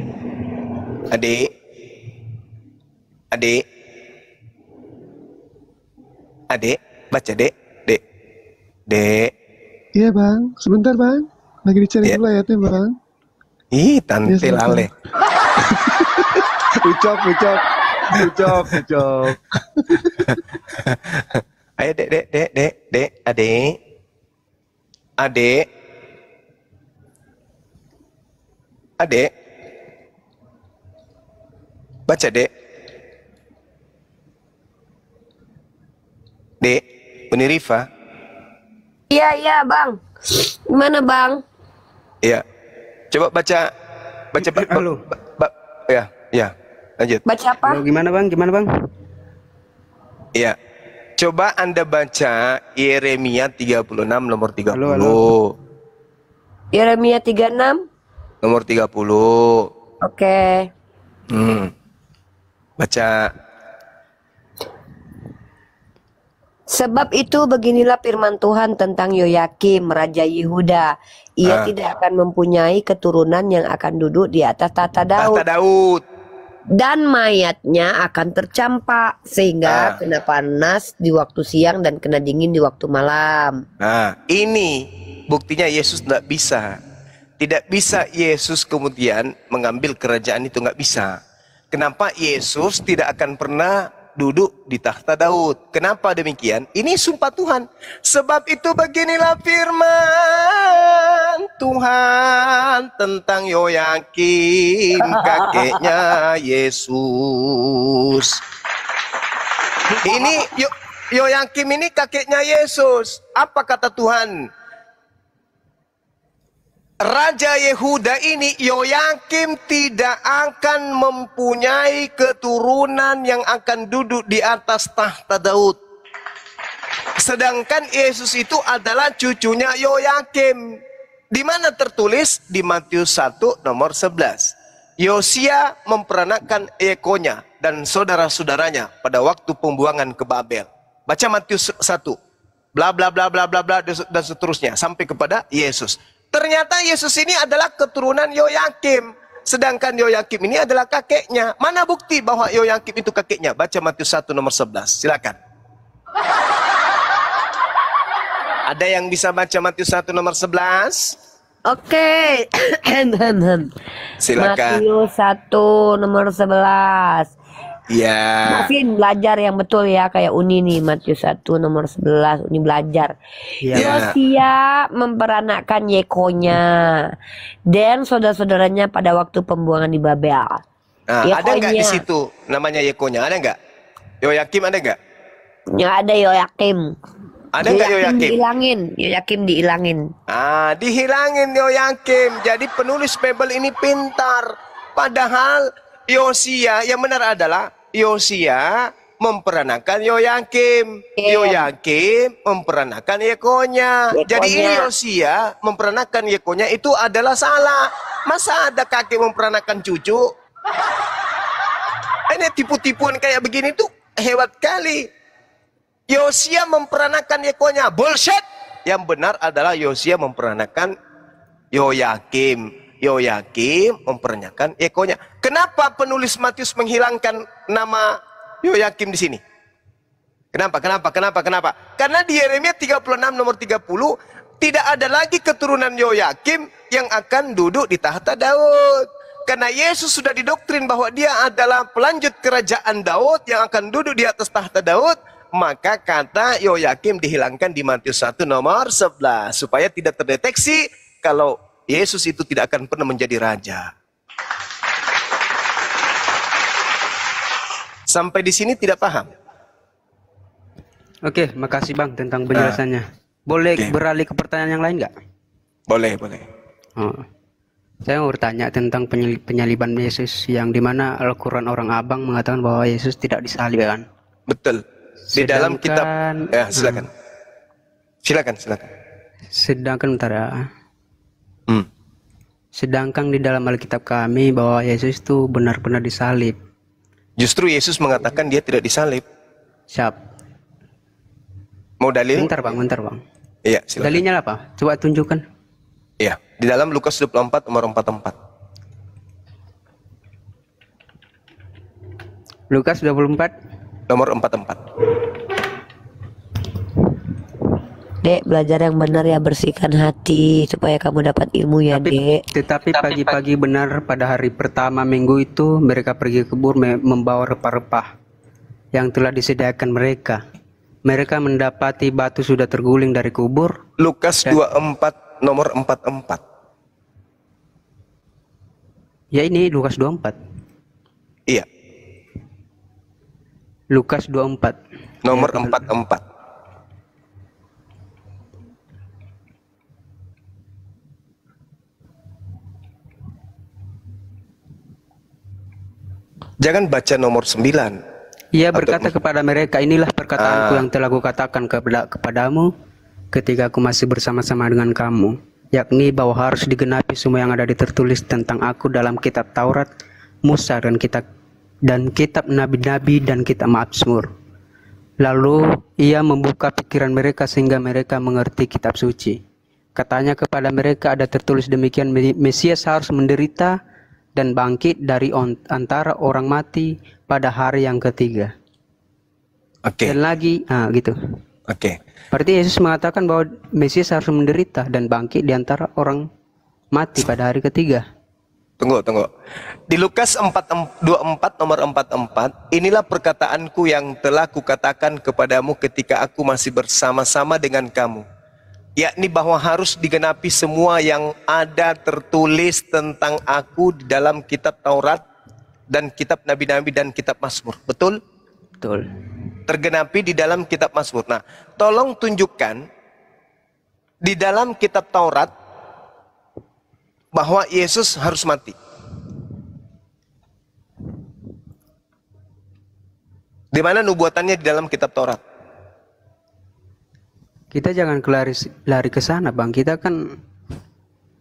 [SPEAKER 1] Adik, baca Dek.
[SPEAKER 5] Iya Bang, sebentar Bang. Lagi dicari dulu ayatnya Bang.
[SPEAKER 1] Ih, tantil ale.
[SPEAKER 5] Ucok.
[SPEAKER 1] Ayo Dek, adik. Baca Dek. Dek, Uni Rifa.
[SPEAKER 2] Iya Bang. Gimana Bang?
[SPEAKER 1] Iya. Coba baca.
[SPEAKER 20] Halo.
[SPEAKER 1] Ya. Lanjut.
[SPEAKER 2] Baca apa?
[SPEAKER 20] Halo, gimana Bang?
[SPEAKER 1] Iya. Coba Anda baca Yeremia 36 nomor 30.
[SPEAKER 20] Halo.
[SPEAKER 2] Yeremia 36
[SPEAKER 1] nomor 30.
[SPEAKER 2] Oke.
[SPEAKER 1] Baca.
[SPEAKER 2] Sebab itu beginilah firman Tuhan tentang Yoyakim, Raja Yehuda. Ia tidak akan mempunyai keturunan yang akan duduk di atas tahta Daud. Dan mayatnya akan tercampak sehingga kena panas di waktu siang dan kena dingin di waktu malam.
[SPEAKER 1] Nah, ini buktinya Yesus tidak bisa. Tidak bisa Yesus kemudian mengambil kerajaan itu, nggak bisa. Kenapa Yesus tidak akan pernah duduk di tahta Daud? Kenapa demikian? Ini sumpah Tuhan. Sebab itu beginilah firman Tuhan tentang Yoyakim, kakeknya Yesus. Ini Yoyakim ini kakeknya Yesus. Apa kata Tuhan? Raja Yehuda ini, Yoyakim, tidak akan mempunyai keturunan yang akan duduk di atas tahta Daud. Sedangkan Yesus itu adalah cucunya Yoyakim. Di mana tertulis? Di Matius 1 nomor 11. Yosia memperanakan Yekonya dan saudara-saudaranya pada waktu pembuangan ke Babel. Baca Matius 1. Bla bla bla bla bla bla dan seterusnya sampai kepada Yesus. Ternyata Yesus ini adalah keturunan Yoyakim. Sedangkan Yoyakim ini adalah kakeknya. Mana bukti bahwa Yoyakim itu kakeknya? Baca Matius 1 nomor 11. Silakan. Ada yang bisa baca Matius 1 nomor 11?
[SPEAKER 2] Oke.
[SPEAKER 1] Silakan.
[SPEAKER 2] Matius 1 nomor 11.
[SPEAKER 1] Ya.
[SPEAKER 2] Mungkin belajar yang betul ya, kayak Uni nih, Matius 1 nomor 11, Uni belajar. Yosia memperanakkan Yekonya dan saudara-saudaranya pada waktu pembuangan di Babel.
[SPEAKER 1] Nah, ada nggak di situ namanya Yekonya? Ada nggak? Yoyakim ada nggak?
[SPEAKER 2] Ya, ada Yoyakim.
[SPEAKER 1] Ada nggak Yoyakim?
[SPEAKER 2] Yoyakim diilangin.
[SPEAKER 1] Dihilangin Yoyakim. Jadi penulis Bible ini pintar. Padahal Yosia yang benar adalah Yosia memperanakan Yoyakim. Yoyakim memperanakan Yekonya. Jadi ini Yosia memperanakan Yekonya itu adalah salah. Masa ada kakek memperanakan cucu? Ini tipu-tipuan kayak begini tuh hebat kali. Yosia memperanakan Yekonya. Bullshit. Yang benar adalah Yosia memperanakan Yoyakim. Yoyakim memperanakan Yekonya. Kenapa penulis Matius menghilangkan nama Yoyakim di sini? Kenapa? Karena di Yeremia 36 nomor 30 tidak ada lagi keturunan Yoyakim yang akan duduk di tahta Daud. Karena Yesus sudah didoktrin bahwa dia adalah pelanjut kerajaan Daud yang akan duduk di atas tahta Daud, maka kata Yoyakim dihilangkan di Matius 1 nomor 11 supaya tidak terdeteksi kalau Yesus itu tidak akan pernah menjadi raja. Sampai di sini tidak paham?
[SPEAKER 20] Oke, makasih Bang tentang penjelasannya. Boleh beralih ke pertanyaan yang lain nggak?
[SPEAKER 1] Boleh.
[SPEAKER 20] Saya mau bertanya tentang penyaliban Yesus, yang dimana Al-Quran orang Abang mengatakan bahwa Yesus tidak disalib, kan?
[SPEAKER 1] Betul. Di dalam kitab, ya silakan.
[SPEAKER 20] Sedangkan Sedangkan di dalam Alkitab kami bahwa Yesus itu benar-benar disalib.
[SPEAKER 1] Justru Yesus mengatakan dia tidak disalib.
[SPEAKER 20] Siap.
[SPEAKER 1] Mau dalil?
[SPEAKER 20] Bentar bang.
[SPEAKER 1] Iya, silakan.
[SPEAKER 20] Dalilnya apa? Coba tunjukkan.
[SPEAKER 1] Iya, di dalam Lukas 24 nomor 44.
[SPEAKER 20] Lukas 24
[SPEAKER 1] nomor 44.
[SPEAKER 2] Dek, belajar yang benar ya, bersihkan hati supaya kamu dapat ilmu ya, Dek.
[SPEAKER 20] Tetapi pagi-pagi benar pada hari pertama minggu itu mereka pergi ke kubur membawa rempah-rempah yang telah disediakan mereka. Mereka mendapati batu sudah terguling dari kubur.
[SPEAKER 1] Lukas 24 nomor 44.
[SPEAKER 20] Ya, ini Lukas 24.
[SPEAKER 1] Iya.
[SPEAKER 20] Lukas 24
[SPEAKER 1] nomor 44. Jangan baca nomor 9.
[SPEAKER 20] Ia berkata kepada mereka, inilah perkataanku yang telah kukatakan kepadamu ketika aku masih bersama-sama dengan kamu, yakni bahwa harus digenapi semua yang ada ditertulis tentang aku dalam kitab Taurat, Musa dan kitab nabi-nabi dan kitab Mazmur. Lalu ia membuka pikiran mereka sehingga mereka mengerti kitab suci. Katanya kepada mereka ada tertulis demikian, Mesias harus menderita dan bangkit dari antara orang mati pada hari yang ketiga.
[SPEAKER 1] Oke.
[SPEAKER 20] Dan lagi, gitu.
[SPEAKER 1] Oke.
[SPEAKER 20] Berarti Yesus mengatakan bahwa Mesias harus menderita dan bangkit di antara orang mati pada hari ketiga.
[SPEAKER 1] Tunggu. Di Lukas 24 nomor 44, inilah perkataanku yang telah kukatakan kepadamu ketika aku masih bersama-sama dengan kamu. Yakni bahwa harus digenapi semua yang ada tertulis tentang aku di dalam kitab Taurat dan kitab Nabi-Nabi dan kitab Mazmur. Betul?
[SPEAKER 20] Betul.
[SPEAKER 1] Tergenapi di dalam kitab Mazmur. Nah, tolong tunjukkan di dalam kitab Taurat bahwa Yesus harus mati. Di mana nubuatannya di dalam kitab Taurat?
[SPEAKER 20] Kita jangan lari ke sana, Bang. Kita kan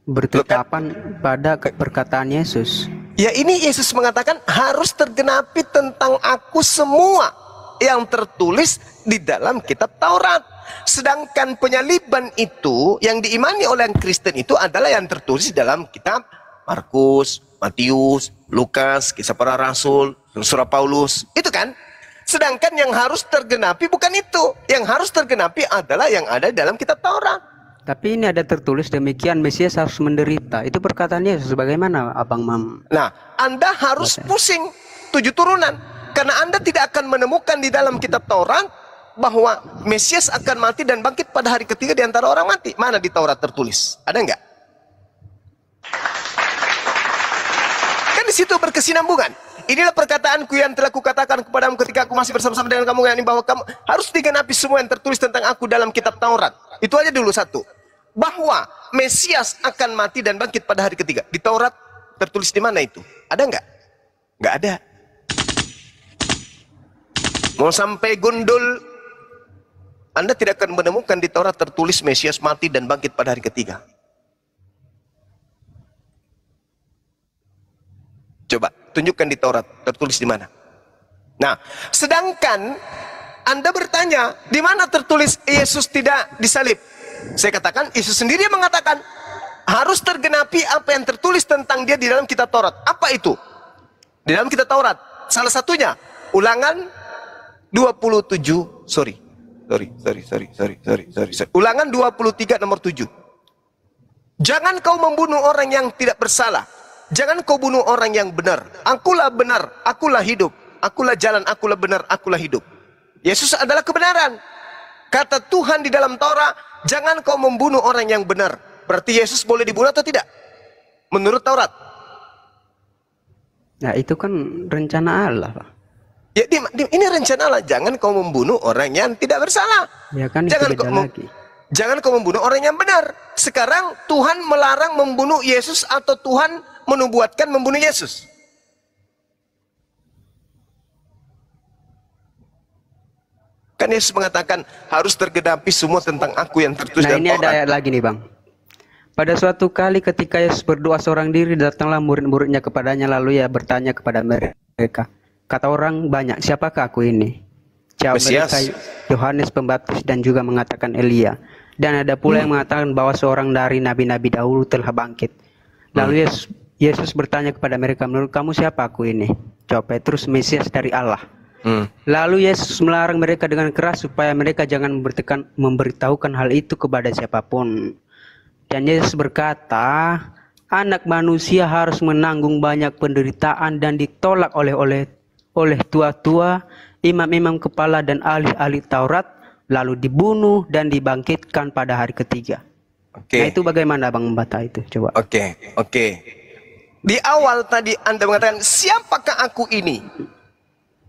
[SPEAKER 20] bertetapan pada perkataan Yesus.
[SPEAKER 1] Ya, ini Yesus mengatakan harus tergenapi tentang aku semua yang tertulis di dalam kitab Taurat. Sedangkan penyaliban itu yang diimani oleh Kristen itu adalah yang tertulis dalam kitab Markus, Matius, Lukas, Kisah Para Rasul, Surat Paulus. Itu kan? Sedangkan yang harus tergenapi bukan itu. Yang harus tergenapi adalah yang ada dalam kitab Taurat.
[SPEAKER 20] Tapi ini ada tertulis demikian, Mesias harus menderita. Itu perkataan Yesus. Bagaimana Abang Mam?
[SPEAKER 1] Nah, Anda harus pusing 7 turunan. Karena Anda tidak akan menemukan di dalam kitab Taurat bahwa Mesias akan mati dan bangkit pada hari ketiga di antara orang mati. Mana di Taurat tertulis? Ada enggak? Kan di situ berkesinambungan. Inilah perkataanku yang telah kukatakan kepadamu ketika aku masih bersama-sama dengan kamu, yakni bahwa kamu harus digenapi semua yang tertulis tentang aku dalam kitab Taurat. Itu aja dulu satu. Bahwa Mesias akan mati dan bangkit pada hari ketiga. Di Taurat tertulis di mana itu? Ada enggak? Enggak ada. Mau sampai gundul, Anda tidak akan menemukan di Taurat tertulis Mesias mati dan bangkit pada hari ketiga. Coba tunjukkan di Taurat tertulis di mana. Nah, sedangkan Anda bertanya, di mana tertulis Yesus tidak disalib? Saya katakan, Yesus sendiri yang mengatakan harus tergenapi apa yang tertulis tentang dia di dalam kitab Taurat. Apa itu? Di dalam kitab Taurat, salah satunya Ulangan 27, Ulangan 23 nomor 7. Jangan kau membunuh orang yang tidak bersalah. Jangan kau bunuh orang yang benar. Akulah benar, akulah hidup. Akulah jalan, akulah benar, akulah hidup. Yesus adalah kebenaran. Kata Tuhan di dalam Taurat, jangan kau membunuh orang yang benar. Berarti Yesus boleh dibunuh atau tidak? Menurut Taurat.
[SPEAKER 20] Nah, itu kan rencana Allah, Pak.
[SPEAKER 1] Ya, ini rencana Allah. Jangan kau membunuh orang yang tidak bersalah.
[SPEAKER 20] Ya kan,
[SPEAKER 1] jangan kau membunuh orang yang benar. Sekarang Tuhan melarang membunuh Yesus atau Tuhan menubuatkan membunuh Yesus? Kan Yesus mengatakan harus tergenapi semua tentang aku yang tertulis dalam Taurat.
[SPEAKER 20] Nah, ini ada ayat lagi nih, Bang. Pada suatu kali ketika Yesus berdoa seorang diri, datanglah murid-muridnya kepadanya, lalu ia bertanya kepada mereka. Kata orang banyak, siapakah aku ini? Jawab mereka, Yohanes Pembaptis, dan juga mengatakan Elia. Dan ada pula yang mengatakan bahwa seorang dari nabi-nabi dahulu telah bangkit. Lalu Yesus bertanya kepada mereka, menurut kamu siapa aku ini? Jawab Petrus, Mesias dari Allah. Lalu Yesus melarang mereka dengan keras supaya mereka jangan memberitahukan hal itu kepada siapapun. Dan Yesus berkata, anak manusia harus menanggung banyak penderitaan dan ditolak oleh tua-tua, imam-imam kepala dan ahli-ahli Taurat, lalu dibunuh dan dibangkitkan pada hari ketiga. Nah, itu bagaimana Bang membantah itu? Coba.
[SPEAKER 1] Oke. Di awal tadi Anda mengatakan, siapakah aku ini?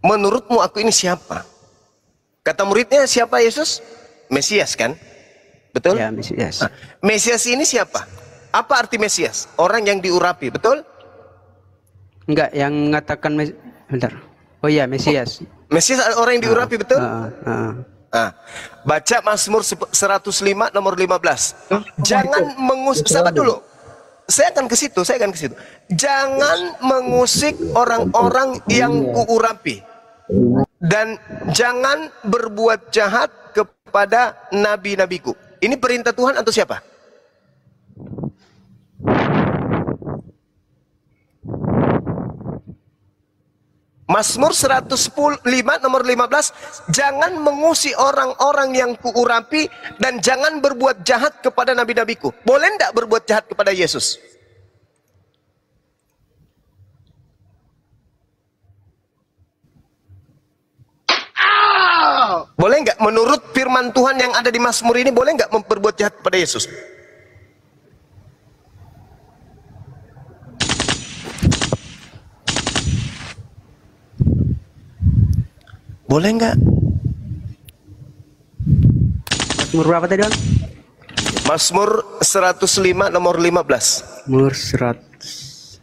[SPEAKER 1] Menurutmu aku ini siapa? Kata muridnya, siapa Yesus? Mesias kan? Betul?
[SPEAKER 20] Ya, Mesias.
[SPEAKER 1] Nah, Mesias ini siapa? Apa arti Mesias? Orang yang diurapi, betul?
[SPEAKER 20] Enggak, yang mengatakan bentar. Oh iya, Mesias.
[SPEAKER 1] Mesias orang yang diurapi, betul? Baca Mazmur 105 nomor 15. Jangan sabar dulu. saya akan ke situ. Jangan mengusik orang-orang yang kuurapi. Dan jangan berbuat jahat kepada nabi-nabiku. Ini perintah Tuhan atau siapa? Mazmur 105 nomor 15, jangan mengusik orang-orang yang kuurapi dan jangan berbuat jahat kepada nabi-nabiku. Boleh enggak berbuat jahat kepada Yesus? Boleh enggak menurut firman Tuhan yang ada di Mazmur ini, boleh enggak berbuat jahat kepada Yesus? Boleh enggak?
[SPEAKER 20] Mazmur berapa tadi, Bang?
[SPEAKER 1] Mazmur 105 nomor 15.
[SPEAKER 20] Mazmur 100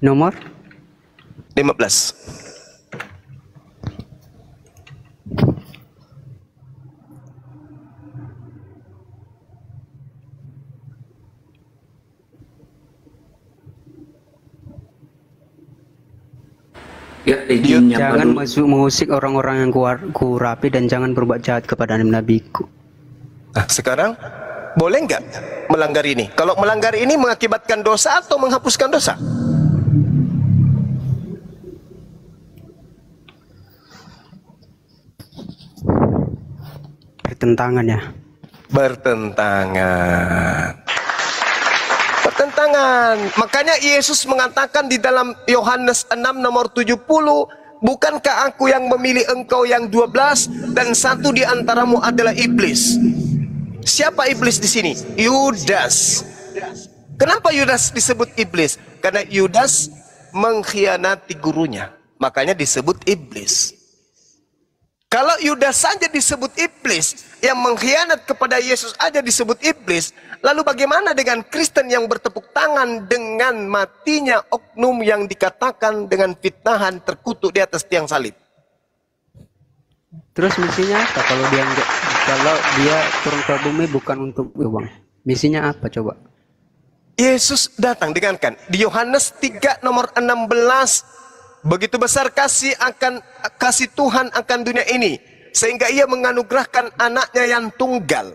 [SPEAKER 20] nomor
[SPEAKER 1] 15.
[SPEAKER 11] Ya, izinnya
[SPEAKER 20] jangan mengusik orang-orang yang kurapi dan jangan berbuat jahat kepada nabi-nabiku.
[SPEAKER 1] Nah, sekarang boleh nggak melanggar ini? Kalau melanggar ini mengakibatkan dosa atau menghapuskan dosa?
[SPEAKER 20] Bertentangan ya.
[SPEAKER 1] Bertentangan. Makanya Yesus mengatakan di dalam Yohanes 6 nomor 70, bukankah aku yang memilih engkau yang 12 dan satu di antaramu adalah iblis? Siapa iblis di sini? Yudas. Kenapa Yudas disebut iblis? Karena Yudas mengkhianati gurunya, makanya disebut iblis. Kalau Yudas saja disebut iblis, yang mengkhianat kepada Yesus aja disebut iblis, lalu bagaimana dengan Kristen yang bertepuk tangan dengan matinya oknum yang dikatakan dengan fitnahan terkutuk di atas tiang salib?
[SPEAKER 20] Terus misinya apa kalau dia turun ke bumi bukan untuk uang? Misinya apa coba?
[SPEAKER 1] Yesus datang, dengarkan di Yohanes 3 nomor 16. Begitu besar kasih Tuhan akan dunia ini, sehingga ia menganugerahkan anaknya yang tunggal.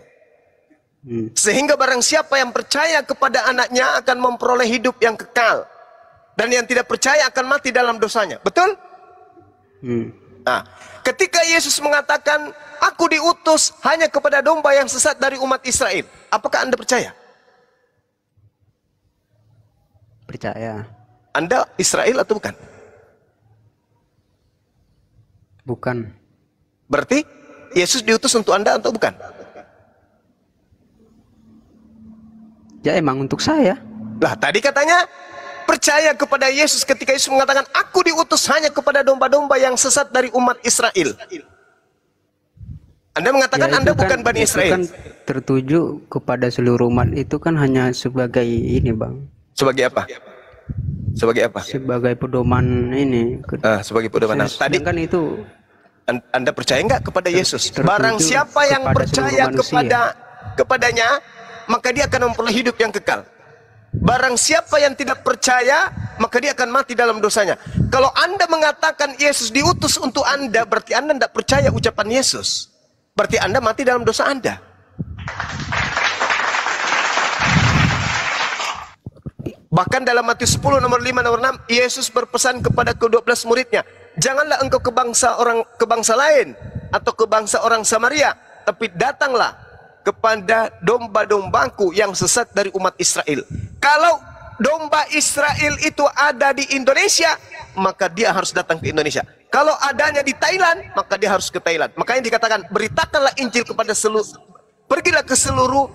[SPEAKER 1] Sehingga barang siapa yang percaya kepada anaknya akan memperoleh hidup yang kekal. Dan yang tidak percaya akan mati dalam dosanya. Betul? Nah, ketika Yesus mengatakan, aku diutus hanya kepada domba yang sesat dari umat Israel. Apakah Anda percaya?
[SPEAKER 20] Percaya.
[SPEAKER 1] Anda Israel atau bukan?
[SPEAKER 20] Bukan.
[SPEAKER 1] Berarti Yesus diutus untuk Anda atau bukan?
[SPEAKER 20] Ya emang untuk saya.
[SPEAKER 1] Lah tadi katanya percaya kepada Yesus ketika Yesus mengatakan aku diutus hanya kepada domba-domba yang sesat dari umat Israel. Anda mengatakan Anda bukan Bani Israel.
[SPEAKER 20] Kan tertuju kepada seluruh umat itu kan hanya sebagai ini, Bang.
[SPEAKER 1] Sebagai apa? Sebagai apa?
[SPEAKER 20] Sebagai pedoman ini.
[SPEAKER 1] Sebagai pedoman. Tadi kan
[SPEAKER 20] itu
[SPEAKER 1] Anda percaya enggak kepada Yesus? Barang siapa yang percaya kepadanya, maka dia akan memperoleh hidup yang kekal. Barang siapa yang tidak percaya, maka dia akan mati dalam dosanya. Kalau Anda mengatakan Yesus diutus untuk Anda, berarti Anda tidak percaya ucapan Yesus. Berarti Anda mati dalam dosa Anda. Bahkan dalam Matius 10 nomor 5 nomor 6, Yesus berpesan kepada ke-12 muridnya, janganlah engkau ke bangsa lain atau ke bangsa orang Samaria, tapi datanglah kepada domba-dombaku yang sesat dari umat Israel. Kalau domba Israel itu ada di Indonesia, maka dia harus datang ke Indonesia. Kalau adanya di Thailand, maka dia harus ke Thailand. Makanya dikatakan, beritakanlah Injil kepada pergilah ke seluruh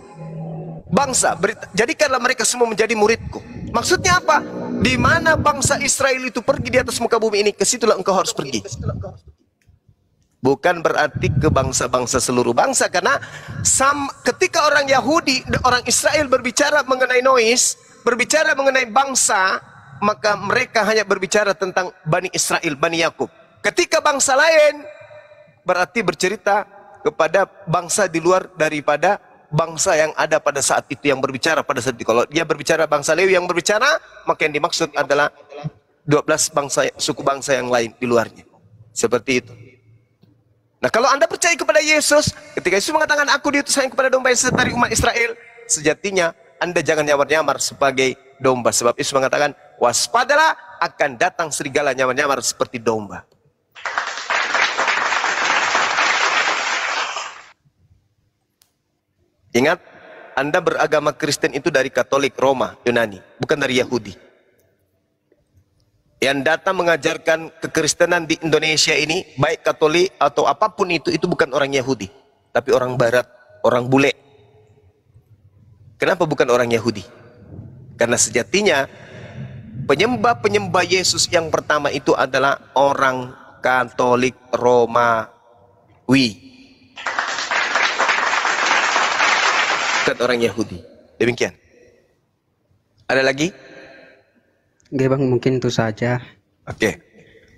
[SPEAKER 1] bangsa, jadikanlah mereka semua menjadi muridku. Maksudnya apa? Di mana bangsa Israel itu pergi di atas muka bumi ini, ke situlah engkau harus pergi. Bukan berarti ke bangsa-bangsa seluruh bangsa, karena ketika orang Yahudi, orang Israel berbicara mengenai nois, berbicara mengenai bangsa, maka mereka hanya berbicara tentang Bani Israel, Bani Yakub. Ketika bangsa lain, berarti bercerita kepada bangsa di luar daripada bangsa yang ada pada saat itu yang berbicara pada saat itu. Kalau dia berbicara bangsa Lewi yang berbicara, maka yang dimaksud adalah 12 bangsa, suku bangsa yang lain di luarnya. Seperti itu. Nah, kalau Anda percaya kepada Yesus, ketika Yesus mengatakan aku diutus kepada domba yang dari umat Israel, sejatinya Anda jangan nyamar-nyamar sebagai domba. Sebab Yesus mengatakan, waspadalah, akan datang serigala nyamar-nyamar seperti domba. Ingat, Anda beragama Kristen itu dari Katolik Roma, Yunani, bukan dari Yahudi. Yang datang mengajarkan kekristenan di Indonesia ini, baik Katolik atau apapun itu bukan orang Yahudi, tapi orang Barat, orang bule. Kenapa bukan orang Yahudi? Karena sejatinya penyembah-penyembah Yesus yang pertama itu adalah orang Katolik Romawi, bukan orang Yahudi. Demikian. Ada lagi?
[SPEAKER 20] Oke Bang, mungkin itu saja.
[SPEAKER 1] Oke.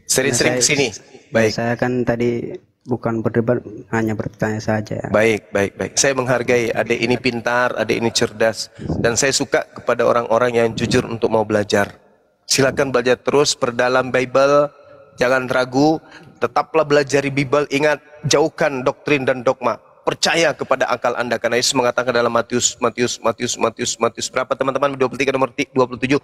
[SPEAKER 1] Sering-sering kesini. Baik.
[SPEAKER 20] Saya kan tadi bukan berdebat, hanya bertanya saja.
[SPEAKER 1] Baik. Saya menghargai adik ini pintar, adik ini cerdas. Dan saya suka kepada orang-orang yang jujur untuk mau belajar. Silakan belajar terus, perdalam Bible. Jangan ragu, tetaplah belajar Bible. Ingat, jauhkan doktrin dan dogma. Percaya kepada akal Anda, karena Yesus mengatakan dalam Matius berapa teman-teman? 23 nomor 27,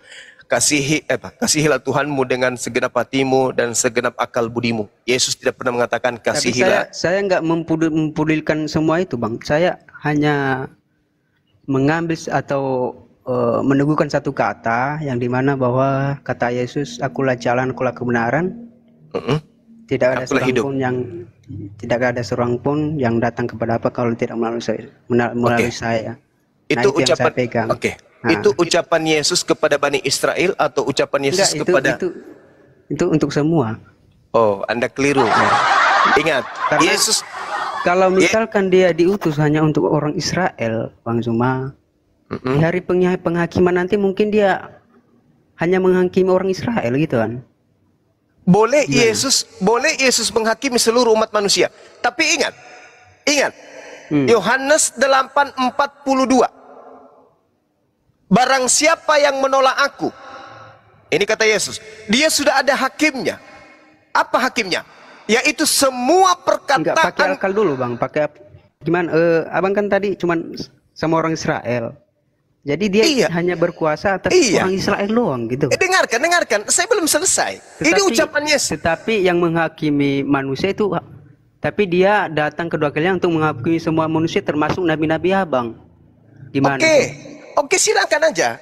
[SPEAKER 1] kasihilah Tuhanmu dengan segenap hatimu dan segenap akal budimu. Yesus tidak pernah mengatakan kasihilah.
[SPEAKER 20] Tapi saya nggak mempedulikan semua itu Bang. Saya hanya mengambil atau meneguhkan satu kata yang dimana bahwa kata Yesus, akulah jalan, akulah kebenaran. Tidak ada seorang pun yang datang kepada apa kalau tidak melalui saya.
[SPEAKER 1] Itu ucapan Itu ucapan Yesus kepada Bani Israel atau ucapan Yesus kepada
[SPEAKER 20] itu untuk semua.
[SPEAKER 1] Oh, Anda keliru. Ingat,
[SPEAKER 20] karena
[SPEAKER 1] Yesus
[SPEAKER 20] kalau misalkan dia diutus hanya untuk orang Israel, Bang Zuma, di hari penghakiman nanti mungkin dia hanya menghakimi orang Israel gitu kan.
[SPEAKER 1] Boleh Yesus menghakimi seluruh umat manusia. Tapi ingat. Yohanes 8:42. Barang siapa yang menolak aku. Ini kata Yesus. Dia sudah ada hakimnya. Apa hakimnya? Yaitu semua perkataan.
[SPEAKER 20] Enggak pakai akal dulu Bang. Pakai gimana? Abang kan tadi cuman sama orang Israel. Jadi dia hanya berkuasa atas orang Israel doang gitu.
[SPEAKER 1] Dengarkan. Saya belum selesai. Ini ucapan Yesus.
[SPEAKER 20] Tetapi yang menghakimi manusia itu, tapi dia datang kedua kalinya untuk menghakimi semua manusia termasuk nabi-nabi Abang. Gimana?
[SPEAKER 1] Oke, silakan aja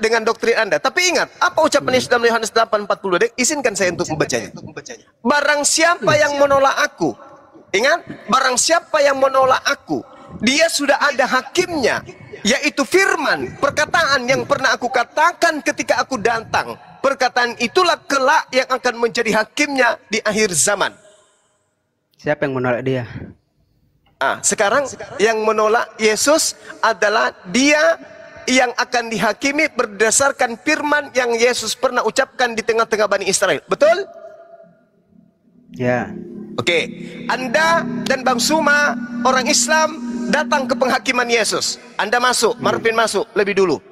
[SPEAKER 1] dengan doktrin Anda. Tapi ingat, apa ucapan Yesus dalam Yohanes 8:42? Izinkan saya untuk membacanya. Barang siapa yang menolak aku, ingat, barang siapa yang menolak aku, dia sudah ada hakimnya. Yaitu firman, perkataan yang pernah aku katakan ketika aku datang. Perkataan itulah kelak yang akan menjadi hakimnya di akhir zaman.
[SPEAKER 20] Siapa yang menolak dia?
[SPEAKER 1] Sekarang yang menolak Yesus adalah dia yang akan dihakimi berdasarkan firman yang Yesus pernah ucapkan di tengah-tengah Bani Israel. Betul?
[SPEAKER 20] Ya.
[SPEAKER 1] Oke. Anda dan Bang Suma, orang Islam, datang ke penghakiman Yesus. Anda masuk, Marvin masuk lebih dulu.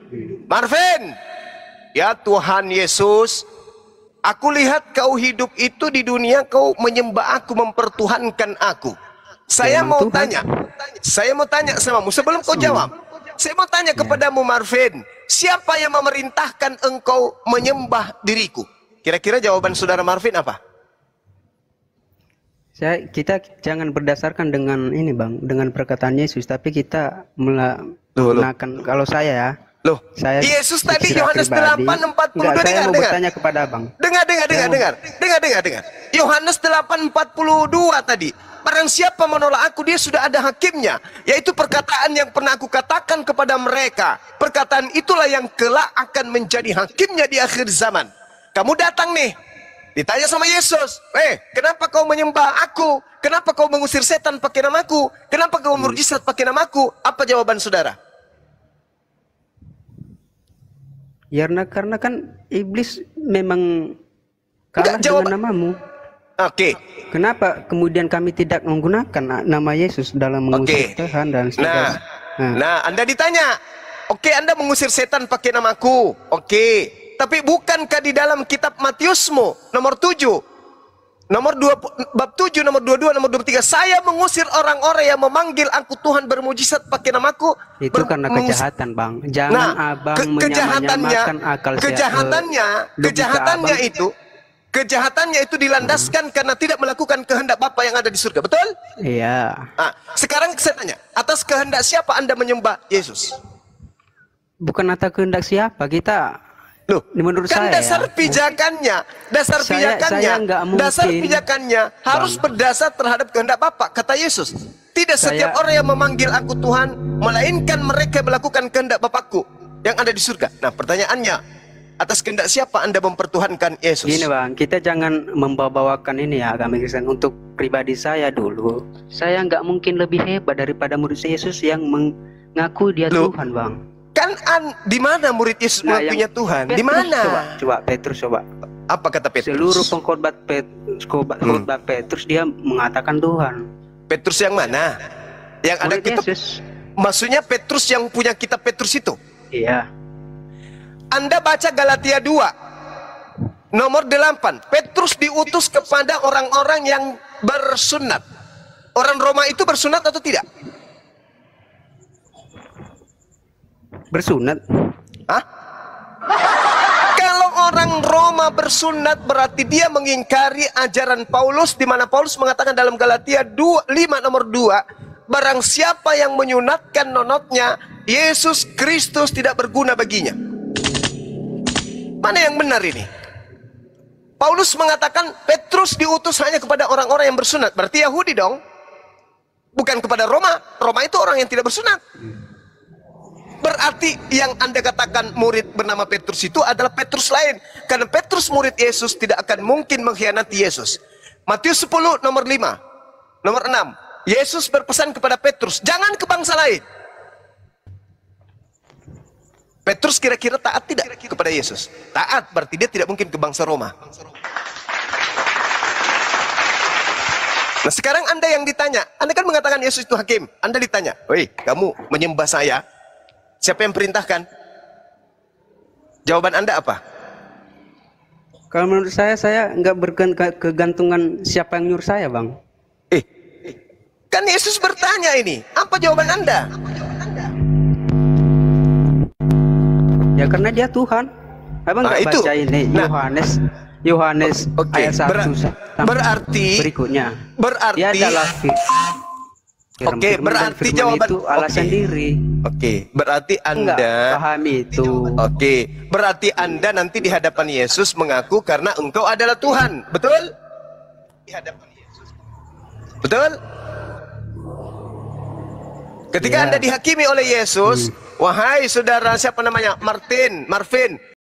[SPEAKER 1] Marvin, ya Tuhan Yesus, aku lihat kau hidup itu di dunia, kau menyembah aku, mempertuhankan aku. Saya mau tanya samamu sebelum kau jawab. Saya mau tanya kepadamu Marvin, siapa yang memerintahkan engkau menyembah diriku? Kira-kira jawaban saudara Marvin apa?
[SPEAKER 20] Kita jangan berdasarkan dengan ini Bang, dengan perkataan Yesus, tapi kita menggunakan, kalau saya
[SPEAKER 1] Yesus tadi Yohanes 8:42.
[SPEAKER 20] Saya mau bertanya kepada Abang.
[SPEAKER 1] Dengar. Yohanes 8:42 tadi. Barang siapa menolak aku, dia sudah ada hakimnya. Yaitu perkataan yang pernah aku katakan kepada mereka. Perkataan itulah yang kelak akan menjadi hakimnya di akhir zaman. Kamu datang nih, ditanya sama Yesus, kenapa kau menyembah aku? Kenapa kau mengusir setan pakai namaku? Kenapa kau mujizat pakai namaku? Apa jawaban saudara?
[SPEAKER 20] Karena kan iblis memang kalah dengan namamu. Kenapa kemudian kami tidak menggunakan nama Yesus dalam mengusir Tuhan dan sebagainya?
[SPEAKER 1] Nah, Anda ditanya, oke, Anda mengusir setan pakai namaku. Oke. Tapi bukankah di dalam kitab Matiusmu nomor 7, nomor 2, bab 7, nomor 22, nomor 23, saya mengusir orang-orang yang memanggil aku Tuhan bermujizat pakai namaku.
[SPEAKER 20] Itu karena kejahatan, Bang. Jangan abang menyamakan akal sehat.
[SPEAKER 1] Kejahatannya itu dilandaskan karena tidak melakukan kehendak Bapa yang ada di surga. Betul?
[SPEAKER 20] Iya.
[SPEAKER 1] Nah, sekarang saya tanya, atas kehendak siapa Anda menyembah Yesus?
[SPEAKER 20] Bukan atas kehendak siapa, kita.
[SPEAKER 1] Loh,
[SPEAKER 20] menurut
[SPEAKER 1] kan
[SPEAKER 20] saya
[SPEAKER 1] dasar pijakannya, dasar pijakannya harus berdasar terhadap kehendak Bapa, kata Yesus. Tidak setiap orang yang memanggil aku Tuhan, melainkan mereka melakukan kehendak Bapakku yang ada di surga. Nah, pertanyaannya, atas kehendak siapa Anda mempertuhankan Yesus?
[SPEAKER 20] Gini Bang, kita jangan membawa-bawakan ini ya agama Kristen. Untuk pribadi saya dulu, saya nggak mungkin lebih hebat daripada murid Yesus yang mengaku dia Tuhan, Bang.
[SPEAKER 1] Kan di mana murid Yesus mengakuinya Tuhan? Di mana?
[SPEAKER 20] Coba Petrus coba.
[SPEAKER 1] Apa kata Petrus?
[SPEAKER 20] Seluruh pengkhotbah Petrus dia mengatakan Tuhan.
[SPEAKER 1] Petrus yang mana? Yang ada kitab. Maksudnya Petrus yang punya kitab Petrus itu?
[SPEAKER 20] Iya.
[SPEAKER 1] Anda baca Galatia 2 nomor 8. Petrus diutus kepada orang-orang yang bersunat. Orang Roma itu bersunat atau tidak?
[SPEAKER 20] Bersunat?
[SPEAKER 1] Hah? Kalau orang Roma bersunat berarti dia mengingkari ajaran Paulus, di mana Paulus mengatakan dalam Galatia 5 nomor 2, barang siapa yang menyunatkan nonotnya, Yesus Kristus tidak berguna baginya. Mana yang benar ini? Paulus mengatakan Petrus diutus hanya kepada orang-orang yang bersunat, berarti Yahudi dong. Bukan kepada Roma. Roma itu orang yang tidak bersunat. Berarti yang Anda katakan murid bernama Petrus itu adalah Petrus lain. Karena Petrus murid Yesus tidak akan mungkin mengkhianati Yesus. Matius 10 nomor 5. Nomor 6. Yesus berpesan kepada Petrus, jangan ke bangsa lain. Petrus kira-kira taat tidak kepada Yesus? Taat, berarti dia tidak mungkin ke bangsa Roma. Nah, sekarang Anda yang ditanya, Anda kan mengatakan Yesus itu hakim. Anda ditanya, "Woi, kamu menyembah saya, siapa yang perintahkan?" Jawaban Anda apa?
[SPEAKER 20] Kalau menurut saya nggak berkegantungan siapa yang nyuruh saya, Bang.
[SPEAKER 1] Kan Yesus bertanya ini, apa jawaban Anda?
[SPEAKER 20] Ya karena dia Tuhan. Abang nggak baca ini Yohanes ayat 1
[SPEAKER 1] berarti
[SPEAKER 20] berikutnya.
[SPEAKER 1] Berarti
[SPEAKER 20] dia adalah
[SPEAKER 1] Oke, berarti jawaban
[SPEAKER 20] itu alasan diri.
[SPEAKER 1] Oke, berarti Anda
[SPEAKER 20] pahami itu.
[SPEAKER 1] Oke, berarti Anda nanti di hadapan Yesus mengaku karena engkau adalah Tuhan. Betul? Di hadapan Yesus. Betul? Ketika Anda dihakimi oleh Yesus, wahai saudara siapa namanya? Marvin,